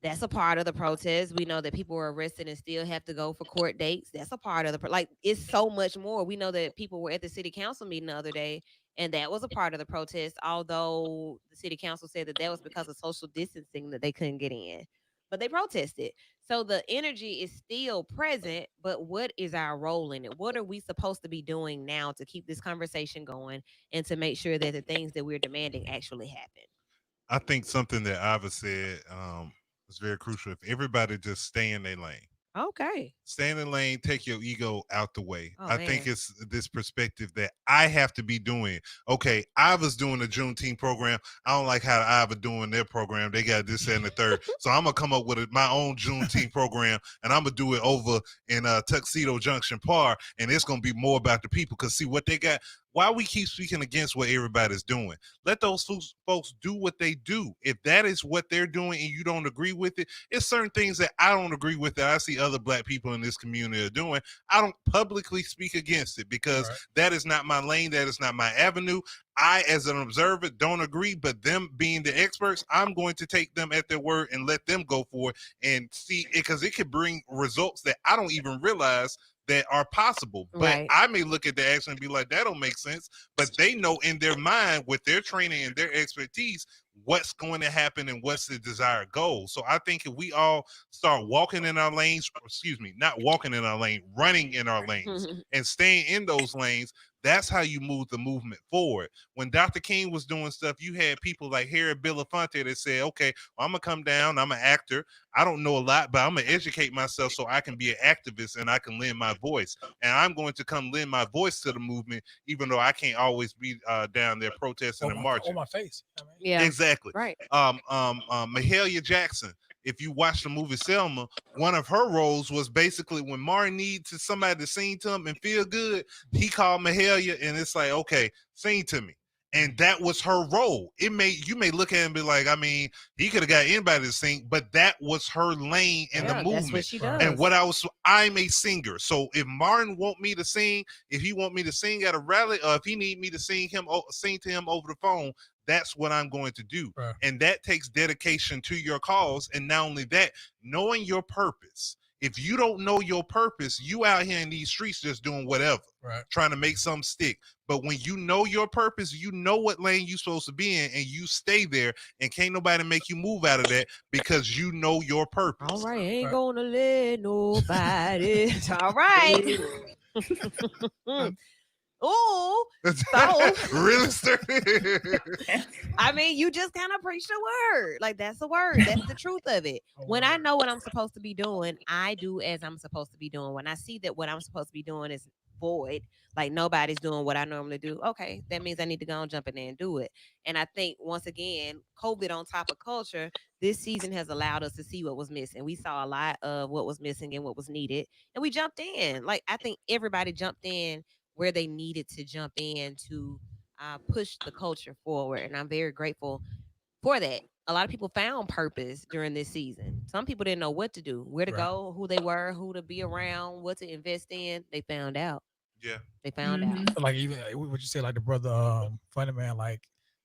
Speaker 2: that's a part of the protest. We know that people were arrested and still have to go for court dates. That's a part of like it's so much more. We know that people were at the city council meeting the other day And that was a part of the protest, although the city council said that that was because of social distancing that they couldn't get in. But they protested. So the energy is still present, but what is our role in it? What are we supposed to be doing now to keep this conversation going and to make sure that the things that we're demanding actually happen?
Speaker 4: I think something that Ava said was very crucial. If everybody just stay in their lane,
Speaker 2: Okay.
Speaker 4: stay in the lane, take your ego out the way.
Speaker 2: Oh
Speaker 4: I think
Speaker 2: man.
Speaker 4: it's this perspective that I have to be doing. Okay, Iva's doing a Juneteenth program. I don't like how Iva doing their program. They got this and the third. So I'm gonna come up with my own Juneteenth program, and I'm gonna do it over in Tuxedo Junction Park, and it's gonna be more about the people. Cause see what they got. Why we keep speaking against what everybody's doing? Let those folks do what they do. If that is what they're doing and you don't agree with it, it's certain things that I don't agree with that I see other black people in this community are doing. I don't publicly speak against it because that is not my lane. That is not my avenue. I, as an observer, don't agree, but them being the experts, I'm going to take them at their word and let them go for it and see it because it could bring results that I don't even realize that are possible. But
Speaker 2: Right.
Speaker 4: I may look at the action and be like, that don't make sense. But they know in their mind with their training and their expertise what's going to happen and what's the desired goal. So I think if we all start walking in our lanes, or excuse me, not walking in our lane, running in our lanes and staying in those lanes, that's how you move the movement forward. When Dr. King was doing stuff, you had people like Harry Belafonte that said, okay, well, I'm going to come down. I'm an actor. I don't know a lot, but I'm going to educate myself so I can be an activist and I can lend my voice. And I'm going to come lend my voice to the movement, even though I can't always be down there protesting and marching.
Speaker 3: On my face. I mean.
Speaker 2: Yeah.
Speaker 4: Exactly.
Speaker 2: Right.
Speaker 4: Mahalia Jackson, if you watch the movie Selma, one of her roles was basically when Martin needs somebody to sing to him and feel good, he called Mahalia and it's like, okay, sing to me. And that was her role. You may look at it and be like, I mean, he could have got anybody to sing, but that was her lane in the
Speaker 2: Yeah,
Speaker 4: movement.
Speaker 2: that's what she does.
Speaker 4: And I'm a singer. So if Martin want me to sing, if he want me to sing at a rally, or if he need me to sing to him over the phone, that's what I'm going to do.
Speaker 3: Right.
Speaker 4: And that takes dedication to your cause. And not only that, knowing your purpose. If you don't know your purpose, you out here in these streets just doing whatever, trying to make something stick. But when you know your purpose, you know what lane you're supposed to be in, and you stay there, and can't nobody make you move out of that because you know your purpose.
Speaker 2: All right, ain't gonna let nobody. All right. Oh, so
Speaker 4: really sturdy.
Speaker 2: I mean, you just kind of preach the word. Like that's the word. That's the truth of it. When I know what I'm supposed to be doing, I do as I'm supposed to be doing. When I see that what I'm supposed to be doing is void, like nobody's doing what I normally do, okay, that means I need to go and jump in there and do it. And I think once again, COVID on top of culture, this season has allowed us to see what was missing. We saw a lot of what was missing and what was needed, and we jumped in. Like I think everybody jumped in where they needed to jump in to push the culture forward. And I'm very grateful for that. A lot of people found purpose during this season. Some people didn't know what to do, where to go, who they were, who to be around, what to invest in. They found out.
Speaker 4: Yeah.
Speaker 2: They found out.
Speaker 3: So like even what you said, like the brother Funny Man, like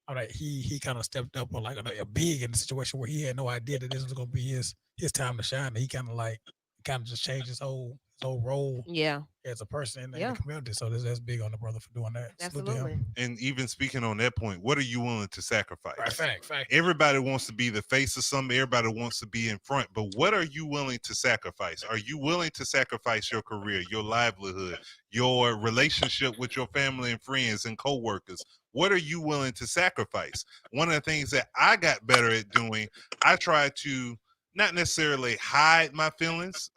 Speaker 3: all right, he kind of stepped up on like a big in the situation where he had no idea that this was gonna be his time to shine. He kind of just changed his whole role
Speaker 2: Yeah.
Speaker 3: as a person in the community. So that's big on the brother for doing that.
Speaker 2: Absolutely.
Speaker 4: And even speaking on that point, what are you willing to sacrifice?
Speaker 3: Fact.
Speaker 4: Everybody wants to be the face of something. Everybody wants to be in front. But what are you willing to sacrifice? Are you willing to sacrifice your career, your livelihood, your relationship with your family and friends and coworkers? What are you willing to sacrifice? One of the things that I got better at doing, I try to not necessarily hide my feelings,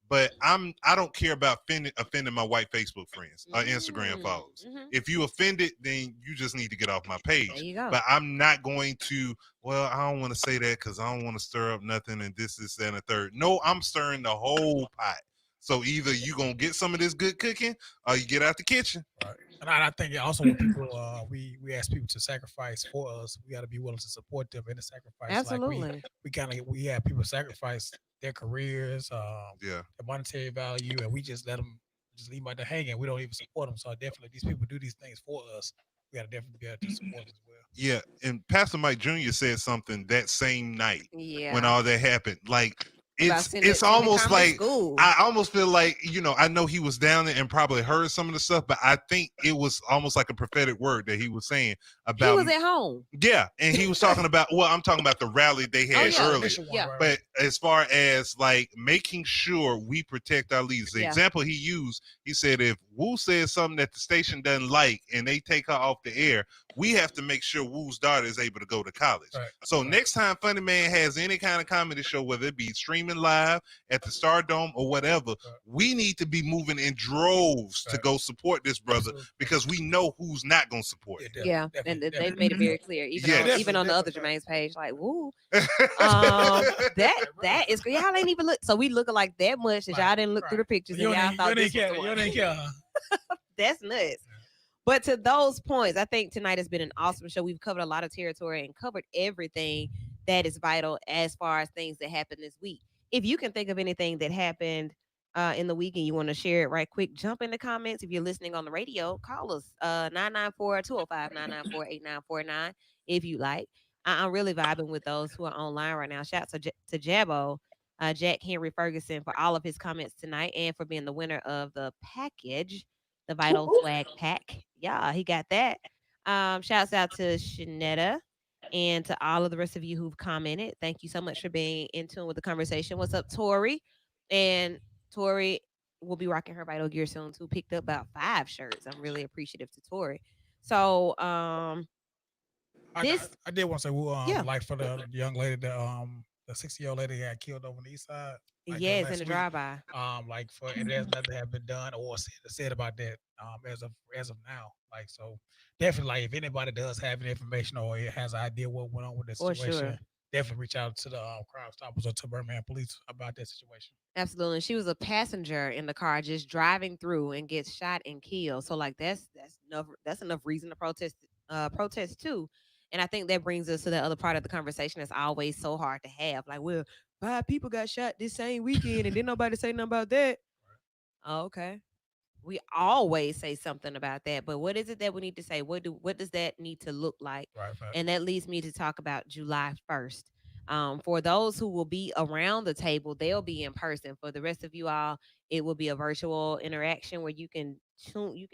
Speaker 4: but I don't care about offending my white Facebook friends or Instagram followers.
Speaker 2: Mm-hmm.
Speaker 4: If you offended, then you just need to get off my page.
Speaker 2: There you go.
Speaker 4: But I'm not going to, well, I don't want to say that because I don't want to stir up nothing and this, that, and the third. No, I'm stirring the whole pot. So either you going to get some of this good cooking or you get out the kitchen.
Speaker 3: Right. And I think also when people, we ask people to sacrifice for us, we got to be willing to support them in the sacrifice.
Speaker 2: Absolutely.
Speaker 3: Like we have people sacrifice their careers, their monetary value, and we just let them leave them out there hanging. We don't even support them. So definitely, these people do these things for us. We got to definitely be able to support them as well.
Speaker 4: Yeah, and Pastor Mike Jr. said something that same night
Speaker 2: Yeah.
Speaker 4: when all that happened. Like
Speaker 2: about
Speaker 4: it's
Speaker 2: sending
Speaker 4: almost
Speaker 2: Common to
Speaker 4: like
Speaker 2: school.
Speaker 4: I almost feel like, I know he was down there and probably heard some of the stuff, but I think it was almost like a prophetic word that he was saying
Speaker 2: He
Speaker 4: about.
Speaker 2: was at home.
Speaker 4: Yeah, and he was talking about, well, I'm talking about the rally they
Speaker 2: Oh
Speaker 4: had
Speaker 2: yeah,
Speaker 4: earlier.
Speaker 3: Initial one,
Speaker 2: yeah,
Speaker 3: right,
Speaker 4: But as far as like making sure we protect our leaders, the
Speaker 2: Yeah.
Speaker 4: example he used, he said if Wu says something that the station doesn't like and they take her off the air, we have to make sure Wu's daughter is able to go to college.
Speaker 3: right.
Speaker 4: So
Speaker 3: Right.
Speaker 4: next time Funny Man has any kind of comedy show, whether it be streaming live at the Stardome or whatever, we need to be moving in droves to
Speaker 3: Right.
Speaker 4: go support this brother
Speaker 3: Absolutely.
Speaker 4: because we know who's not going to support
Speaker 3: Yeah,
Speaker 4: him.
Speaker 3: definitely,
Speaker 2: yeah,
Speaker 3: definitely,
Speaker 2: and they've
Speaker 3: definitely.
Speaker 2: made it
Speaker 5: Mhm.
Speaker 2: very clear. Even
Speaker 4: Yeah,
Speaker 2: on even on the other
Speaker 3: definitely.
Speaker 2: Jermaine's page, like, woo.
Speaker 3: Right.
Speaker 2: That is great. Y'all ain't even look. So we looking like that much that y'all
Speaker 3: Right,
Speaker 2: didn't look through the
Speaker 3: right.
Speaker 2: pictures
Speaker 3: You
Speaker 2: and
Speaker 3: don't
Speaker 2: y'all
Speaker 3: even,
Speaker 2: thought this was the
Speaker 3: you
Speaker 2: one.
Speaker 3: don't even care. Huh?
Speaker 2: That's nuts. But to those points, I think tonight has been an awesome show. We've covered a lot of territory and covered everything that is vital as far as things that happened this week. If you can think of anything that happened in the week and you want to share it right quick, jump in the comments. If you're listening on the radio, call us 994-205-994-8949 if you like. I'm really vibing with those who are online right now. Shout out to Jabo, Jack Henry Ferguson, for all of his comments tonight and for being the winner of the package, the Vital Swag Pack. Yeah, he got that. Shouts out to Shanetta and to all of the rest of you who've commented. Thank you so much for being in tune with the conversation. What's up, Tori? And Tori will be rocking her Vital gear soon too. Picked up about 5 shirts. I'm really appreciative to Tori. So this
Speaker 3: I did want to say, well,
Speaker 2: yeah.
Speaker 3: like for the young lady, the 60-year-old lady that got killed over on the east side, like
Speaker 2: Yes, in
Speaker 3: last
Speaker 2: the
Speaker 3: week.
Speaker 2: drive-by.
Speaker 3: Like for and there's nothing have been done or said about that as of now. Like so, definitely, like if anybody does have any information or it has an idea what went on with the
Speaker 2: For
Speaker 3: situation,
Speaker 2: sure.
Speaker 3: definitely reach out to the Crime Stoppers or to Birmingham Police about that situation.
Speaker 2: Absolutely. She was a passenger in the car just driving through and gets shot and killed. So like that's enough reason to protest too. And I think that brings us to the other part of the conversation that's always so hard to have. Like, well, 5 people got shot this same weekend and didn't nobody say nothing about that. Oh, okay. We always say something about that, but what is it that we need to say? What does that need to look like?
Speaker 3: Right, fact.
Speaker 2: And that leads me to talk about July 1st. For those who will be around the table, they'll be in person. For the rest of you all, it will be a virtual interaction where you can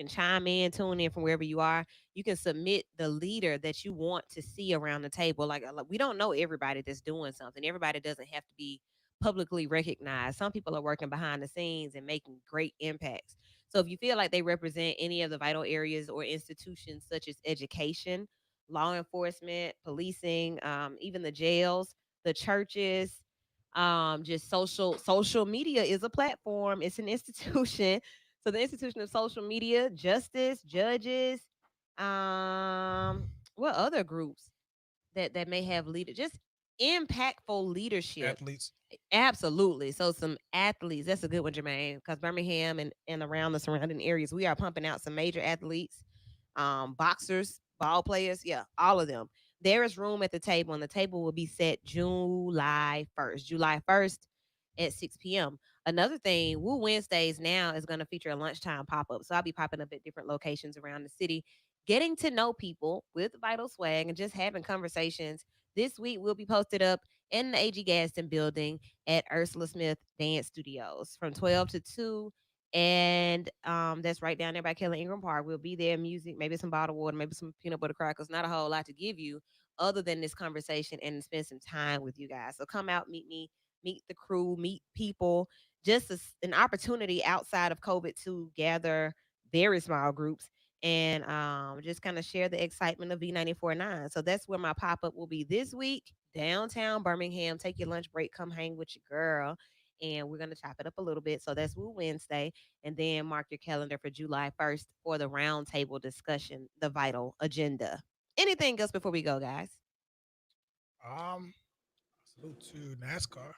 Speaker 2: chime in, tune in from wherever you are. You can submit the leader that you want to see around the table. Like we don't know everybody that's doing something. Everybody doesn't have to be publicly recognized. Some people are working behind the scenes and making great impacts. So if you feel like they represent any of the vital areas or institutions such as education, law enforcement, policing, even the jails, the churches, just social media is a platform. It's an institution. So the institution of social media, justice, judges, what other groups that may have leader just impactful leadership.
Speaker 3: Athletes.
Speaker 2: Absolutely. So some athletes. That's a good one, Jermaine, because Birmingham and around the surrounding areas, we are pumping out some major athletes, boxers, ball players. Yeah, all of them. There is room at the table, and the table will be set July 1st. July 1st at 6 p.m. Another thing, Woo Wednesdays now is going to feature a lunchtime pop-up. So I'll be popping up at different locations around the city, getting to know people with Vital Swag and just having conversations. This week we'll be posted up in the AG Gaston building at Ursula Smith Dance Studios from 12 to 2. And that's right down there by Kelly Ingram Park. We'll be there, music, maybe some bottled water, maybe some peanut butter crackers. Not a whole lot to give you other than this conversation and spend some time with you guys. So come out, meet me, meet the crew, meet people. Just an opportunity outside of COVID to gather very small groups and just kind of share the excitement of V94.9. So that's where my pop up will be this week, downtown Birmingham. Take your lunch break, come hang with your girl, and we're gonna chop it up a little bit. So that's Woo Wednesday, and then mark your calendar for July 1st for the roundtable discussion, the vital agenda. Anything else before we go, guys?
Speaker 3: Um, salute to NASCAR.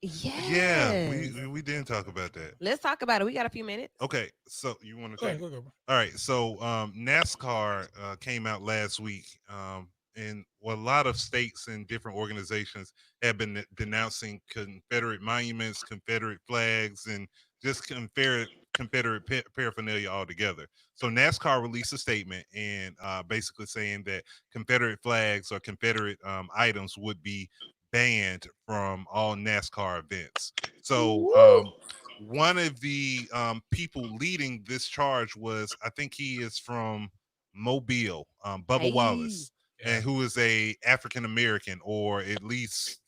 Speaker 4: Yeah,
Speaker 2: Yes.
Speaker 4: we didn't talk about that.
Speaker 2: Let's talk about it. We got a few minutes.
Speaker 4: Okay, so you want to
Speaker 3: Go
Speaker 4: say?
Speaker 3: ahead, go, bro.
Speaker 4: All right, so NASCAR came out last week, and a lot of states and different organizations have been denouncing Confederate monuments, Confederate flags, and just Confederate paraphernalia altogether. So NASCAR released a statement and basically saying that Confederate flags or Confederate items would be banned from all NASCAR events. So
Speaker 2: Woo.
Speaker 4: one of the people leading this charge was, I think he is from Mobile, Bubba
Speaker 2: Hey,
Speaker 4: Wallace,
Speaker 3: Yeah.
Speaker 4: and who is a African American, or at least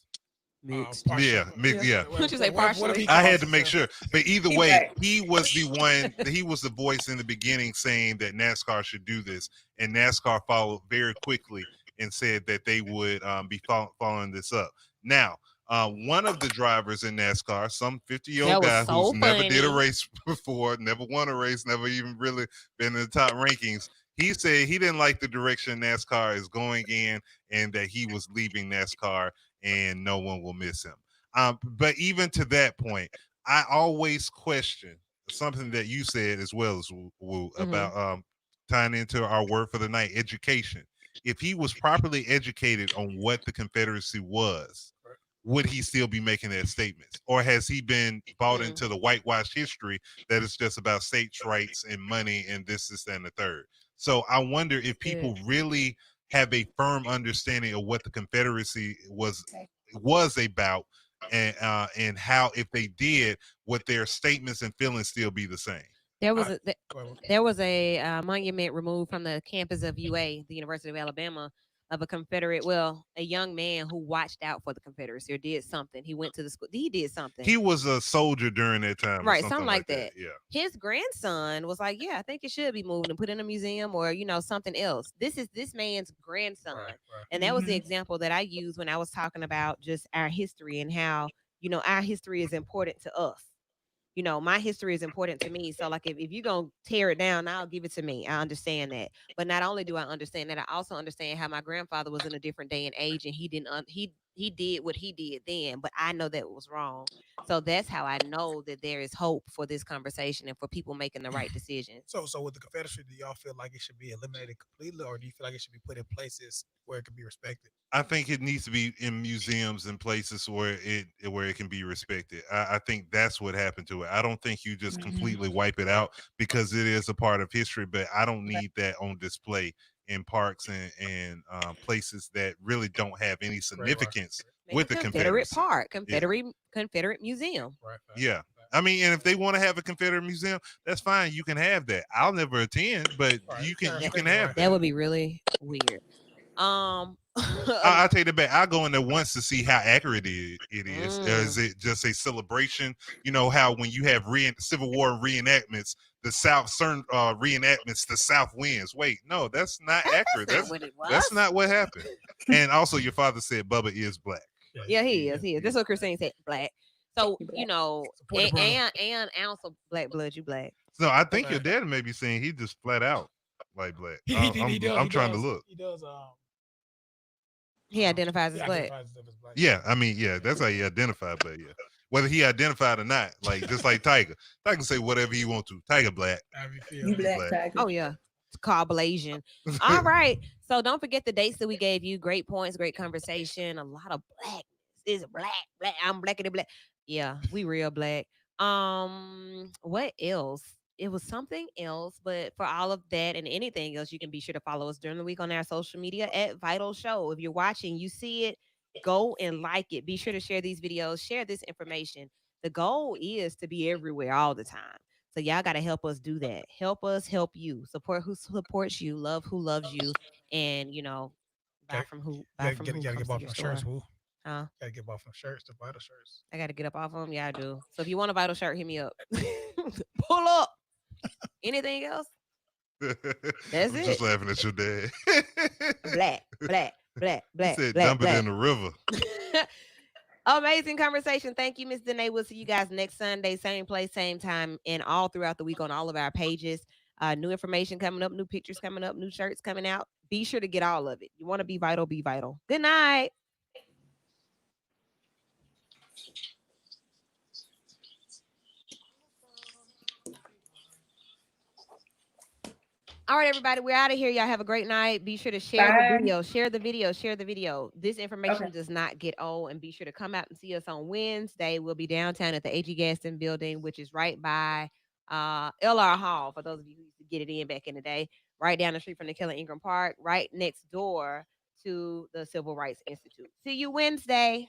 Speaker 2: mixed.
Speaker 4: yeah, yeah.
Speaker 2: What'd you say,
Speaker 3: What if
Speaker 2: partially?
Speaker 3: he
Speaker 4: I had
Speaker 3: calls
Speaker 4: to make
Speaker 3: himself-
Speaker 4: sure. But either
Speaker 5: He
Speaker 4: way,
Speaker 5: black.
Speaker 4: he was the one, he was the voice in the beginning saying that NASCAR should do this. And NASCAR followed very quickly and said that they would be following this up. Now, one of the drivers in NASCAR, some 50-year-old
Speaker 2: That was
Speaker 4: guy who's
Speaker 2: so
Speaker 4: never did a
Speaker 2: funny.
Speaker 4: race before, never won a race, never even really been in the top rankings, he said he didn't like the direction NASCAR is going in, and that he was leaving NASCAR and no one will miss him. But even to that point, I always question something that you said as well as Woo, about tying into our word for the night, education. If he was properly educated on what the Confederacy was, would he still be making that statements, or has he been bought
Speaker 2: Mm.
Speaker 4: into the whitewash history that it's just about states' rights and money and this, and the third? So I wonder if
Speaker 2: Good.
Speaker 4: people really have a firm understanding of what the Confederacy was about, and how, if they did, would their statements and feelings still be the same?
Speaker 2: There was
Speaker 3: I-
Speaker 2: a
Speaker 3: well,
Speaker 2: there was a monument removed from the campus of UA, the University of Alabama, of a Confederate, well, a young man who watched out for the Confederacy or did something. He went to the school. He did something.
Speaker 4: He was a soldier during that time, or
Speaker 2: Right,
Speaker 4: something like that. Yeah.
Speaker 2: His grandson was like, "Yeah, I think it should be moved and put in a museum or something else." This is this man's grandson,
Speaker 3: right.
Speaker 2: and that was the
Speaker 5: Mhm.
Speaker 2: example that I used when I was talking about just our history and how our history is important to us. My history is important to me. So, like, if you're gonna tear it down, I'll give it to me. I understand that. But not only do I understand that, I also understand how my grandfather was in a different day and age, and he didn't. He did what he did then, but I know that it was wrong. So that's how I know that there is hope for this conversation and for people making the right decisions.
Speaker 3: So with the Confederacy, do y'all feel like it should be eliminated completely, or do you feel like it should be put in places where it can be respected?
Speaker 4: I think it needs to be in museums and places where it can be respected. I think that's what happened to it. I don't think you just
Speaker 5: Mhm.
Speaker 4: completely wipe it out, because it is a part of history. But I don't need that on display in parks and places that really don't have any significance
Speaker 2: Make
Speaker 4: with
Speaker 2: a
Speaker 4: the
Speaker 2: Confederate
Speaker 4: Confederacy.
Speaker 2: park,
Speaker 4: Yeah.
Speaker 2: Confederate museum.
Speaker 3: Right.
Speaker 4: Yeah. I mean, and if they want to have a Confederate museum, that's fine. You can have that. I'll never attend, but
Speaker 3: Right.
Speaker 4: you
Speaker 3: Yeah,
Speaker 4: can
Speaker 3: respect it,
Speaker 4: have
Speaker 3: right.
Speaker 2: That
Speaker 4: that.
Speaker 2: would be really weird.
Speaker 4: I'll take it back. I'll go in there once to see how accurate it is. Is
Speaker 2: Mm.
Speaker 4: it just a celebration? You know how when you have Civil War reenactments, the South certain reenactments, the South wins. Wait, no, that's not accurate.
Speaker 2: That's not what it was.
Speaker 4: That's not what happened. And also, your father said Bubba is black.
Speaker 2: Yeah, he is. He is. That's what Christine said. Black. So
Speaker 5: He black.
Speaker 3: Support the brother.
Speaker 2: and ounce of black blood. You black.
Speaker 4: So I think your
Speaker 3: Okay.
Speaker 4: dad may be saying he just flat out like black.
Speaker 3: He
Speaker 4: I'm
Speaker 3: does.
Speaker 4: trying to look.
Speaker 3: He does.
Speaker 2: He identifies as
Speaker 3: he
Speaker 2: black.
Speaker 3: identifies himself as black.
Speaker 4: Yeah, I mean, yeah, that's how he identified. But yeah, whether he identified or not, like just like Tiger can say whatever he want to. Tiger black.
Speaker 3: However you feel.
Speaker 5: You black
Speaker 4: black.
Speaker 5: tiger.
Speaker 2: Oh yeah. It's called Blasian. All right. So don't forget the dates that we gave you. Great points, great conversation. A lot of black. Is black. I'm blackity black. Yeah, we real black. What else? It was something else, but for all of that and anything else, you can be sure to follow us during the week on our social media at Vital Show. If you're watching, you see it, go and like it. Be sure to share these videos, share this information. The goal is to be everywhere all the time. So y'all got to help us do that. Help us help you. Support who supports you. Love who loves you. And buy
Speaker 3: Okay.
Speaker 2: from who
Speaker 3: Gotta
Speaker 2: comes
Speaker 3: get
Speaker 2: to
Speaker 3: off
Speaker 2: your
Speaker 3: from
Speaker 2: store.
Speaker 3: shirts, woo.
Speaker 2: Huh?
Speaker 3: Gotta get off from shirts, the Vital shirts.
Speaker 2: I got to get up off them. Yeah, I do. So if you want a Vital shirt, hit me up. Pull up. Anything else?
Speaker 4: I'm
Speaker 2: it.
Speaker 4: just laughing at your dad.
Speaker 2: Black.
Speaker 4: He said
Speaker 2: black,
Speaker 4: dump
Speaker 2: black.
Speaker 4: it in the river.
Speaker 2: Amazing conversation. Thank you, Miss Danae. We'll see you guys next Sunday, same place, same time, and all throughout the week on all of our pages. New information coming up, new pictures coming up, new shirts coming out. Be sure to get all of it. You want to be vital, be vital. Good night. All right, everybody, we're out of here. Y'all have a great night. Be sure to share the
Speaker 5: Bye.
Speaker 2: video, share the video, share the video. This information
Speaker 5: Okay.
Speaker 2: does not get old. And be sure to come out and see us on Wednesday. We'll be downtown at the A.G. Gaston building, which is right by L.R. Hall, for those of you who used to get it in back in the day, right down the street from the Keller Ingram Park, right next door to the Civil Rights Institute. See you Wednesday.